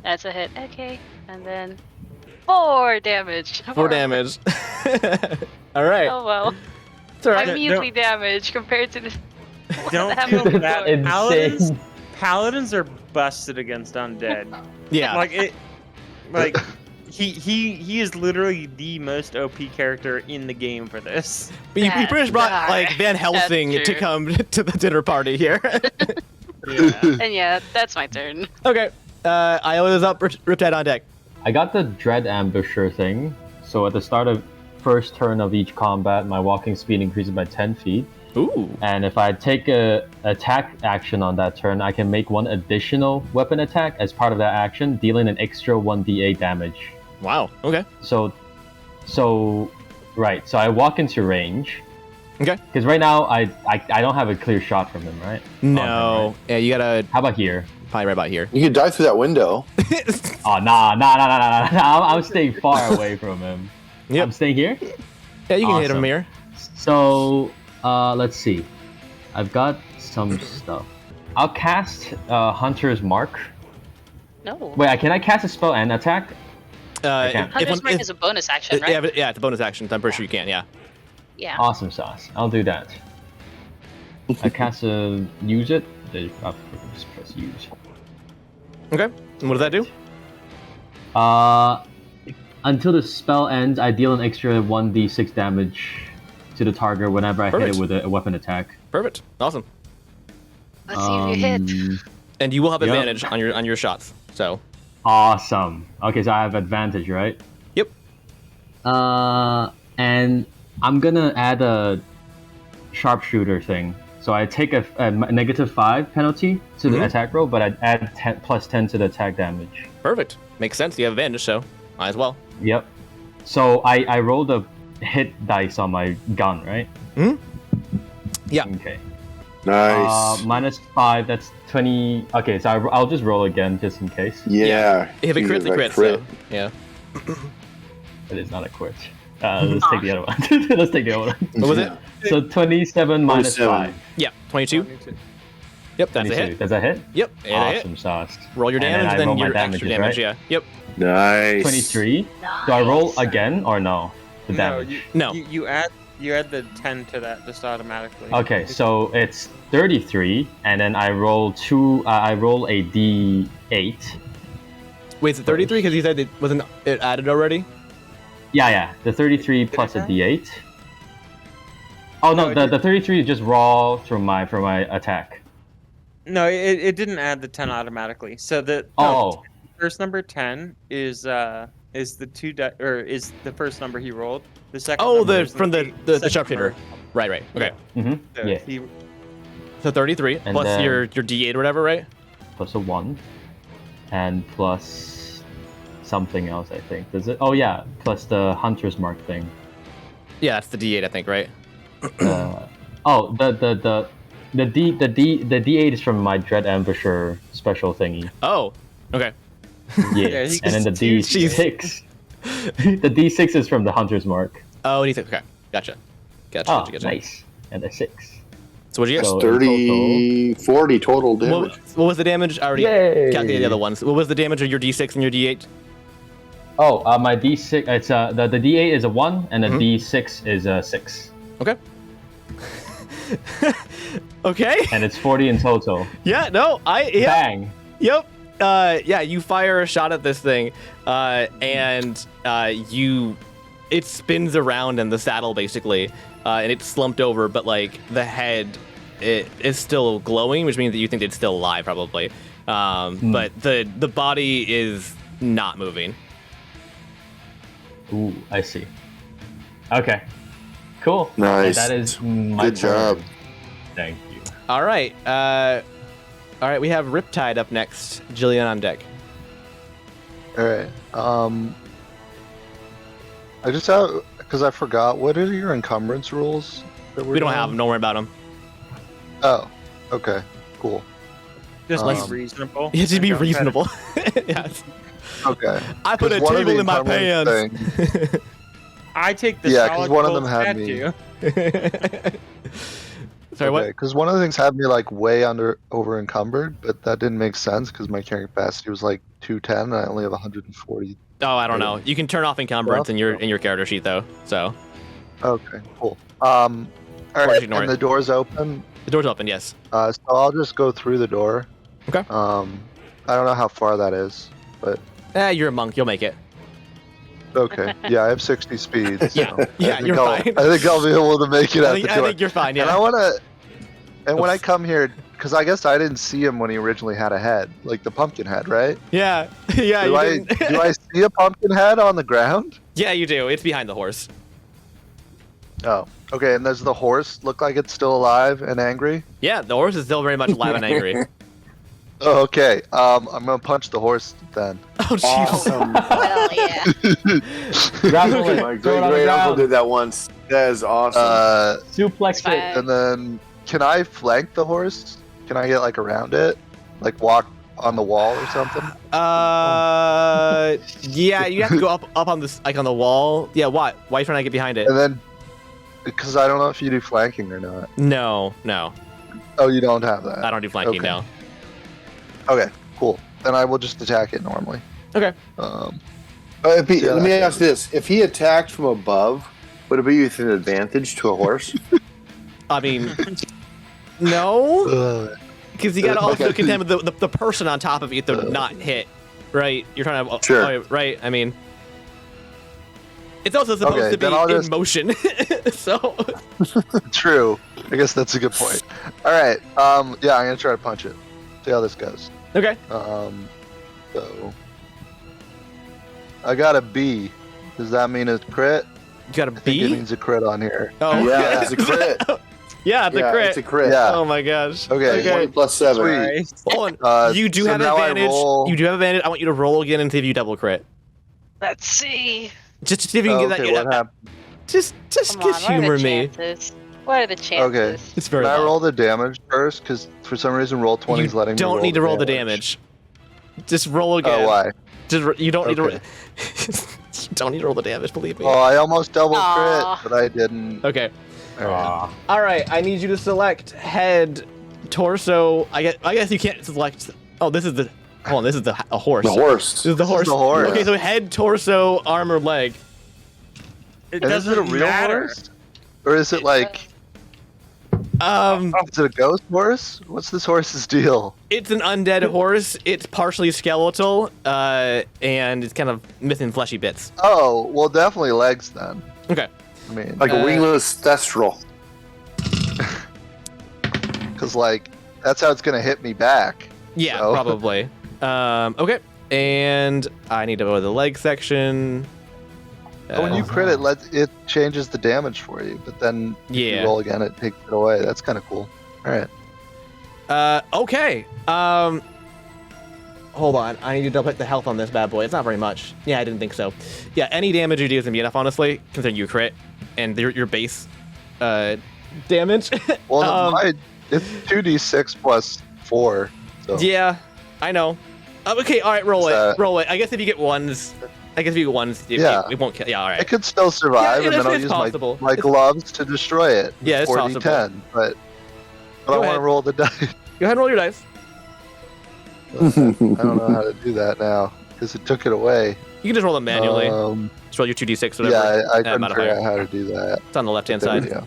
That's a hit. Okay. And then 4 damage. 4 damage. All right. Oh well. It's all I'm right. measly damage compared to the. what Don't happened feel before. bad. Insane. Paladins are busted against undead. Yeah. Like he is literally the most OP character in the game for this. But you pretty much brought That's like Van Helsing true. to come to the dinner party here. And yeah, that's my turn. Okay. Iowa's up. Riptide on deck. I got the Dread Ambusher thing. So at the start of first turn of each combat, my walking speed increases by 10 feet. Ooh. And if I take a attack action on that turn, I can make one additional weapon attack as part of that action, dealing an extra 1d8 damage. Wow. Okay. So I walk into range. Okay. Because right now I don't have a clear shot from him, right? On No. him, right? Yeah, you gotta How about here? probably right about here. You could dive through that window. Oh nah. I'm staying far away from him. Yep. I'm staying here. Yeah, you can hit him Awesome. here. So let's see. I've got some stuff. I'll cast Hunter's Mark. No. Wait, can I cast a spell and attack? If can't. Hunter's Mark is a bonus action, right? Yeah, but, yeah, it's a bonus action. I'm pretty sure you can. Yeah. Yeah. Awesome sauce. I'll do that. I cast a use it. I'll just press use. Okay. And what does that do? Until the spell ends, I deal an extra 1d6 damage to the target whenever I hit Perfect. it with a weapon attack. Perfect. Awesome. Let's see if you hit. And you will have Yep. advantage on your shots. So. Awesome. Okay, so I have advantage, right? Yep. And I'm gonna add a sharpshooter thing. So I take a -5 penalty to the attack roll, but I add +10 to the attack damage. Perfect. Makes sense. You have advantage, so might as well. Yep. So I rolled a hit dice on my gun, right? Yeah. Okay. Nice. -5. That's 20. Okay, so I'll just roll again just in case. Yeah. If it crits, it crits. So, yeah. It is not a crit. Let's take the other one. Let's take the other one. What was it? So 27 minus 5. Yeah, 22. Yep, that's a 22. hit. Does that hit? Yep, and a hit. Awesome sauce. Roll your damage, and then roll my your extra damage. right? Yeah. Yep. Nice. 23. Do I roll again or no? The damage. No. You add the 10 to that just automatically. Okay, so it's 33, and then I roll I roll a D8. Wait, is it 33? Because you said it wasn't it added already. Yeah. The 33 plus a D8. Oh no, the 33 is just raw from my attack. No, it didn't add the 10 automatically. So first number 10 is the is the first number he rolled. The second. Oh, number from the sharpshooter. Right. Okay. Mm-hmm. Yeah. So 33 And plus then- your D8 or whatever, right? Plus a 1, and plus something else, I think. Does it? Oh yeah, plus the hunter's mark thing. Yeah, that's the D8, I think, right? The D8 is from my Dread Ambusher special thingy. Oh, okay. Yeah, and then the D6. The D6 is from the hunter's mark. Oh, D6. Okay, gotcha. Oh, nice. And a 6. So what'd you get? So 30, 40 total damage. What was the damage? I already Yay! calculated the other ones. What was the damage of your D6 and your D8? Oh, my D6. It's the D8 is a 1, and the D6 is a 6. Okay. Okay. And it's 40 in total. Yeah. No. Bang. Yep. Yeah. You fire a shot at this thing, and it spins around in the saddle basically, and it's slumped over, but like the head, it is still glowing, which means that you think it's still alive probably. But the body is not moving. Ooh, I see. Okay. Cool. Nice. That is my Good job. turn. Thank you. All right. We have Riptide up next. Jillian on deck. All right. I just have because I forgot. What are your encumbrance rules? That We don't have them. Don't worry about them. Oh. Okay. Cool. Just be reasonable. Yeah, just be Don't try to- reasonable. Yes. Okay. I put a 'Cause one of table the in my encumbrance pants. thing- I take the Yeah, 'cause solid one of gold them had me- statue. Sorry, what? Because one of the things had me like way over encumbered, but that didn't make sense because my carrying capacity was like 210 and I only have 140. Oh, I don't know. You can turn off encumbrance in your character sheet though. So Okay, cool. All right, just ignore and it. the door's open. the door's open. Yes. So I'll just go through the door. Okay. I don't know how far that is, but You're a monk. You'll make it. okay. Yeah, I have 60 speed. So Yeah. I Yeah, think you're I'll- fine. I think I'll be able to make it I out think, the I door. think you're fine. And Yeah. I wanna. And when I come here, because I guess I didn't see him when he originally had a head, like the pumpkin head, right? Yeah. Yeah. Do You I didn't- do I see a pumpkin head on the ground? Yeah, you do. It's behind the horse. Oh, okay. And does the horse look like it's still alive and angry? Yeah, the horse is still very much alive and angry. Oh, okay. I'm gonna punch the horse then. Oh, jeez. Awesome. Well, yeah. Grapple it. My Throw it on the great uncle ground. did that once. That is awesome. Suplex Fine. it. And then can I flank the horse? Can I get like around it, like walk on the wall or something? Yeah, you have to go up on this, like on the wall. Yeah, what? Why are you trying to get behind it? And then, because I don't know if you do flanking or not. No. Oh, you don't have that. I don't do flanking Okay. now. Okay, cool. Then I will just attack it normally. Okay. Let me Yeah. ask this: if he attacked from above, would it be with an advantage to a horse? I mean, no, Ugh. because you gotta also Okay. contend with the person on top of you to not hit, right? You're trying to, Sure. right? I mean, it's also supposed Okay, to be then I'll in just- motion, so True. I guess that's a good point. All right. Yeah, I'm gonna try to punch it. See how this goes. okay. So I got a B. Does that mean it's crit? You got a I think it B. means a crit on here. Oh Yeah, it's a crit. yeah, the Yeah, crit. it's a crit. Yeah. Oh my gosh. Okay. 20 plus 7. Sweet. Hold on. You do so have now I advantage. roll- You do have advantage. I want you to roll again and see if you double crit. Let's see. Just to see if you can get Okay, that. what happened? Just Come on, what are humor the me. chances? What are the chances? Okay. It's very Can I low. roll the damage first? Because for some reason, roll 20 is You letting me don't roll need the to roll the damage. Just roll again. Oh, why? You don't need to. Okay. You don't need to roll the damage. Believe me. Oh, I almost double Aw. crit, but I didn't. Okay. All right. Aw. All right. I need you to select head, torso. I guess you can't select. Oh, this is the. Hold on. This is a horse. The horse. This is the horse. the horse. Okay, so head, torso, arm, or leg. It And is it a doesn't real matter. horse? Or is it like. Is it a ghost horse? What's this horse's deal? It's an undead horse. It's partially skeletal, and it's kind of missing fleshy bits. Oh, well, definitely legs then. Okay. I mean, Like a wingless thestral. because, like, that's how it's going to hit me back. Yeah, So- probably. Okay. And I need to go to the leg section. But when you crit it changes the damage for you. But then if Yeah. you roll again, it takes it away. That's kind of cool. All right. Okay. Hold on. I need to double check the health on this bad boy. It's not very much. Yeah, I didn't think so. Yeah, any damage you do is gonna be enough, honestly, considering you crit and your base damage. Well, it's 2d6 plus 4. So. Yeah, I know. Okay, all right, roll it. So- Roll it. I guess if you get ones, Yeah. it won't kill. Yeah, all I right. could still survive, Yeah, and then I'll it's use possible. my gloves to destroy it. Yeah, it's 4d10, but I Go want ahead. to roll the dice. Go ahead and roll your dice. I don't know how to do that now because it took it away. You can just roll them manually. Just roll your 2d6, whatever. Yeah, I couldn't modifier. figure out how to do that. It's on the left-hand There we side. go.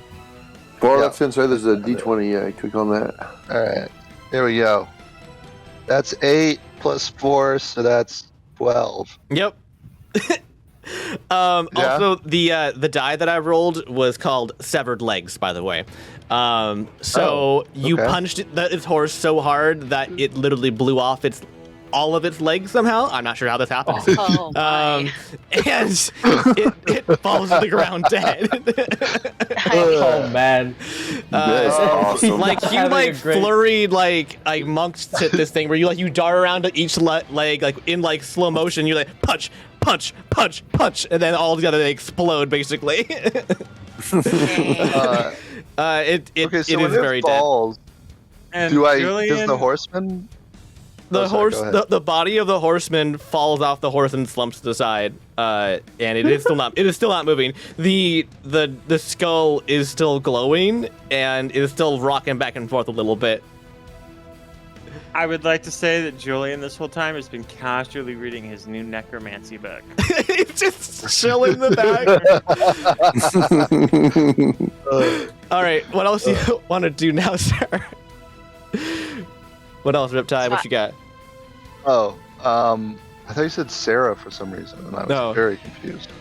Far Yeah. left hand side, there's a d20. Yeah, click on that. All right, here we go. That's 8 plus 4, so that's 12. Yep. Yeah. Also, the die that I rolled was called Severed Legs, by the way. So you okay. punched its horse so hard that it literally blew off all of its legs somehow. I'm not sure how this happens. Oh my. And it falls to the ground dead. Oh man. That's awesome. Like you Having like a great- flurried like monks to this thing where you dart around to each leg like in like slow motion. You like punch, punch, punch, punch, and then all together they explode basically. It Okay, so it when is very it falls, And does Julian, the horseman? dead. Oh, sorry, go ahead. The body of the horseman falls off the horse and slumps to the side, and it is still not moving. The skull is still glowing and is still rocking back and forth a little bit. I would like to say that Julian this whole time has been casually reading his new necromancy book. It's just chilling in the back. All right, what else do you want to do now, sir? What else, Riptide? What you got? Oh, I thought you said Sarah for some reason, and I was No. very confused.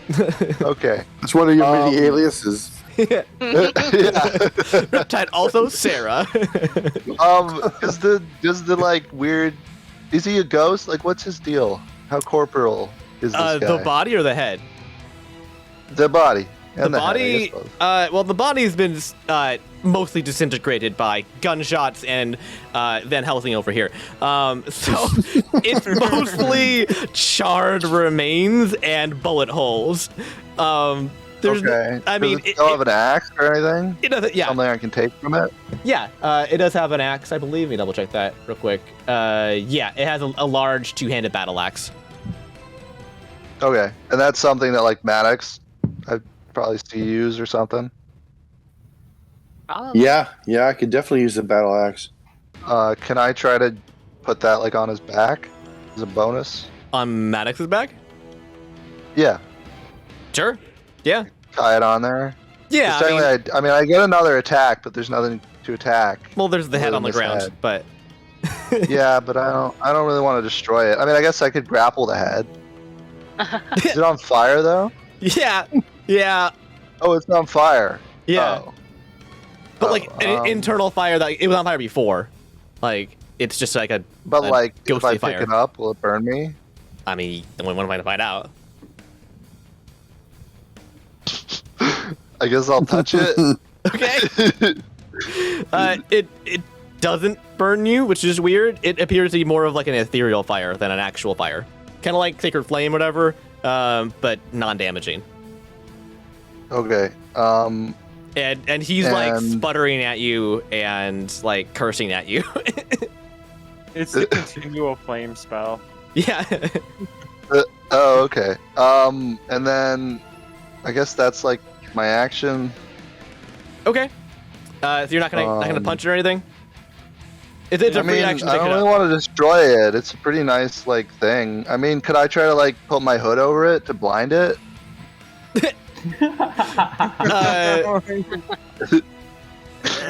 Okay. It's one of your many aliases. Yeah. Riptide, also Sarah. Does the like weird? Is he a ghost? Like, what's his deal? How corporeal is this guy? The body or the head? The body. And The head, I body. guess both. Well, the body's been mostly disintegrated by gunshots and Van Helsing over here. So it's mostly charred remains and bullet holes. There's, Okay. I mean, does it still have an axe or anything? it doesn't. Yeah, Something I can take from it? yeah. It does have an axe, I believe. Let me double check that real quick. Yeah, it has a large two-handed battle axe. Okay. And that's something that like Maddox, I'd probably see you use or something. Probably. Yeah, I could definitely use a battle axe. Can I try to put that like on his back as a bonus? On Maddox's back? Yeah. Sure. Yeah. Tie it on there. Yeah. 'Cause technically, I mean, I get another attack, but there's nothing to attack. well, there's the head other on the than ground, this head. but Yeah, but I don't really want to destroy it. I mean, I guess I could grapple the head. Is it on fire though? yeah, yeah, Oh, it's on fire. yeah. Oh. But like Oh, an internal fire that it was on fire before. Like it's just like a. But a like, if ghostly I fire. pick it up, will it burn me? I mean, then one might find out. I guess I'll touch it. Okay. It doesn't burn you, which is weird. It appears to be more of like an ethereal fire than an actual fire. Kind of like Sacred Flame, whatever, but non-damaging. Okay. And he's like sputtering at you and like cursing at you. It's the continual flame spell. Yeah. Oh, okay. And then I guess that's like my action. Okay. So you're not gonna punch it or anything? It's a free action to I pick it don't really up. want to destroy it. It's a pretty nice like thing. I mean, could I try to like put my hood over it to blind it?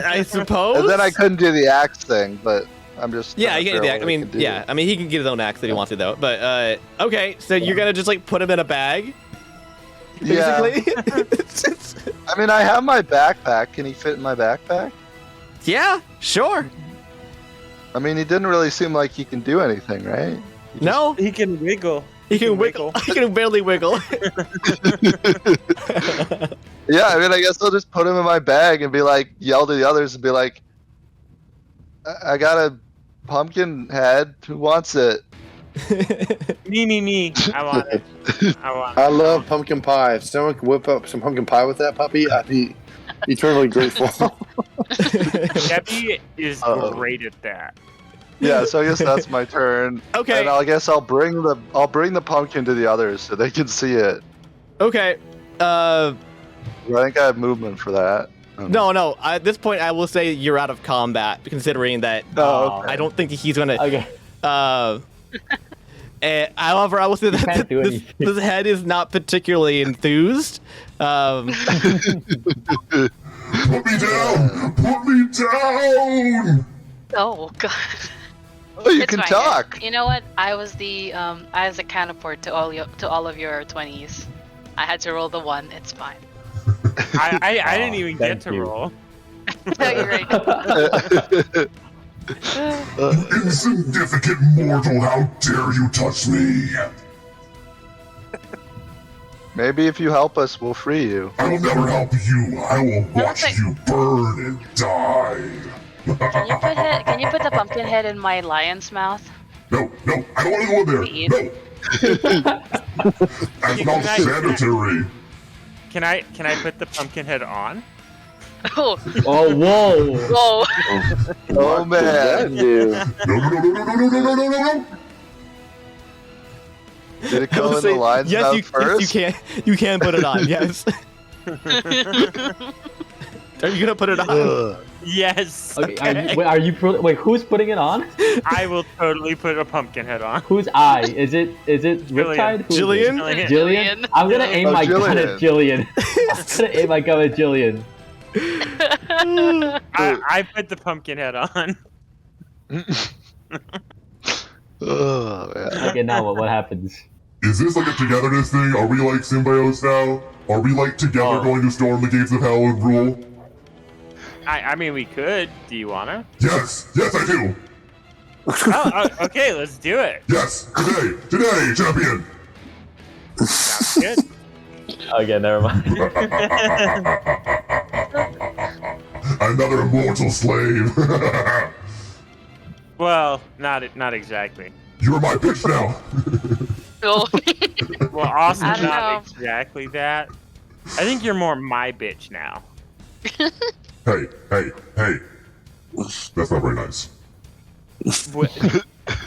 I suppose. And then I couldn't do the axe thing, but I'm just Yeah, trying you to can do figure the out axe. I what mean, could do. yeah. I mean, he can get his own axe if he wants to, though. But okay, so you're gonna just like put him in a bag, basically. I mean, I have my backpack. Can he fit in my backpack? Yeah, sure. I mean, he didn't really seem like he can do anything, right? No, He can wiggle. he can wiggle. He can barely wiggle. Yeah, I mean, I guess I'll just put him in my bag and be like, yell to the others and be like, I got a pumpkin head. Who wants it? Me. I want it. I love pumpkin pie. If someone could whip up some pumpkin pie with that puppy, I'd be eternally grateful. Debbie is great at that. Yeah, so I guess that's my turn. Okay. And I guess I'll bring the pumpkin to the others so they can see it. Okay. I think I have movement for that. No. At this point, I will say you're out of combat, considering that Oh, okay. I don't think he's gonna. Okay. However, I will say that can't do anything. this head is not particularly enthused. Put me down! Put me down! Oh god. Oh, you It's can fine. talk. You know what? I was the counterpart to all of your 20s. I had to roll the 1. It's fine. I didn't even get thank to you. roll. No, you're right. Insignificant mortal, how dare you touch me! Maybe if you help us, we'll free you. I will never help you. I will watch like- you burn and die. Can you put the pumpkin head in my lion's mouth? No, I don't want to go in there. Eat. No. That's not sanitary. Can I put the pumpkin head on? Oh, Oh, whoa. whoa. Oh man, Dude. No. did it go in Say, the lines yes, mouth you first? you can put it on. Yes. Are you gonna put it on? Yes. Okay, wait, who's putting it on? I will totally put a pumpkin head on. Whose eye? Is it Riptide? Who is it? Jillian? Jillian. Jillian? I'm gonna aim Oh, my gun at Jillian. I'm gonna aim my gun at Jillian. I put the pumpkin head on. Oh man. Okay, now what happens? Is this like a togetherness thing? Are we like symbiotes now? Are we like together going to storm the gates of hell and rule? I mean, we could. Do you wanna? Yes, I do. Okay, let's do it. Yes, today, champion. Sounds good. Okay, never mind. Another immortal slave. Well, not exactly. You're my bitch now. Oh. Well, also I don't not know. exactly that. I think you're more my bitch now. Hey. That's not very nice.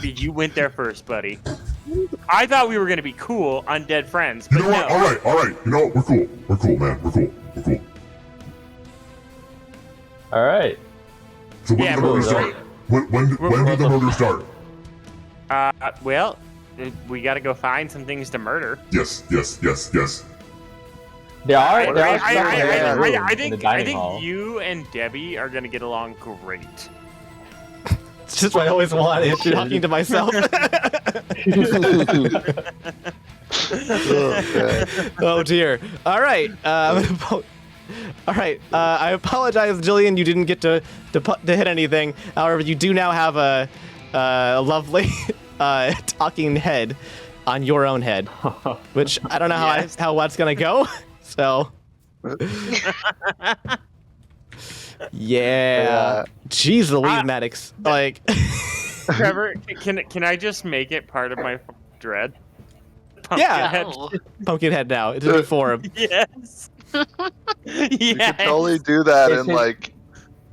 You went there first, buddy. I thought we were gonna be cool, undead friends, You but know what? no. All right. You know what? We're cool. We're cool, man. We're cool. All right. So when Yeah, did the murder we're start? When did the murder start? Well, we gotta go find some things to murder. Yes. There are I some in the think dining hall. you and Debbie are gonna get along great. It's just what I always wanted. Talking to myself. Oh dear. All right. All right. I apologize, Jillian. You didn't get to hit anything. However, you do now have a lovely talking head on your own head, which I don't know how that's gonna go. So. Yeah. Jeez Louise, Maddox. Like. Trevor, can I just make it part of my dread? Yeah. Pumpkinhead. Oh. Pumpkinhead now. It's a new form. Yes. You could totally do that in like,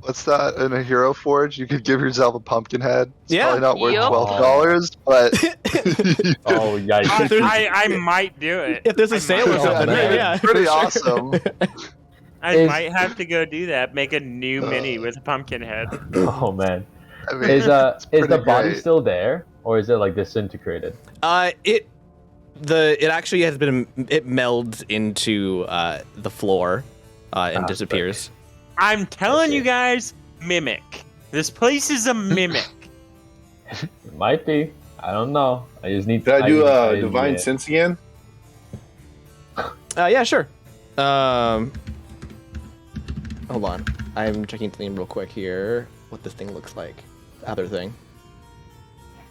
what's that? In a Hero Forge, you could give yourself a pumpkin head. It's probably not worth Yup. $12, but Oh yikes! I might do it. If there's a sale or Oh, something, man. yeah, it's pretty for sure. awesome. I Is- might have to go do that. Make a new mini with a pumpkin head. Oh man, I mean, is it's the pretty body great. still there, or is it like disintegrated? It actually has been it melds into the floor and disappears. I'm telling I see. you guys, mimic. This place is a mimic. It might be. I don't know. I just need. Did I do need Divine it. Sense again? Yeah, sure. Hold on. I'm checking the name real quick here. What this thing looks like. The other thing.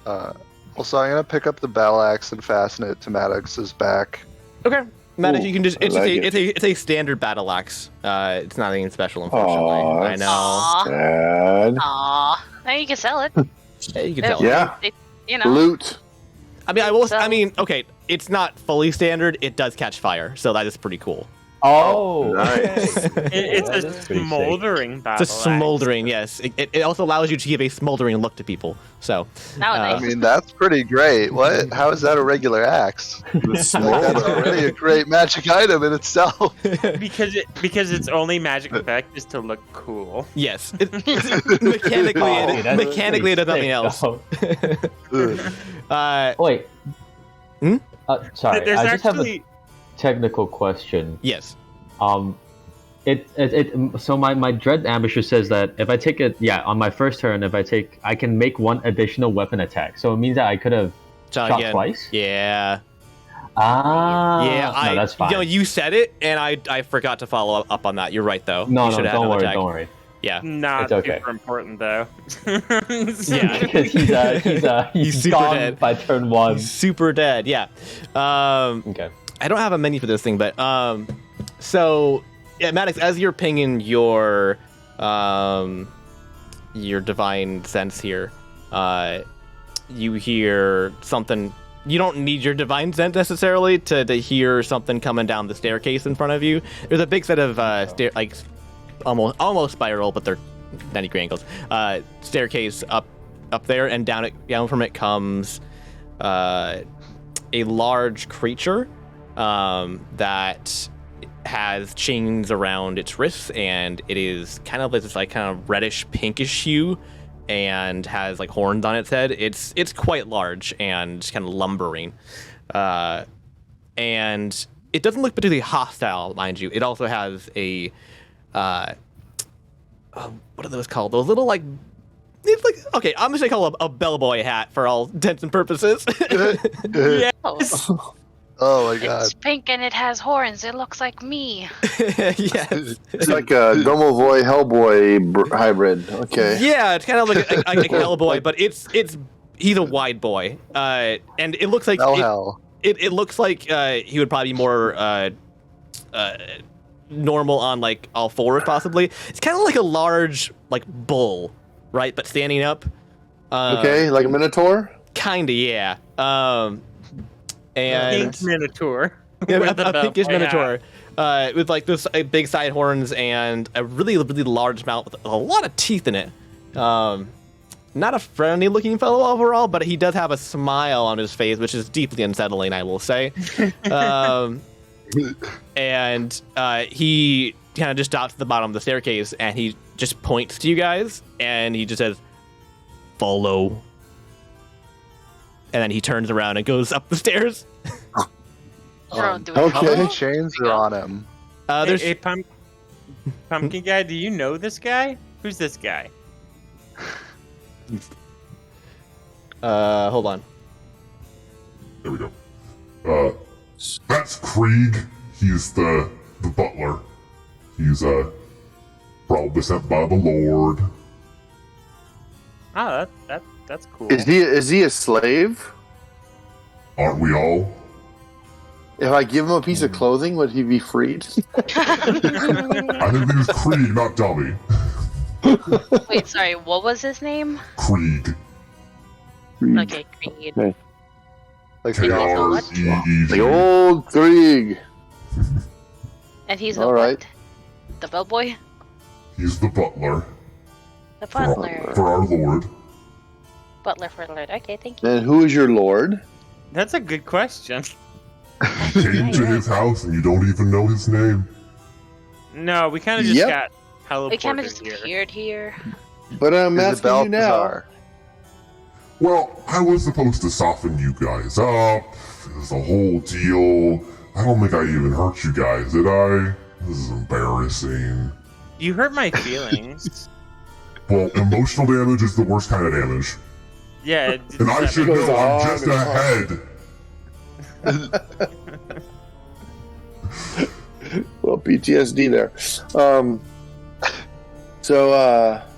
Also, I'm gonna pick up the battle axe and fasten it to Maddox's back. Okay. Matt, if Ooh, you can just I like it's a standard battle axe. It's not anything special, unfortunately. Aw, I know. Aw. Sad. Aw. Now you can sell it. Yeah, you can tell. Yeah. You know. Loot. I mean, I will. So- I mean, okay, it's not fully standard. It does catch fire, so that is pretty cool. Oh, Nice. It's That a is pretty sick. smoldering battle. It's a smoldering, yes. It also allows you to give a smoldering look to people. So I Nowadays. mean, that's pretty great. What? How is that a regular axe? That's already a great magic item in itself. axe. Because its only magic effect is to look cool. yes, mechanically, Oh, that's mechanically, it does nothing pretty else. sick, uh, though. Wait. Hmm? Sorry, There's I just have a actually technical question. yes. So my dread ambusher says that if I take it, on my first turn, I can make one additional weapon attack. So it means that I could have Try shot again. twice. Yeah. Yeah, no, that's fine. You know, you said it, and I forgot to follow up on that. You're right, though. no, You should have don't an worry, attack. don't worry. Yeah. not It's okay. super important though. Yeah. Because he's super gone dead. by turn one. He's super dead. Yeah. Okay. I don't have a menu for this thing, but so yeah, Maddox, as you're pinging your divine sense here, you hear something. You don't need your divine sense necessarily to hear something coming down the staircase in front of you. There's a big set of like almost spiral, but they're 90 angles. Staircase up there, and down from it comes a large creature that has chains around its wrists, and it is kind of this like kind of reddish pinkish hue, and has like horns on its head. It's quite large and kind of lumbering, and it doesn't look particularly hostile, mind you. It also has a what are those called? Those little like. It's like, okay, I'm just gonna call it a bellboy hat for all intents and purposes. Oh, Oh my god. it's pink and it has horns. It looks like me. Yes. It's like a Domovoy Hellboy hybrid. Okay. Yeah, it's kind of like a Hellboy, but he's a wide boy, and it looks like Hell. it looks like he would probably be more normal on like all fours possibly. It's kind of like a large like bull, right? But standing up. Okay, like a Minotaur? Kinda, yeah. And Pink Minotaur. yeah, with the a pinkish bellboy minotaur hat. with like this big side horns and a really large mouth with a lot of teeth in it. Not a friendly looking fellow overall, but he does have a smile on his face, which is deeply unsettling, I will say. And he kind of just stops at the bottom of the staircase, and he just points to you guys, and he just says, "Follow." And then he turns around and goes up the stairs. Don't do it. okay. How many chains are on him? There's Hey, pumpkin guy, do you know this guy? Who's this guy? hold on. There we go. That's Krieg. He's the butler. He's probably sent by the Lord. Oh, that's cool. Is he a slave? Aren't we all? If I give him a piece of clothing, would he be freed? I think it was Krieg, not Dummy. Wait, sorry. What was his name? Krieg. Okay, Creed. Like K-R-E-E-G. The old Krieg. And he's the All what? right. The bellboy? He's the butler The for butler. our lord. Butler for Lord. Okay, thank you. And who is your lord? That's a good question. You came to his house and you don't even know his name. No, we kind of just Yep. got teleported It kind of just here. appeared here. But I'm Is it asking you now. Balthazar? Well, I was supposed to soften you guys up. It was a whole deal. I don't think I even hurt you guys, did I? This is embarrassing. You hurt my feelings. Well, emotional damage is the worst kind of damage. Yeah. And I should goes know I'm on just and on. ahead. Well, PTSD there.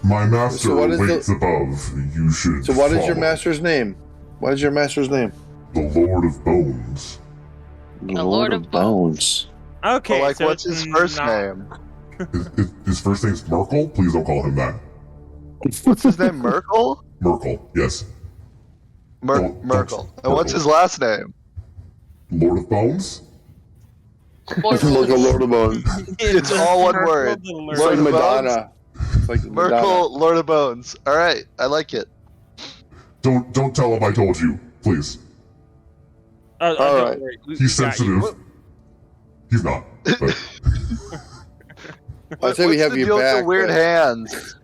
My master So what is waits above. You should So what is your follow. master's name? What is your master's name? The Lord of Bones. The Lord of Bones. Okay. Well, like, so what's it's his first not- name? His first name's Merkel? Please don't call him that. What's his name? Merkel? Merkel, yes. Don't- Merkel. don't- And what's his last name? Lord of Bones? Lord Look at Lord of Bones. It's all one Merkel word. the Lord It's like Lord of Madonna. It's like Madonna. Merkel, Lord of Bones. All right, I like it. Don't tell him I told you, please. Oh, All don't right. worry, we He's got you. sensitive. He's not. But I'd say we What's have the your deal with back. the weird but- hands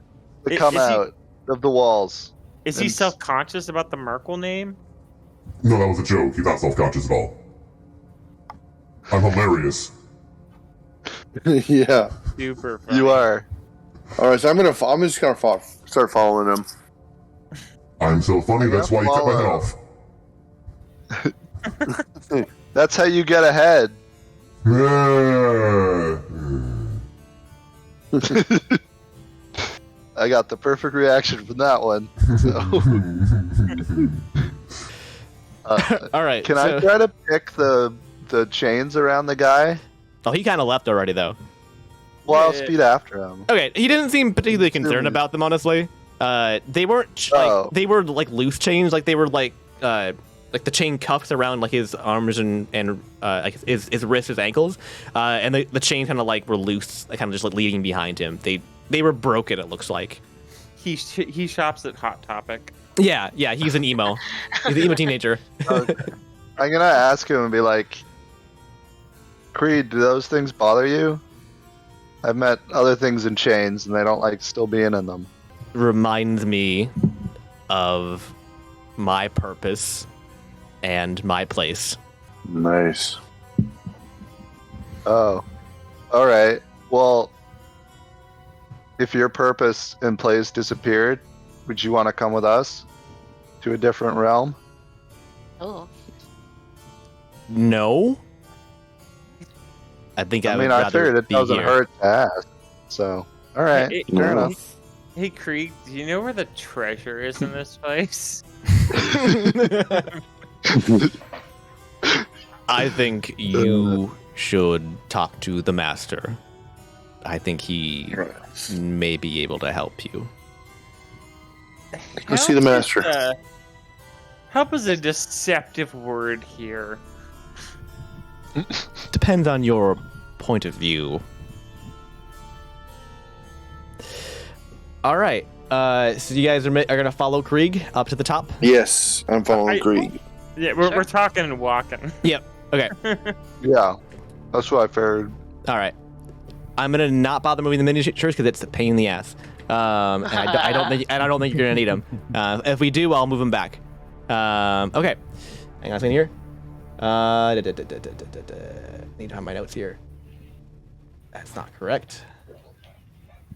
that come Is he- out of the walls? Is he And- self-conscious about the Merkel name? no, that was a joke. He's not self-conscious at all. I'm hilarious. Yeah. Super funny. You are. All right. So I'm just gonna start following him. I'm so funny, I'm that's why gonna he cut my head off. That's how you get ahead. I got the perfect reaction from that one. So, All right. can so- I try to pick the chains around the guy? Oh, he kind of left already, though. Well, I'll Yeah. speed after him. Okay, he didn't seem particularly concerned about them, honestly. They weren't like they were like loose chains, like they were like the chain cuffs around like his arms and like his wrists, his ankles, and the chain kind of like were loose, like kind of just like leading behind him. They were broken. It looks like. He shops at Hot Topic. Yeah, he's an emo. He's an emo teenager. I'm gonna ask him and be like, Creed, do those things bother you? I've met other things in chains and they don't like still being in them. Reminds me of my purpose and my place. Nice. Oh. Alright. Well, if your purpose and place disappeared, would you want to come with us to a different realm? Oh. No. I think I I mean, would I rather figured it be doesn't here. hurt to ask. So, alright. Hey, Fair Yeah. enough. Hey, Krieg, do you know where the treasure is in this place? I think you should talk to the master. I think he may be able to help you. Go see the master. Help is a deceptive word here. Depends on your point of view. All right. So you guys are gonna follow Krieg up to the top? Yes, I'm following Krieg. Yeah, we're talking and walking. Yep. Okay. Yeah. That's what I figured. All right. I'm gonna not bother moving the miniatures because it's a pain in the ass. And I don't think you're gonna need them. If we do, I'll move them back. Okay. Hang on a second here. Need to have my notes here. That's not correct.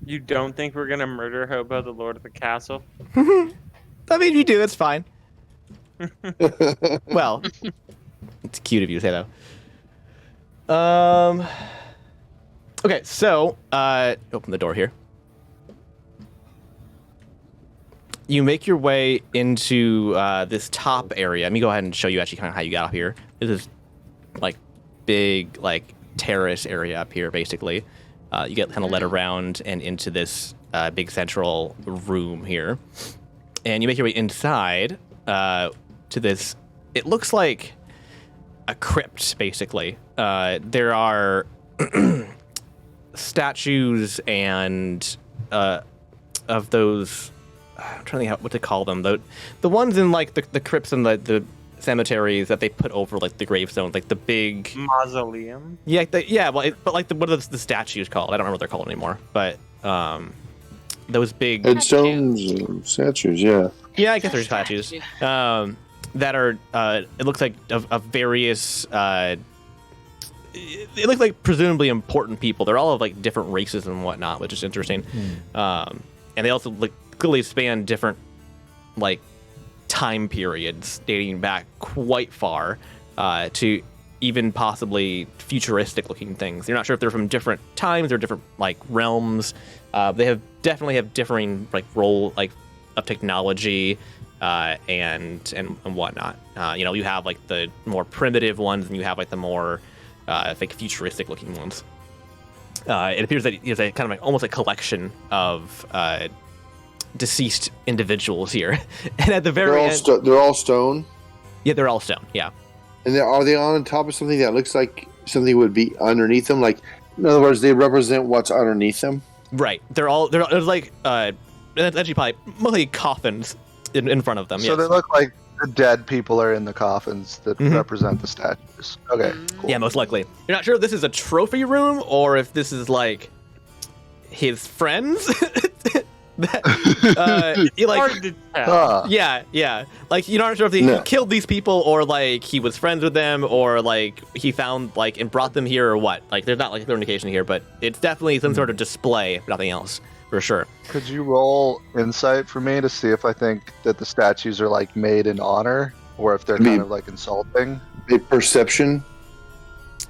You don't think we're gonna murder Hobo, the Lord of the Castle? I mean, if you do, it's fine. Well, it's cute of you to say that. Okay, so open the door here. You make your way into this top area. Let me go ahead and show you actually kind of how you got up here. This is like big like terrace area up here, basically. You get kind of led around and into this big central room here, and you make your way inside to this. It looks like a crypt, basically. There are statues and of those. I'm trying to think what to call them. The ones in like the crypts and the cemeteries that they put over like the gravestones, like the big mausoleum. Yeah, but like what are the statues called? I don't remember what they're called anymore. But those big headstones, statues. Yeah. Yeah, I guess they're statues. That are it looks like of various. It looks like presumably important people. They're all of like different races and whatnot, which is interesting. And they also like clearly span different like time periods, dating back quite far to even possibly futuristic looking things. You're not sure if they're from different times or different like realms. They definitely have differing like role like of technology and whatnot. You have like the more primitive ones, and you have like the more like futuristic looking ones. It appears that it's a kind of like almost a collection of deceased individuals here, and at the very end, they're all stone. Yeah, they're all stone. Yeah, and are they on top of something that looks like something would be underneath them? Like, in other words, they represent what's underneath them. Right. They're like it's actually probably mostly coffins in front of them. So they look like the dead people are in the coffins that represent the statues. Okay, cool. Yeah, most likely. You're not sure if this is a trophy room or if this is like his friends. Hard to tell. Yeah. Like you're not sure if he killed these people or like he was friends with them or like he found like and brought them here or what. Like there's not like a clear indication here, but it's definitely some sort of display, if nothing else, for sure. Could you roll insight for me to see if I think that the statues are like made in honor or if they're kind of like insulting? Perception.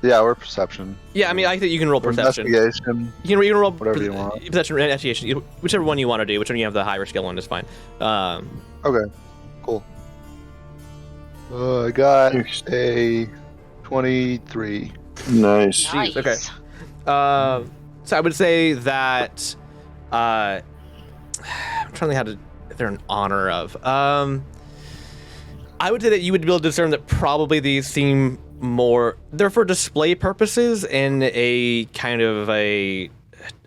Yeah, or perception. Yeah, I mean, I think you can roll perception. Investigation. You can roll whatever you want. Perception or investigation, whichever one you want to do. Which one you have the higher skill on is fine. Okay, cool. I got a 23. Nice. Okay. So I would say that I'm trying to think how to if they're in honor of. I would say that you would be able to discern that probably these seem they're for display purposes in a kind of a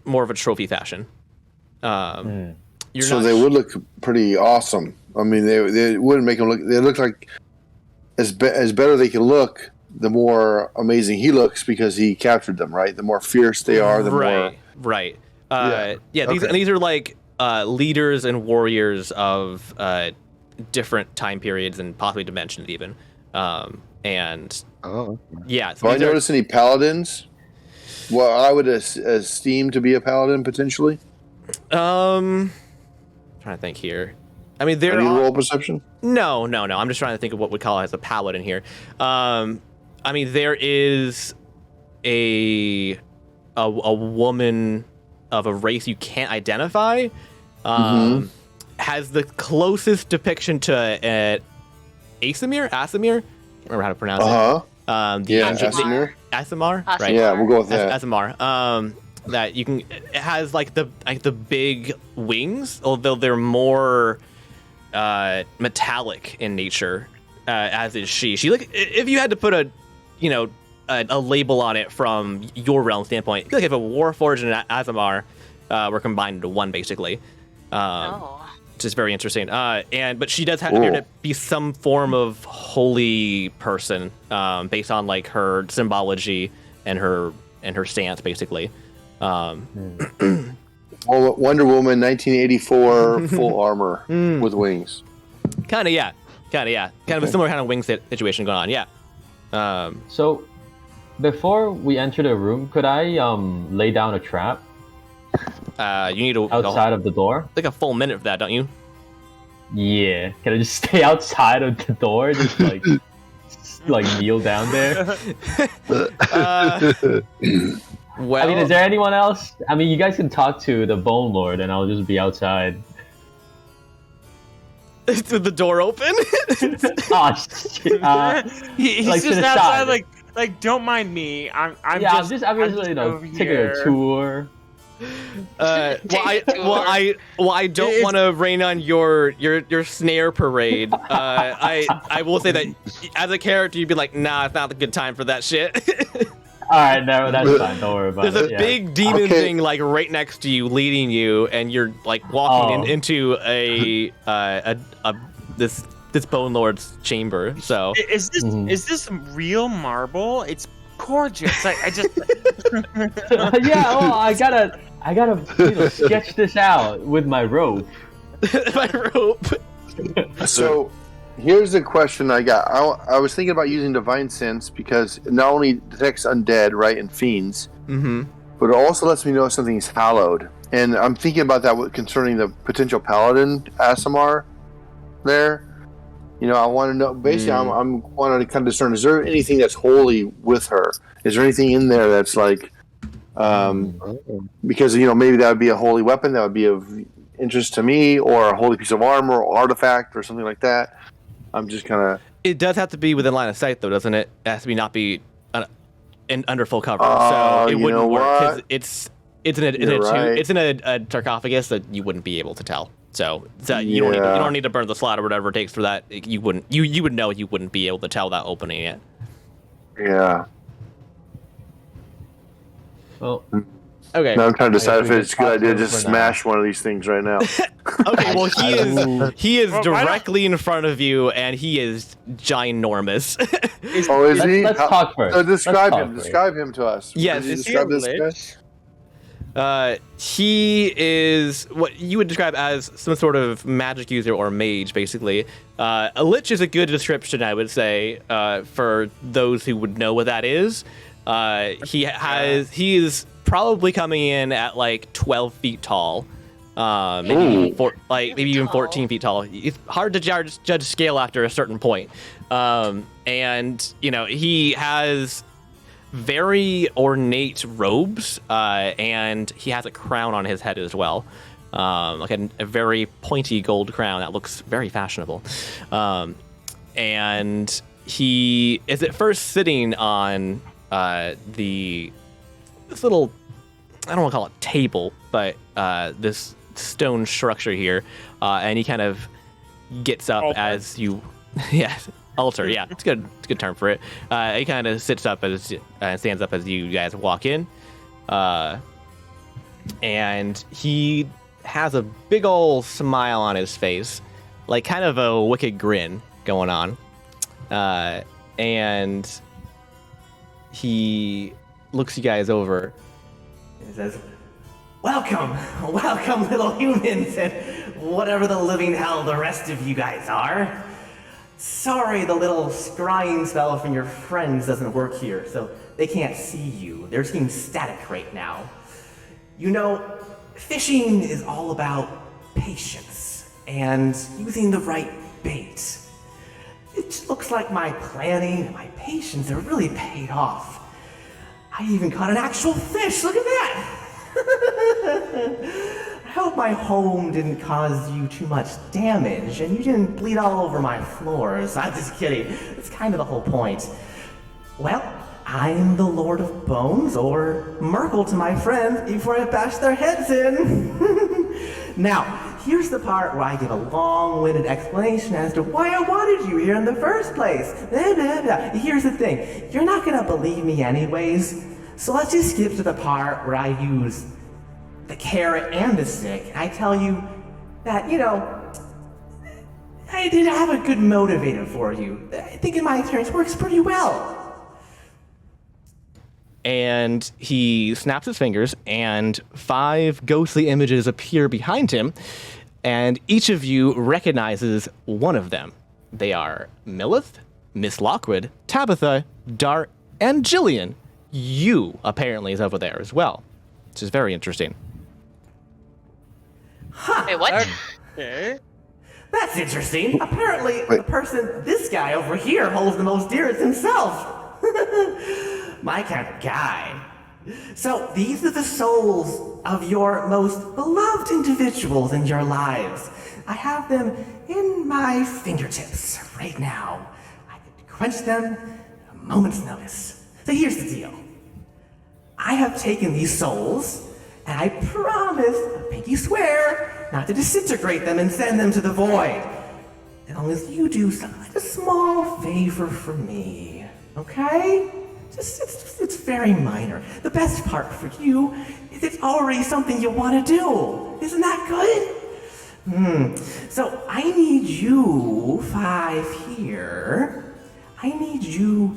more of a trophy fashion. So they would look pretty awesome. I mean, they wouldn't make them look. They look like as better they can look, the more amazing he looks because he captured them. Right, the more fierce they are, the more. Right. These are like leaders and warriors of different time periods and possibly dimensions even. So do I notice any paladins? Well, I would esteem to be a paladin potentially. Trying to think here. I mean, there. Any roll perception? No. I'm just trying to think of what we call as a paladin here. I mean, there is a woman of a race you can't identify. Has the closest depiction to Asimir. I can't remember how to pronounce it. Asimir. Asimar, right? Yeah, we'll go with that. Asimar. That you can. It has like the big wings, although they're more metallic in nature. As is she. She like if you had to put a label on it from your realm standpoint, I feel like if a Warforged and Asimar were combined into one, basically. Which is very interesting. But she does appear to be some form of holy person, based on like her symbology and her stance, basically. Wonder Woman, 1984, full armor with wings. Kind of, yeah. Kind of a similar kind of wing situation going on. Yeah. So, before we enter the room, could I lay down a trap? You need to outside of the door. Like a full minute for that, don't you? Yeah. Can I just stay outside of the door, just like kneel down there? Well, I mean, is there anyone else? I mean, you guys can talk to the Bone Lord, and I'll just be outside. With the door open? Oh shit! He's like, just outside, like don't mind me. I'm just taking a tour. I don't want to rain on your snare parade. I will say that as a character, you'd be like, nah, it's not a good time for that shit. right, no, that's fine. Don't worry about There's it. a big demon Okay. thing like right next to you, leading you, and you're like walking into a this bone lord's chamber. So Is this real marble? It's gorgeous. I just Yeah. Oh, I gotta sketch this out with my rope. my rope. So, here's the question I got. I was thinking about using Divine Sense because it not only detects undead, right, and fiends, but it also lets me know if something's hallowed. And I'm thinking about that concerning the potential paladin Asimar there. You know, I want to know. Basically, I'm wanting to kind of discern: is there anything that's holy with her? Is there anything in there that's like, because maybe that would be a holy weapon that would be of interest to me, or a holy piece of armor or artifact or something like that. I'm just kind of. It does have to be within line of sight, though, doesn't it? It has to not be under full cover, so it wouldn't work. Because it's in a sarcophagus that you wouldn't be able to tell. So you don't need to burn the slot or whatever it takes for that. You would know you wouldn't be able to tell that opening it. Yeah. Well, okay. Now I'm trying to decide if it's a good idea to just for smash one of these things right now. Okay, well he is directly in front of you, and he is ginormous. Oh, is he? Let's talk first. Describe Let's him. talk first. Describe him to us. Yes, Could you is he describe a this guy? lich? He is what you would describe as some sort of magic user or mage, basically. A lich is a good description, I would say, for those who would know what that is. He is probably coming in at like 12 feet tall, maybe even 14 feet tall. It's hard to judge scale after a certain point, and he has very ornate robes, and he has a crown on his head as well, like a very pointy gold crown that looks very fashionable, and he is at first sitting on this little, I don't want to call it table, but this stone structure here, and he kind of gets up as you, altar, yeah, it's a good term for it. He kind of sits up stands up as you guys walk in, and he has a big old smile on his face, like kind of a wicked grin going on, and he looks you guys over. He says, welcome, little humans, and whatever the living hell the rest of you guys are. Sorry the little scrying spell from your friends doesn't work here, so they can't see you. They're seeing static right now. Fishing is all about patience and using the right bait. It looks like my planning and my patience are really paid off. I even caught an actual fish, look at that! I hope my home didn't cause you too much damage and you didn't bleed all over my floors. I'm just kidding, it's kind of the whole point. Well, I'm the Lord of Bones, or Merkel to my friends before I bash their heads in. Now, here's the part where I give a long-winded explanation as to why I wanted you here in the first place. Blah, blah, blah. Here's the thing, you're not gonna believe me anyways, so let's just skip to the part where I use the carrot and the stick. I tell you that, I did have a good motivator for you. I think in my experience works pretty well. And he snaps his fingers, and 5 ghostly images appear behind him, and each of you recognizes one of them. They are Millith, Miss Lockwood, Tabitha, Dart, and Jillian. You, apparently, is over there as well, which is very interesting. Huh. Wait, what? Okay. That's interesting. Apparently, the person, this guy over here, holds the most dearest himself. My kind of guy. So, these are the souls of your most beloved individuals in your lives. I have them in my fingertips right now. I could quench them at a moment's notice. So here's the deal. I have taken these souls, and I promise, pinky swear, not to disintegrate them and send them to the void. As long as you do a small favor for me, okay? It's very minor. The best part for you is it's already something you want to do. Isn't that good? So I need you 5 here. I need you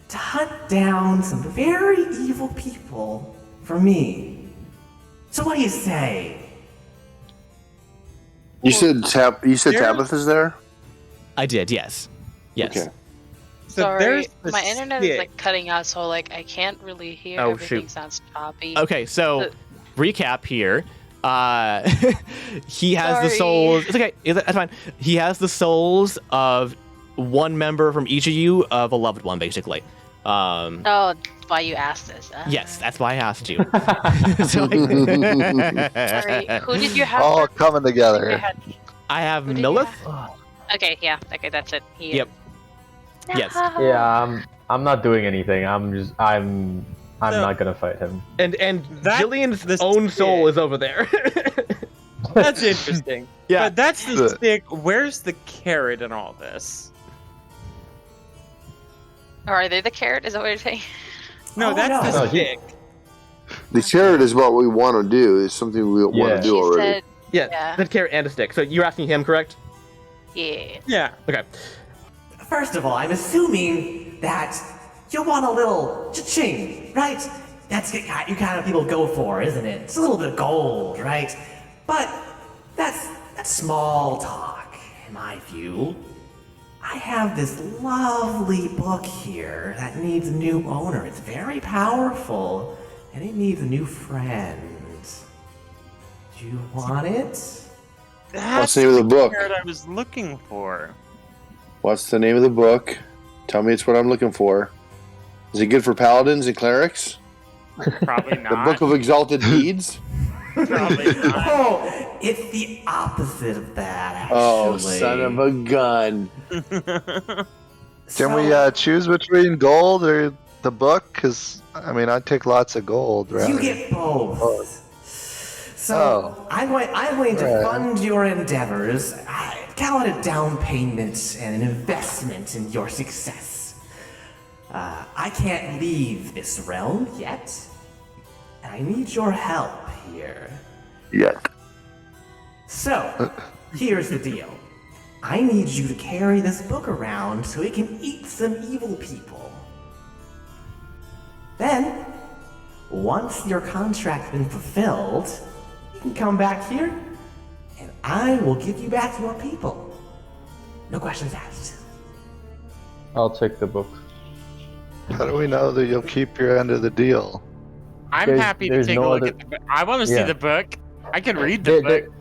to hunt down some very evil people for me. So what do you say? You said Tabitha's there? I did, yes. Yes. Okay. So Sorry, there's the my internet is stick. like cutting out, so like I can't really hear. Oh, Everything shoot. sounds choppy. Okay, so recap here. He has the Sorry. souls. It's okay. That's fine. He has the souls of one member from each of you of a loved one, basically. Oh, that's why you asked this. Yes, that's why I asked you. Sorry, who did you have? All coming Who together. you had? I have Who did you Millith. have? Okay, yeah. Okay, that's it. He Yep. Yes. Yeah, I'm not doing anything. I'm not gonna fight him. And That's Jillian's the own soul stick. is over there. That's interesting. Yeah. But that's the stick. Where's the carrot in all this? Or are they the carrot? Is that what you're saying? No, Oh, that's no. the No, he- stick. The carrot is what we want to do. It's something we want Yeah. to do She already. said, Yeah, Yeah. the carrot and a stick. So you're asking him, correct? yeah. Yeah. Okay. First of all, I'm assuming that you want a little cha-ching, right? That's the kind of people go for, isn't it? It's a little bit of gold, right? But that's small talk, in my view. I have this lovely book here that needs a new owner. It's very powerful, and it needs a new friend. Do you want it? What's the name of the book? Carrot I was looking for. What's the name of the book? Tell me it's what I'm looking for. Is it good for paladins and clerics? Probably The not. Book of Exalted Deeds? Probably not. Oh, it's the opposite of that, actually. Oh, son of a gun. Can we choose between gold or the book? Because, I mean, I'd take lots of gold, right? You get both. So Oh. I'm going to Right. fund your endeavors. I call it a down payment and an investment in your success. I can't leave this realm yet, and I need your help here. Yet. So, here's the deal. I need you to carry this book around so it can eat some evil people. Then, once your contract's been fulfilled, you can come back here, and I will give you back your people. No questions asked. I'll take the book. How do we know that you'll keep your end of the deal? I'm There's- happy to there's take a no look other- at the book. I want to see Yeah. the book. I can read the There- book.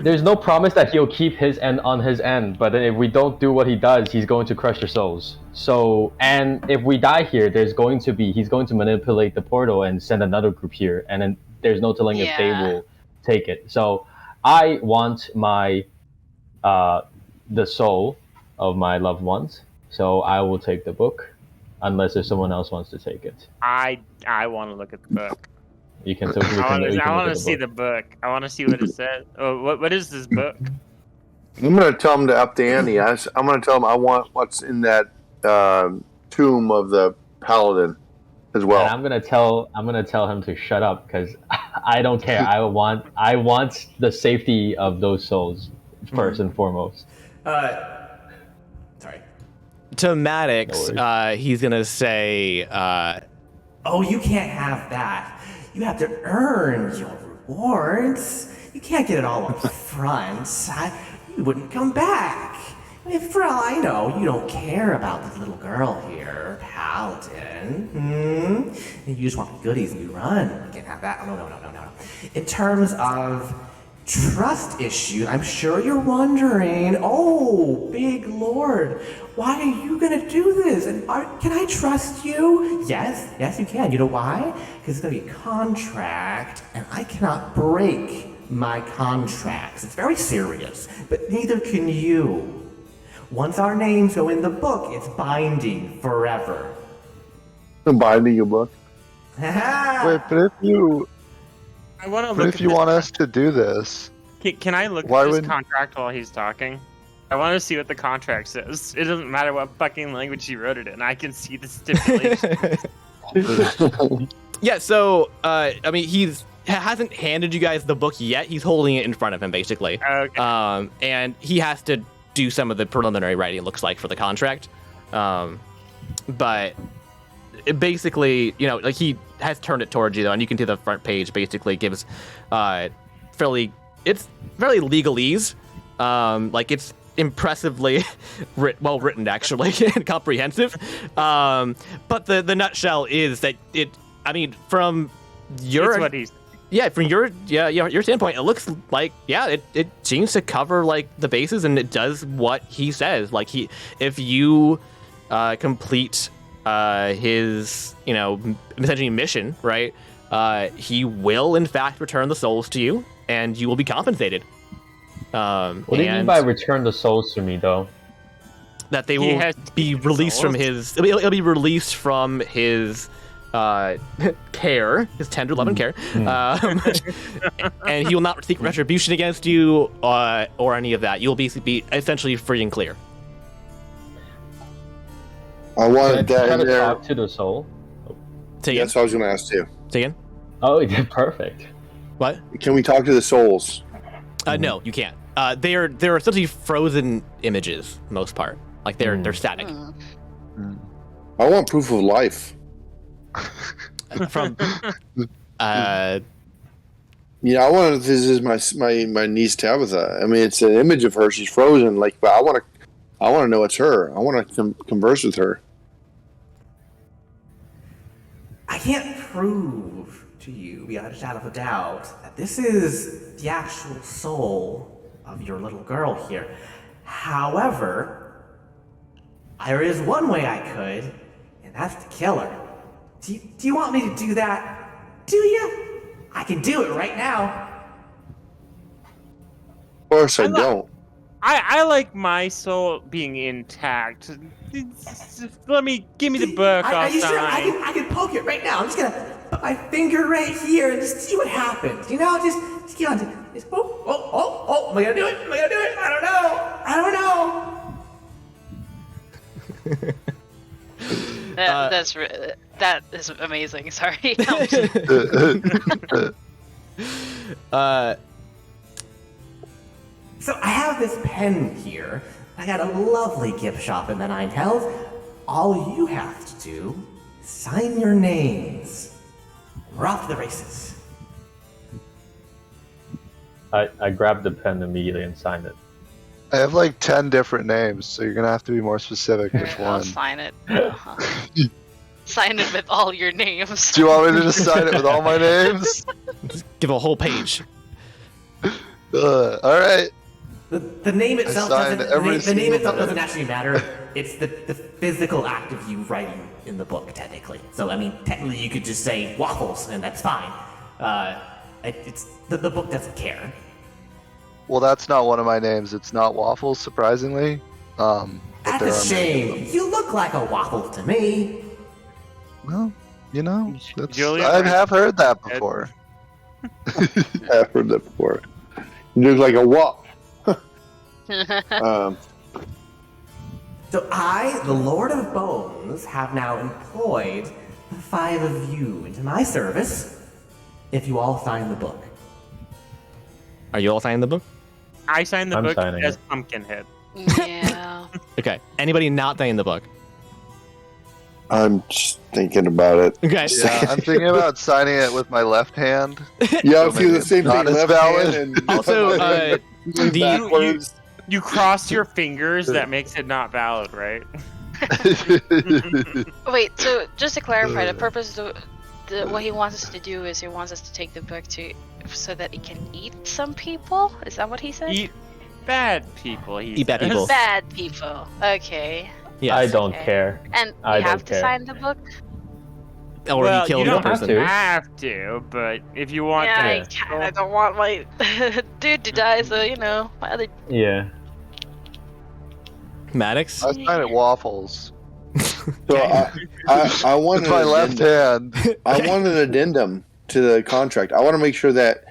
There's no promise that he'll keep his end on his end, but then if we don't do what he does, he's going to crush your souls. So, and if we die here, he's going to manipulate the portal and send another group here, and then there's no telling if they Yeah. will take it. So, I want my, the soul of my loved ones. So I will take the book, unless if someone else wants to take it. I want to look at the book. You can. So I want to see the book. I want to see what it says. Oh, what is this book? I'm going to tell him to up the ante. I'm going to tell him I want what's in that tomb of the paladin as well. And I'm gonna tell him to shut up because I don't care. I want the safety of those souls first and foremost. Sorry. To Maddox, he's gonna say, Oh, you can't have that. You have to earn your rewards. You can't get it all up front. You wouldn't come back. I mean, for all I know, you don't care about this little girl here, Paladin. You just want the goodies and you run. You can't have that. No. In terms of trust issues, I'm sure you're wondering, oh, big lord, why are you gonna do this? And can I trust you? Yes, you can. You know why? Because it's gonna be a contract, and I cannot break my contracts. It's very serious, but neither can you. Once our names go in the book, it's binding forever. I'm binding your book. Wait, but if you I want to but look. if at you this- want us to do this, Can I look Why at this would- contract while he's talking? I want to see what the contract says. It doesn't matter what fucking language he wrote it in. I can see the stipulations. Yeah, so I mean, hasn't handed you guys the book yet. He's holding it in front of him, basically. Okay. And he has to do some of the preliminary writing, it looks like, for the contract. But it basically, you know, like he has turned it towards you, though, and you can see the front page basically gives it's fairly legalese. Like it's impressively well written, actually, and comprehensive. But the nutshell is that from your standpoint, it looks like it seems to cover like the bases, and it does what he says. Like if you complete his essentially mission, right? He will in fact return the souls to you, and you will be compensated. What do you mean by return the souls to me, though? That they will be released from his. It'll be released from his care, his tender love and care, and he will not seek retribution against you or any of that. You'll be essentially free and clear. I wanted that in there. Talk to the soul. That's what I was going to ask too. Say again? Oh, yeah, perfect. What? Can we talk to the souls? No, you can't. They're essentially frozen images, for the most part. Like they're static. I want proof of life. From I want to. This is my niece Tabitha. I mean, it's an image of her. She's frozen. Like, but I want to know it's her. I want to converse with her. I can't prove to you beyond a shadow of a doubt that this is the actual soul of your little girl here. However, there is one way I could, and that's to kill her. Do you want me to do that? Do you? I can do it right now. Of course I don't. I like my soul being intact. Give me the book. Are you sure? I can poke it right now. I'm just gonna put my finger right here and just see what happens. You know, just keep on. Oh! Am I gonna do it? I don't know. That is amazing. Sorry. So I have this pen here. I got a lovely gift shop in the Nine Hells. All you have to do is sign your names. We're off to the races. I grabbed the pen immediately and signed it. I have like 10 different names, so you're gonna have to be more specific which I'll one. sign it. Sign it with all your names. Do you want me to just sign it with all my names? Just give a whole page. Alright. The name itself doesn't actually matter. It's the physical act of you writing in the book, technically. So I mean, technically, you could just say Waffles, and that's fine. It's the book doesn't care. Well, that's not one of my names. It's not Waffles, surprisingly. That's a shame. You look like a waffle to me. Well, Julia, I have heard that before. I've heard that before. You look like a wop. So I, the Lord of Bones, have now employed the 5 of you into my service if you all sign the book. Are you all signing the book? I signed the I'm book signing as it. Pumpkinhead. Yeah. Okay. Anybody not signing the book? I'm just thinking about it. Okay. Yeah, I'm thinking about signing it with my left hand. Yeah, I'll do the same not thing. as Left valid. hand and Also, backwards. You cross your fingers, that makes it not valid, right? Wait, so just to clarify, the purpose of what he wants us to do is he wants us to take the book so that he can eat some people? Is that what he said? Eat bad people. Eat bad people. Bad people. Okay. Yes. I don't Okay. care. And we I have don't to care. sign the book? Or Well, you kill you the don't person. have to, but if you want Yeah, to, I kind of don't want my dude to die, so my other. Yeah. Maddox? I sign it Waffles. So I want With my left hand. I want an addendum to the contract. I want to make sure that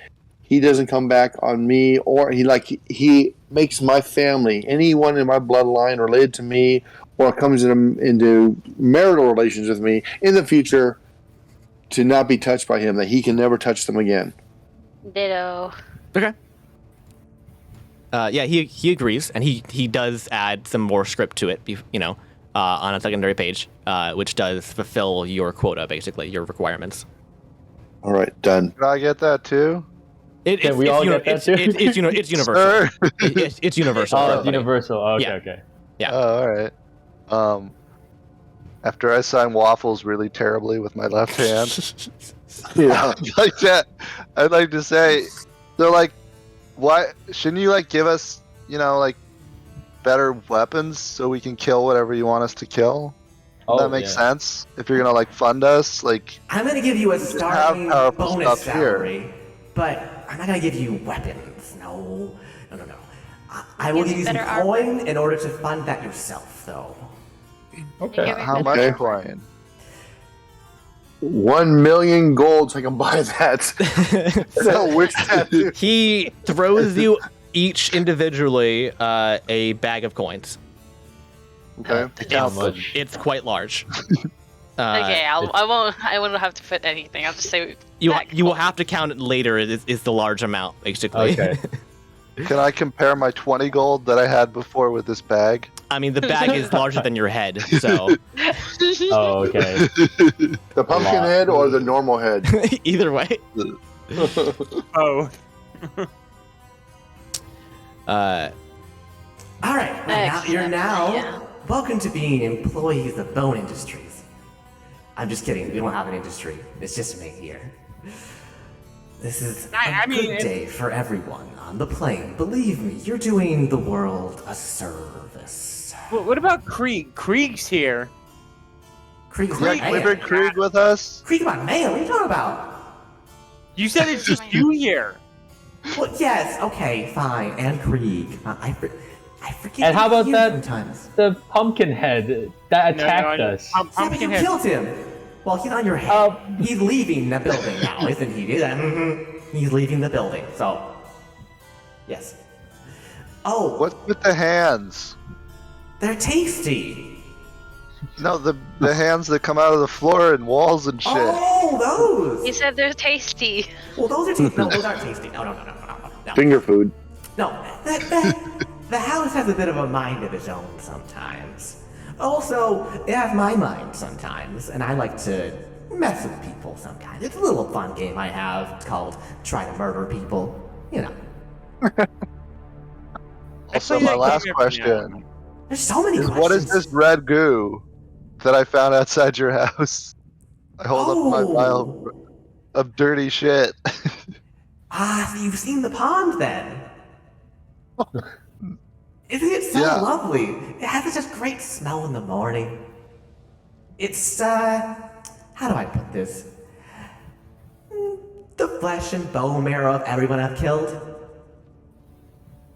he doesn't come back on me, or he makes my family, anyone in my bloodline related to me, or comes into marital relations with me in the future, to not be touched by him. That he can never touch them again. Ditto. Okay. Yeah, he agrees, and he does add some more script to it, on a secondary page, which does fulfill your quota, basically, your requirements. All right, done. Can I get that too? Can we all get that too? It's universal. It's universal. Oh, for it's everybody. universal. Okay, Yeah. okay. Yeah. Oh, all right. After I sign waffles really terribly with my left hand, Yeah. like that, I'd like to say, they're like, why shouldn't you like give us, better weapons so we can kill whatever you want us to kill? That makes sense. If you're gonna like fund us, like I'm gonna give you a have starting powerful bonus stuff here. salary, but I'm not gonna give you weapons. No. I will Give give me you some better armor. coin in order to fund that yourself, though. Okay. Give me how better much armor. coin? 1 million gold so I can buy that. So which tattoo? He throws you each individually a bag of coins. Okay. How much? It's quite large. Okay, I won't have to fit anything. I'll just say You back will home. have to count it later. Is the large amount, basically. Okay. Can I compare my 20 gold that I had before with this bag? I mean, the bag is larger than your head, so Oh, okay. The pumpkin head or the normal head? either way. Oh. All right, now you're Excellent, now yeah. welcome to being employees of Bone Industries. I'm just kidding. We don't have an industry. It's just me here. This is I a mean, good day for everyone on the plane. Believe me, you're doing the world a service. What about Krieg? Krieg's here. Krieg's Yeah, my can we man. bring Krieg with us? Krieg's my man. What are you talking about? You said it's just you here. Well, yes. Okay, fine. And Krieg. I forget. And how about you that? Sometimes. The pumpkin head that attacked us. Yeah, but Pumpkin you head. killed him. Well, he's on your head. He's leaving the building now, isn't he? He's leaving the building. So, yes. Oh, What's with the hands? they're tasty. No, the hands that come out of the floor and walls and shit. Oh, those. You said they're tasty. Well, those are tasty. No, those aren't tasty. No. Finger food. No, the house has a bit of a mind of its own sometimes. Also, it has my mind sometimes, and I like to mess with people sometimes. It's a little fun game I have. It's called Try to Murder People. You know. Also, play my that last game every now and question There's so many is, questions. what is this red goo that I found outside your house? I hold up my pile of dirty shit. Ah, so you've seen the pond then. Isn't it so Yeah. lovely? It has such a great smell in the morning. It's, how do I put this? The flesh and bone marrow of everyone I've killed.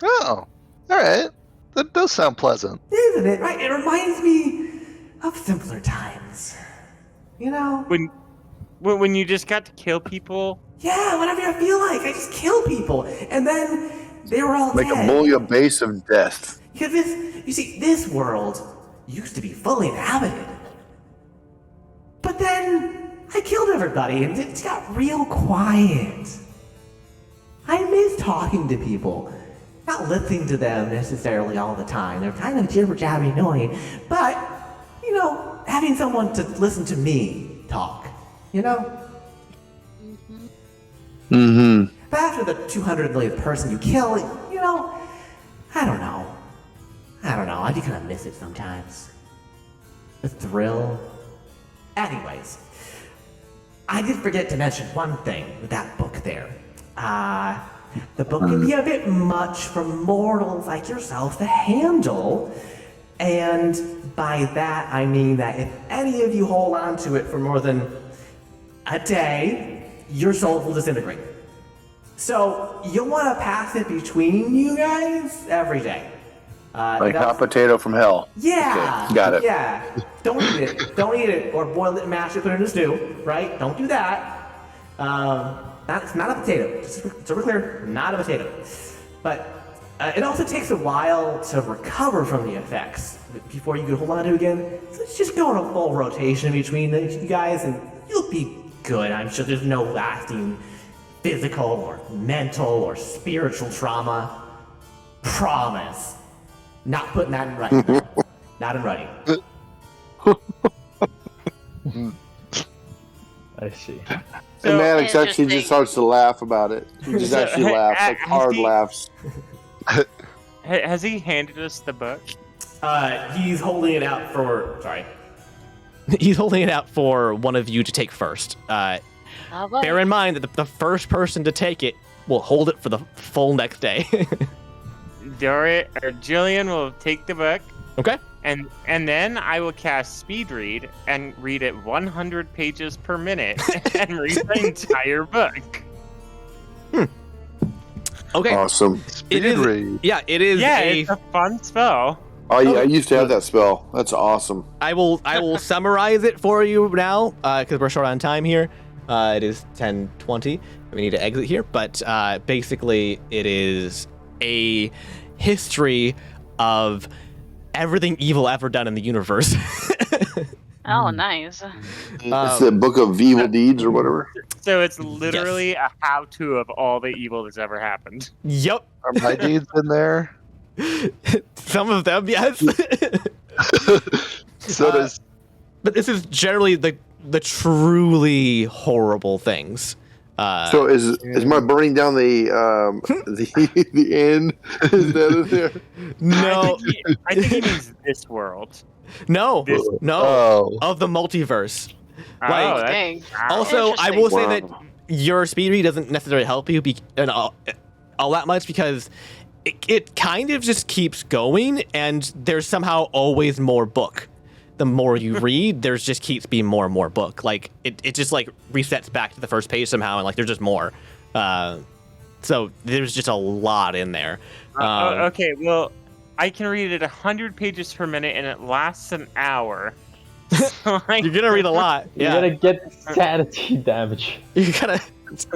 Oh, alright. That does sound pleasant. Isn't it? Right? It reminds me of simpler times. You know? When you just got to kill people. Yeah, whenever I feel like, I just kill people. And then they were all Make dead. a bouillabaisse of death. Because this world used to be fully inhabited. But then I killed everybody and it got real quiet. I miss talking to people. Not listening to them necessarily all the time. They're kind of jibber-jabber annoying. But, having someone to listen to me talk, Mm-hmm. But after the 200 millionth person you kill, I don't know. I do kind of miss it sometimes. The thrill. Anyways, I did forget to mention one thing with that book there. The book can be a bit much for mortals like yourself to handle. And by that, I mean that if any of you hold on to it for more than a day, your souls will disintegrate. So you'll want to pass it between you guys every day. Like hot potato from hell. Yeah. Okay, got it. Yeah. Don't eat it. Don't eat it. Or boil it and mash it, put it in a stew. Right? Don't do that. That's not a potato. Just so we're clear, not a potato. But it also takes a while to recover from the effects before you can hold on to it again. So let's just go on a full rotation between you guys, and you'll be good. I'm sure there's no lasting physical or mental or spiritual trauma. Promise. Not putting that in writing. though. Not in writing. I see. And Maddox actually Interesting. just starts to laugh about it. He just actually laughs, like hard laughs. Has he handed us the book? He's holding it out for. Sorry. He's holding it out for one of you to take first. Oh, boy. Bear in mind that the first person to take it will hold it for the full next day. Dorit or Jillian will take the book, Okay. and then I will cast speed read and read it 100 pages per minute and read the entire book. Okay. Awesome. It is. read. Yeah, it is. Yeah, a, it's a fun spell. Oh, yeah, I used to have that spell. That's awesome. I will summarize it for you now because we're short on time here. It is 10:20. We need to exit here, but basically it is a history of everything evil ever done in the universe. Oh, nice. It's the Book of Evil Deeds or whatever. So it's literally a how-to of all the evil that's ever happened. Yep. Are my deeds in there? Some of them, yes. So does But this is generally the truly horrible things. So is my burning down the the end? Is that in there? No, I think he means this world. no, This- no. Oh. Of the multiverse. Oh, Like, that's- Dang. Also, I will say that Wow. your speed read doesn't necessarily help you all that much because it kind of just keeps going, and there's somehow always more book. The more you read, there's just keeps being more and more book. Like it just like resets back to the first page somehow, and like there's just more. So there's just a lot in there. Okay, well, I can read it 100 pages per minute, and it lasts an hour. So You're gonna read a lot. You Yeah, gotta get sanity damage. you gotta.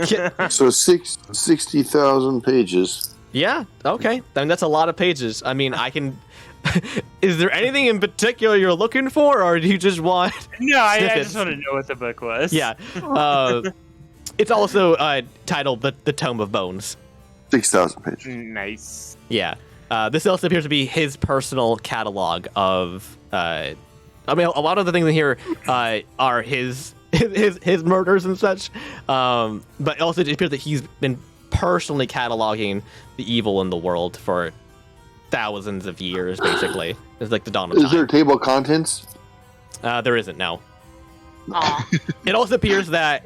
Get, So 60,000 pages. yeah. Okay. I mean, that's a lot of pages. I mean, I can. Is there anything in particular you're looking for, or do you just want? No, I snippets? just want to know what the book was. Yeah. It's also titled the Tome of Bones. 6,000 pages. Nice. Yeah. This also appears to be his personal catalog of. I mean, a lot of the things in here are his murders and such. But also it appears that he's been personally cataloging the evil in the world for thousands of years, basically. It's like the dawn of Is there a time. table of contents? There isn't, no. Aw. It also appears that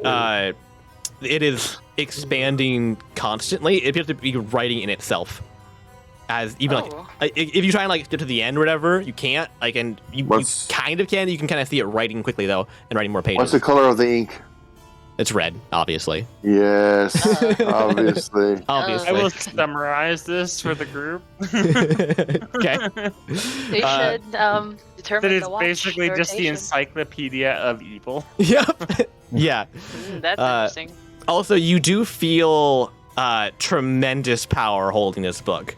it is expanding constantly. It appears to be writing in itself. As even Oh. like if you try and like get to the end or whatever, you can't. Like, and you kind of can. You can kind of see it writing quickly though, and writing more pages. What's the color of the ink? It's red, obviously. Yes, obviously. Obviously. I will summarize this for the group. Okay. They should determine That is the watch basically just the rotation. encyclopedia of evil. Yep. Yeah. That's interesting. Also, you do feel tremendous power holding this book.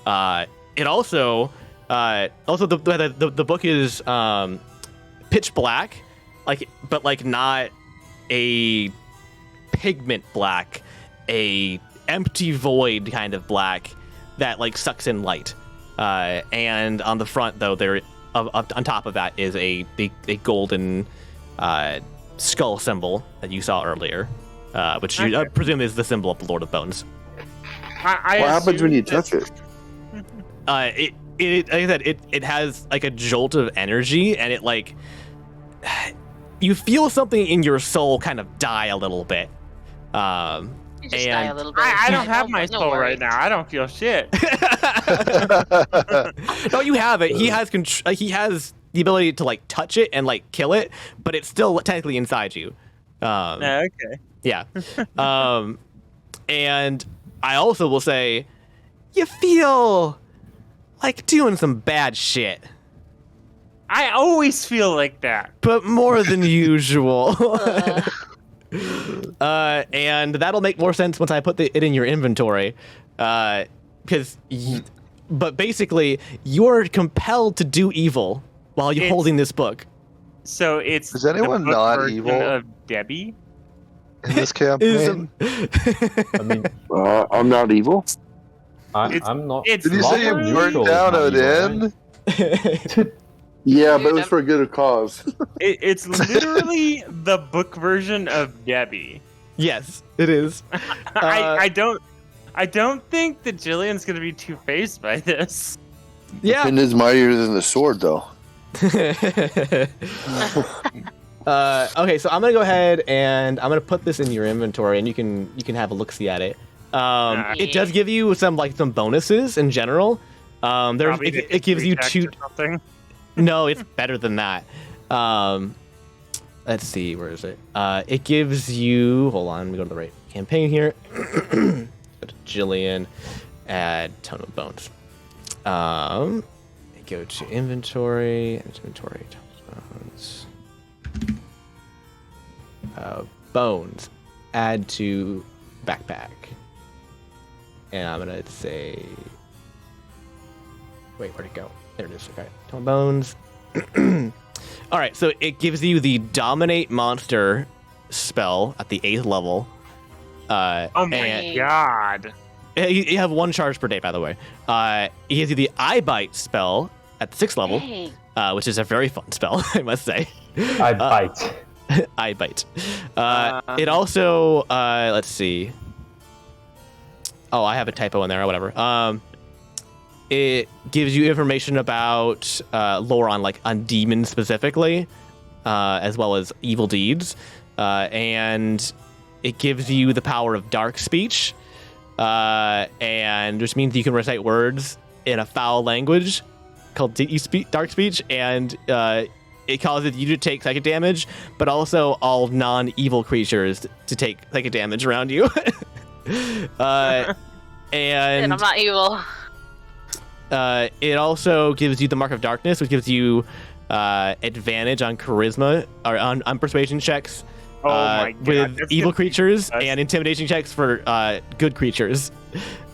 It also the book is pitch black, but not a pigment black, a empty void kind of black that like sucks in light. And on the front though, there on top of that is a golden skull symbol that you saw earlier, which you Okay. presume is the symbol of the Lord of Bones. I What happens when you assume touch it? It like I said, it has like a jolt of energy, and it like you feel something in your soul kind of die a little bit. You just die a and- little bit. I don't have No- my no soul worries. right now. I don't feel shit. No, you have it. He has the ability to like touch it and like kill it, but it's still technically inside you. Okay. Yeah. And I also will say, you feel like doing some bad shit, I always feel like that. but more than usual. And that'll make more sense once I put it in your inventory. But basically, you're compelled to do evil while you're holding this book. So it's Is anyone the book not version evil? of Debbie? In this campaign? I mean, I'm not evil. I'm not. It's Did you say you literally- burned down Not evil, Odin? Yeah, but it was for a good cause. It's literally the book version of Debbie. Yes, it is. I don't think that Jillian's gonna be too phased by this. Yeah. Pin is mightier than the sword, though. Okay, so I'm gonna go ahead and I'm gonna put this in your inventory, and you can have a look-see at it. It does give you some bonuses in general. It gives you two. Something. No, it's better than that. Let's see, where is it? It gives you. Hold on, let me go to the right campaign here. Go to Jillian, add Tone of Bones. Go to inventory. Tone of Bones. Bones. Add to backpack. And I'm gonna say. Wait, where'd it go? There it is. Okay. Tone of Bones. All right, so it gives you the Dominate Monster spell at the 8th level. Oh my god. You have 1 charge per day, by the way. It gives you the Eye Bite spell at the 6th level, which is a very fun spell, I must say. I bite. Eye Bite. It also, let's see. Oh, I have a typo in there or whatever. It gives you information about lore on demons specifically, as well as evil deeds, and it gives you the power of dark speech, and which means you can recite words in a foul language called dark speech, and it causes you to take psychic damage, but also all non-evil creatures to take psychic damage around you. And I'm not evil. It also gives you the Mark of Darkness, which gives you advantage on charisma or on persuasion checks with evil creatures and intimidation checks for good creatures.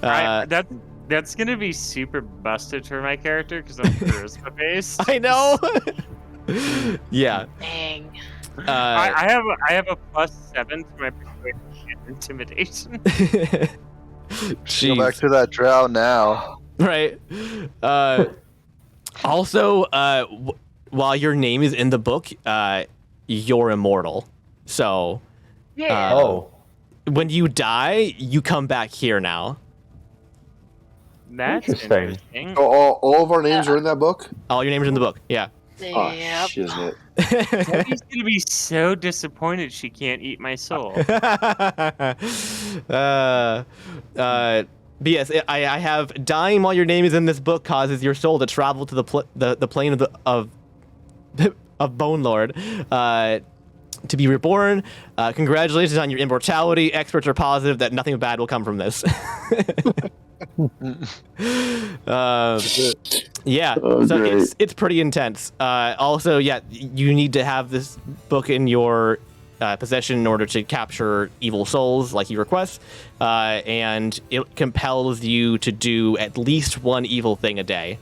That's gonna be super busted for my character because I'm charisma based. I know. Yeah. Dang. I have a +7 for my persuasion and intimidation. Go back to that drow now. Right. Also, while your name is in the book, you're immortal. So, when you die, you come back here now. That's Interesting. So all of our names are in that book? All your names are in the book. Yeah. Oh, Yep. shiznit. Debbie's gonna be so disappointed she can't eat my soul. But yes, I have dying while your name is in this book causes your soul to travel to the plane of Bone Lord, to be reborn. Congratulations on your immortality. Experts are positive that nothing bad will come from this. Yeah, so it's pretty intense. Also, yeah, you need to have this book in your possession in order to capture evil souls like he requests, and it compels you to do at least 1 evil thing a day.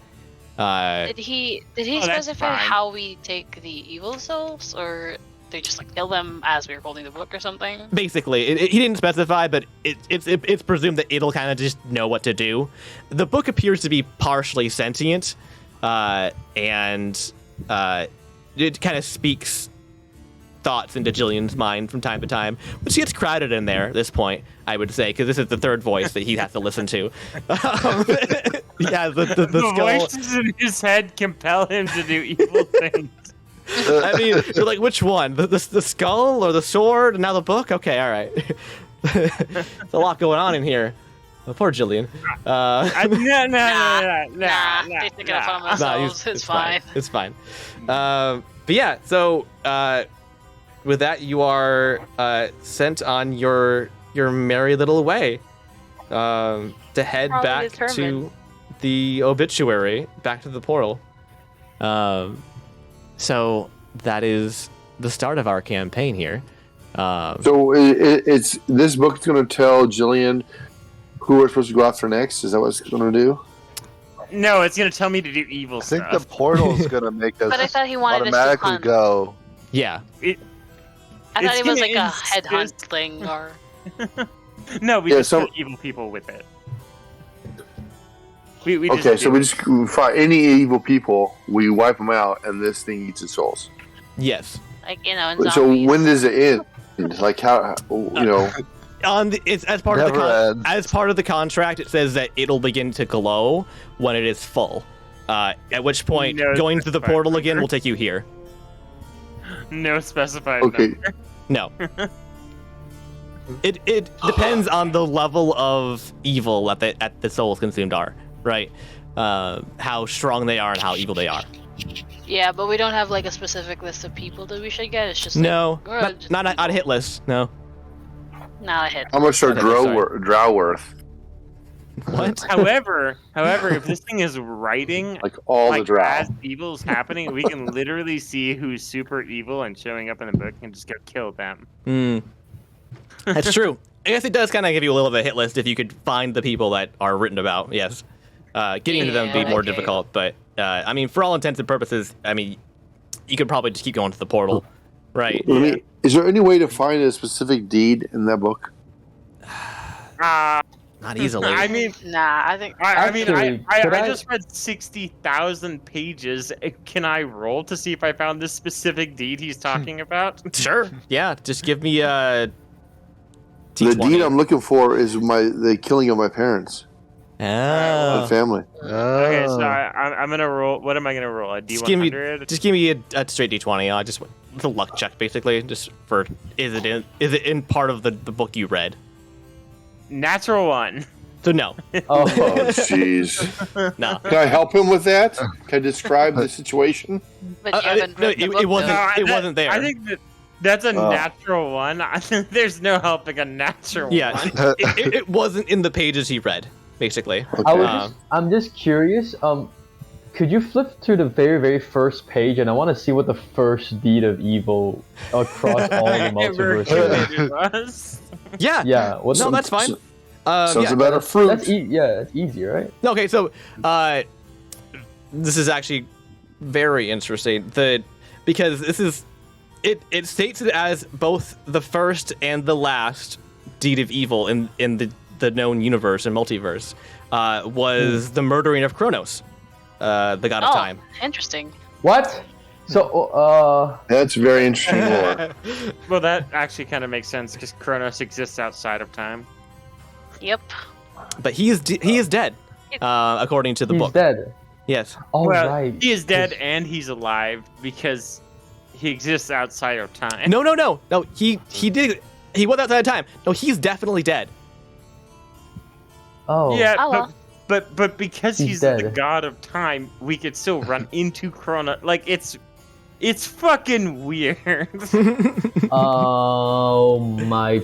Did he that's specify fine. how we take the evil souls, or they just kill them as we were holding the book or something? Basically, he didn't specify, but it's presumed that it'll kind of just know what to do. The book appears to be partially sentient, and it kind of speaks thoughts into Jillian's mind from time to time, which gets crowded in there at this point, I would say, because this is the 3rd voice that he has to listen to. Yeah, the skull. Voices in his head compel him to do evil things. I mean, you're like, which one? The skull or the sword? And now the book? Okay, all right. There's a lot going on in here. Oh, poor Jillian. No. They took it upon themselves. It's fine. It's fine. But yeah, so with that, you are sent on your merry little way to head Probably back determined. to the Obituary, back to the portal. So that is the start of our campaign here. So it's this book's going to tell Jillian who we're supposed to go after next. Is that what it's going to do? No, it's gonna tell me to do evil I think stuff. the portal's gonna make us But I thought he wanted us to automatically hunt. go. Yeah. I thought It's it was gonna like a insist- headhunt thing or. No, we Yeah, just so- kill evil people with it. We Okay, just so do we it. just find any evil people, we wipe them out, and this thing eats its souls. Yes. Like, in So zombies. when does it end? Like how It's as part of Never ends. as part of the contract. It says that it'll begin to glow when it is full. At which point, No going through the specified portal again number. will take you here. No specified Okay. number. No. It depends on the level of evil that the souls consumed are, right? How strong they are and how evil they are. Yeah, but we don't have like a specific list of people that we should get. It's just No, like, just not people. on a hit list. No. Not a hit. how much are Okay, sorry. drow worth? What? However, if this thing is writing Like all the like drow. as evil's happening, we can literally see who's super evil and showing up in the book and just go kill them. That's true. I guess it does kind of give you a little bit of a hit list if you could find the people that are written about. Yes. Getting into them would be Yeah, more okay. difficult, but I mean, for all intents and purposes, I mean, you could probably just keep going to the portal, right? Is there any way to find a specific deed in that book? Not easily. I mean, Nah, I think. I Actually, could I- just read 60,000 pages. Can I roll to see if I found this specific deed he's talking about? Sure. Yeah. Just give me a The T20. deed I'm looking for is the killing of my parents Oh. and family. Okay, so Oh. I'm gonna roll. What am I gonna roll? A Just give me, D100? just give me a straight D20. I just it's a luck check basically, just for is it in part of the book you read? Natural one. So no, Oh, Oh, jeez. no. Can I help him with that? Can I describe the situation? But you haven't no, read the it book, wasn't. though. It wasn't there. I think that's a Oh. natural one. There's no helping a natural Yeah, one. it wasn't in the pages he read, basically. I'm just curious. Could you flip to the very, very first page, and I want to see what the first deed of evil across all the multiverse is. It was. Yeah. Yeah. Well, No, that's fine. Sounds Yeah. about a fruit. that's that's easy, right? Okay, so this is actually very interesting. Because this is it states it as both the first and the last deed of evil in the known universe and multiverse was the murdering of Kronos, the god of time. Interesting. What? So, That's very interesting lore. Well, that actually kind of makes sense because Kronos exists outside of time. Yep. But he is dead, according to the he's book. dead. Yes. All well, right. he is dead and he's alive because he exists outside of time. No. He was outside of time. No, he's definitely dead. Oh. Yeah, Oh, well. but because He's he's the dead. god of time, we could still run into Kronos. Like it's fucking weird. Oh my!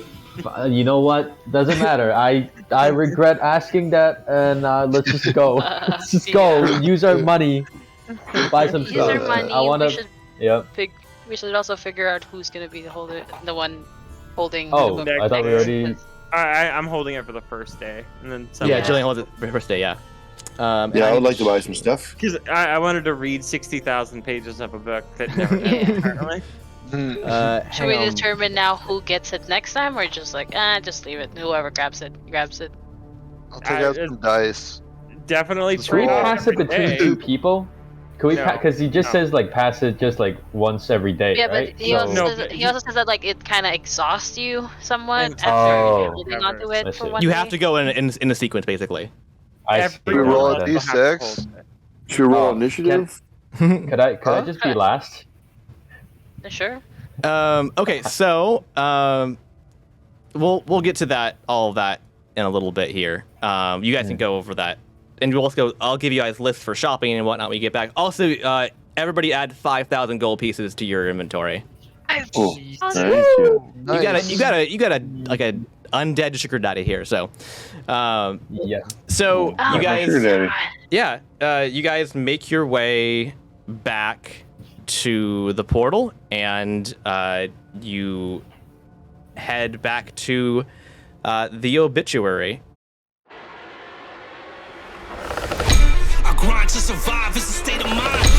You know what? Doesn't matter. I regret asking that, and let's just go. Let's just go. Use our money. Buy some Use stuff. our money. I want We to. should Yep. we should also figure out who's gonna be the one holding Oh, the book I thought we next. already. I'm holding it for the first day, and then Yeah, Jillian holds it for her first day. Yeah. Yeah, I would like to buy some stuff. because I wanted to read 60,000 pages of a book that never did apparently. Should we determine now who gets it next time, or just like just leave it? Whoever grabs it, grabs it. I'll take out some dice. Definitely Can Can we trade off pass it every between day. two people? Can we? No, Because he just no. says like pass it just like once every day, Yeah, right? but he also No, says but he also says that like it kind of exhausts you somewhat And- after Oh. you're holding onto it I for see. one You day. have to go in a sequence, basically. I Every see. We roll one a of them D6? have to hold it. Should we roll Oh, initiative? Could I just be last? Sure. Okay, so we'll get to all of that in a little bit here. You guys can go over that, and we'll also I'll give you guys lists for shopping and whatnot when we get back. Also, everybody add 5,000 gold pieces to your inventory. Oh, Oh, thank you. You got a like a undead sugar daddy here. So, Yeah. so Oh, you guys, Sugar daddy. yeah, you guys make your way back to the portal, and you head back to the Obituary. I grind to survive, it's a state of mind.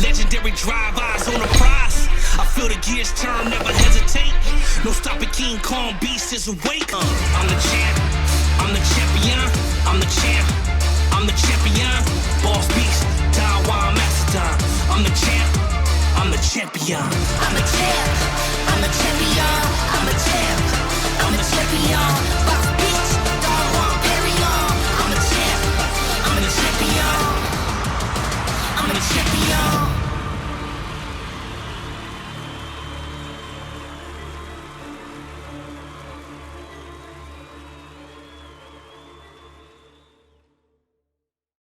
Legendary drive, eyes on the prize. I feel the gears turn, never hesitate. No stopping King Kong, beast is awake. I'm the champ, I'm the champion, I'm the champ, I'm the champion. Boss beast, die while I'm Macedon. I'm the champ, I'm the champion. I'm the champ, I'm the champion, I'm the champ, I'm the champion.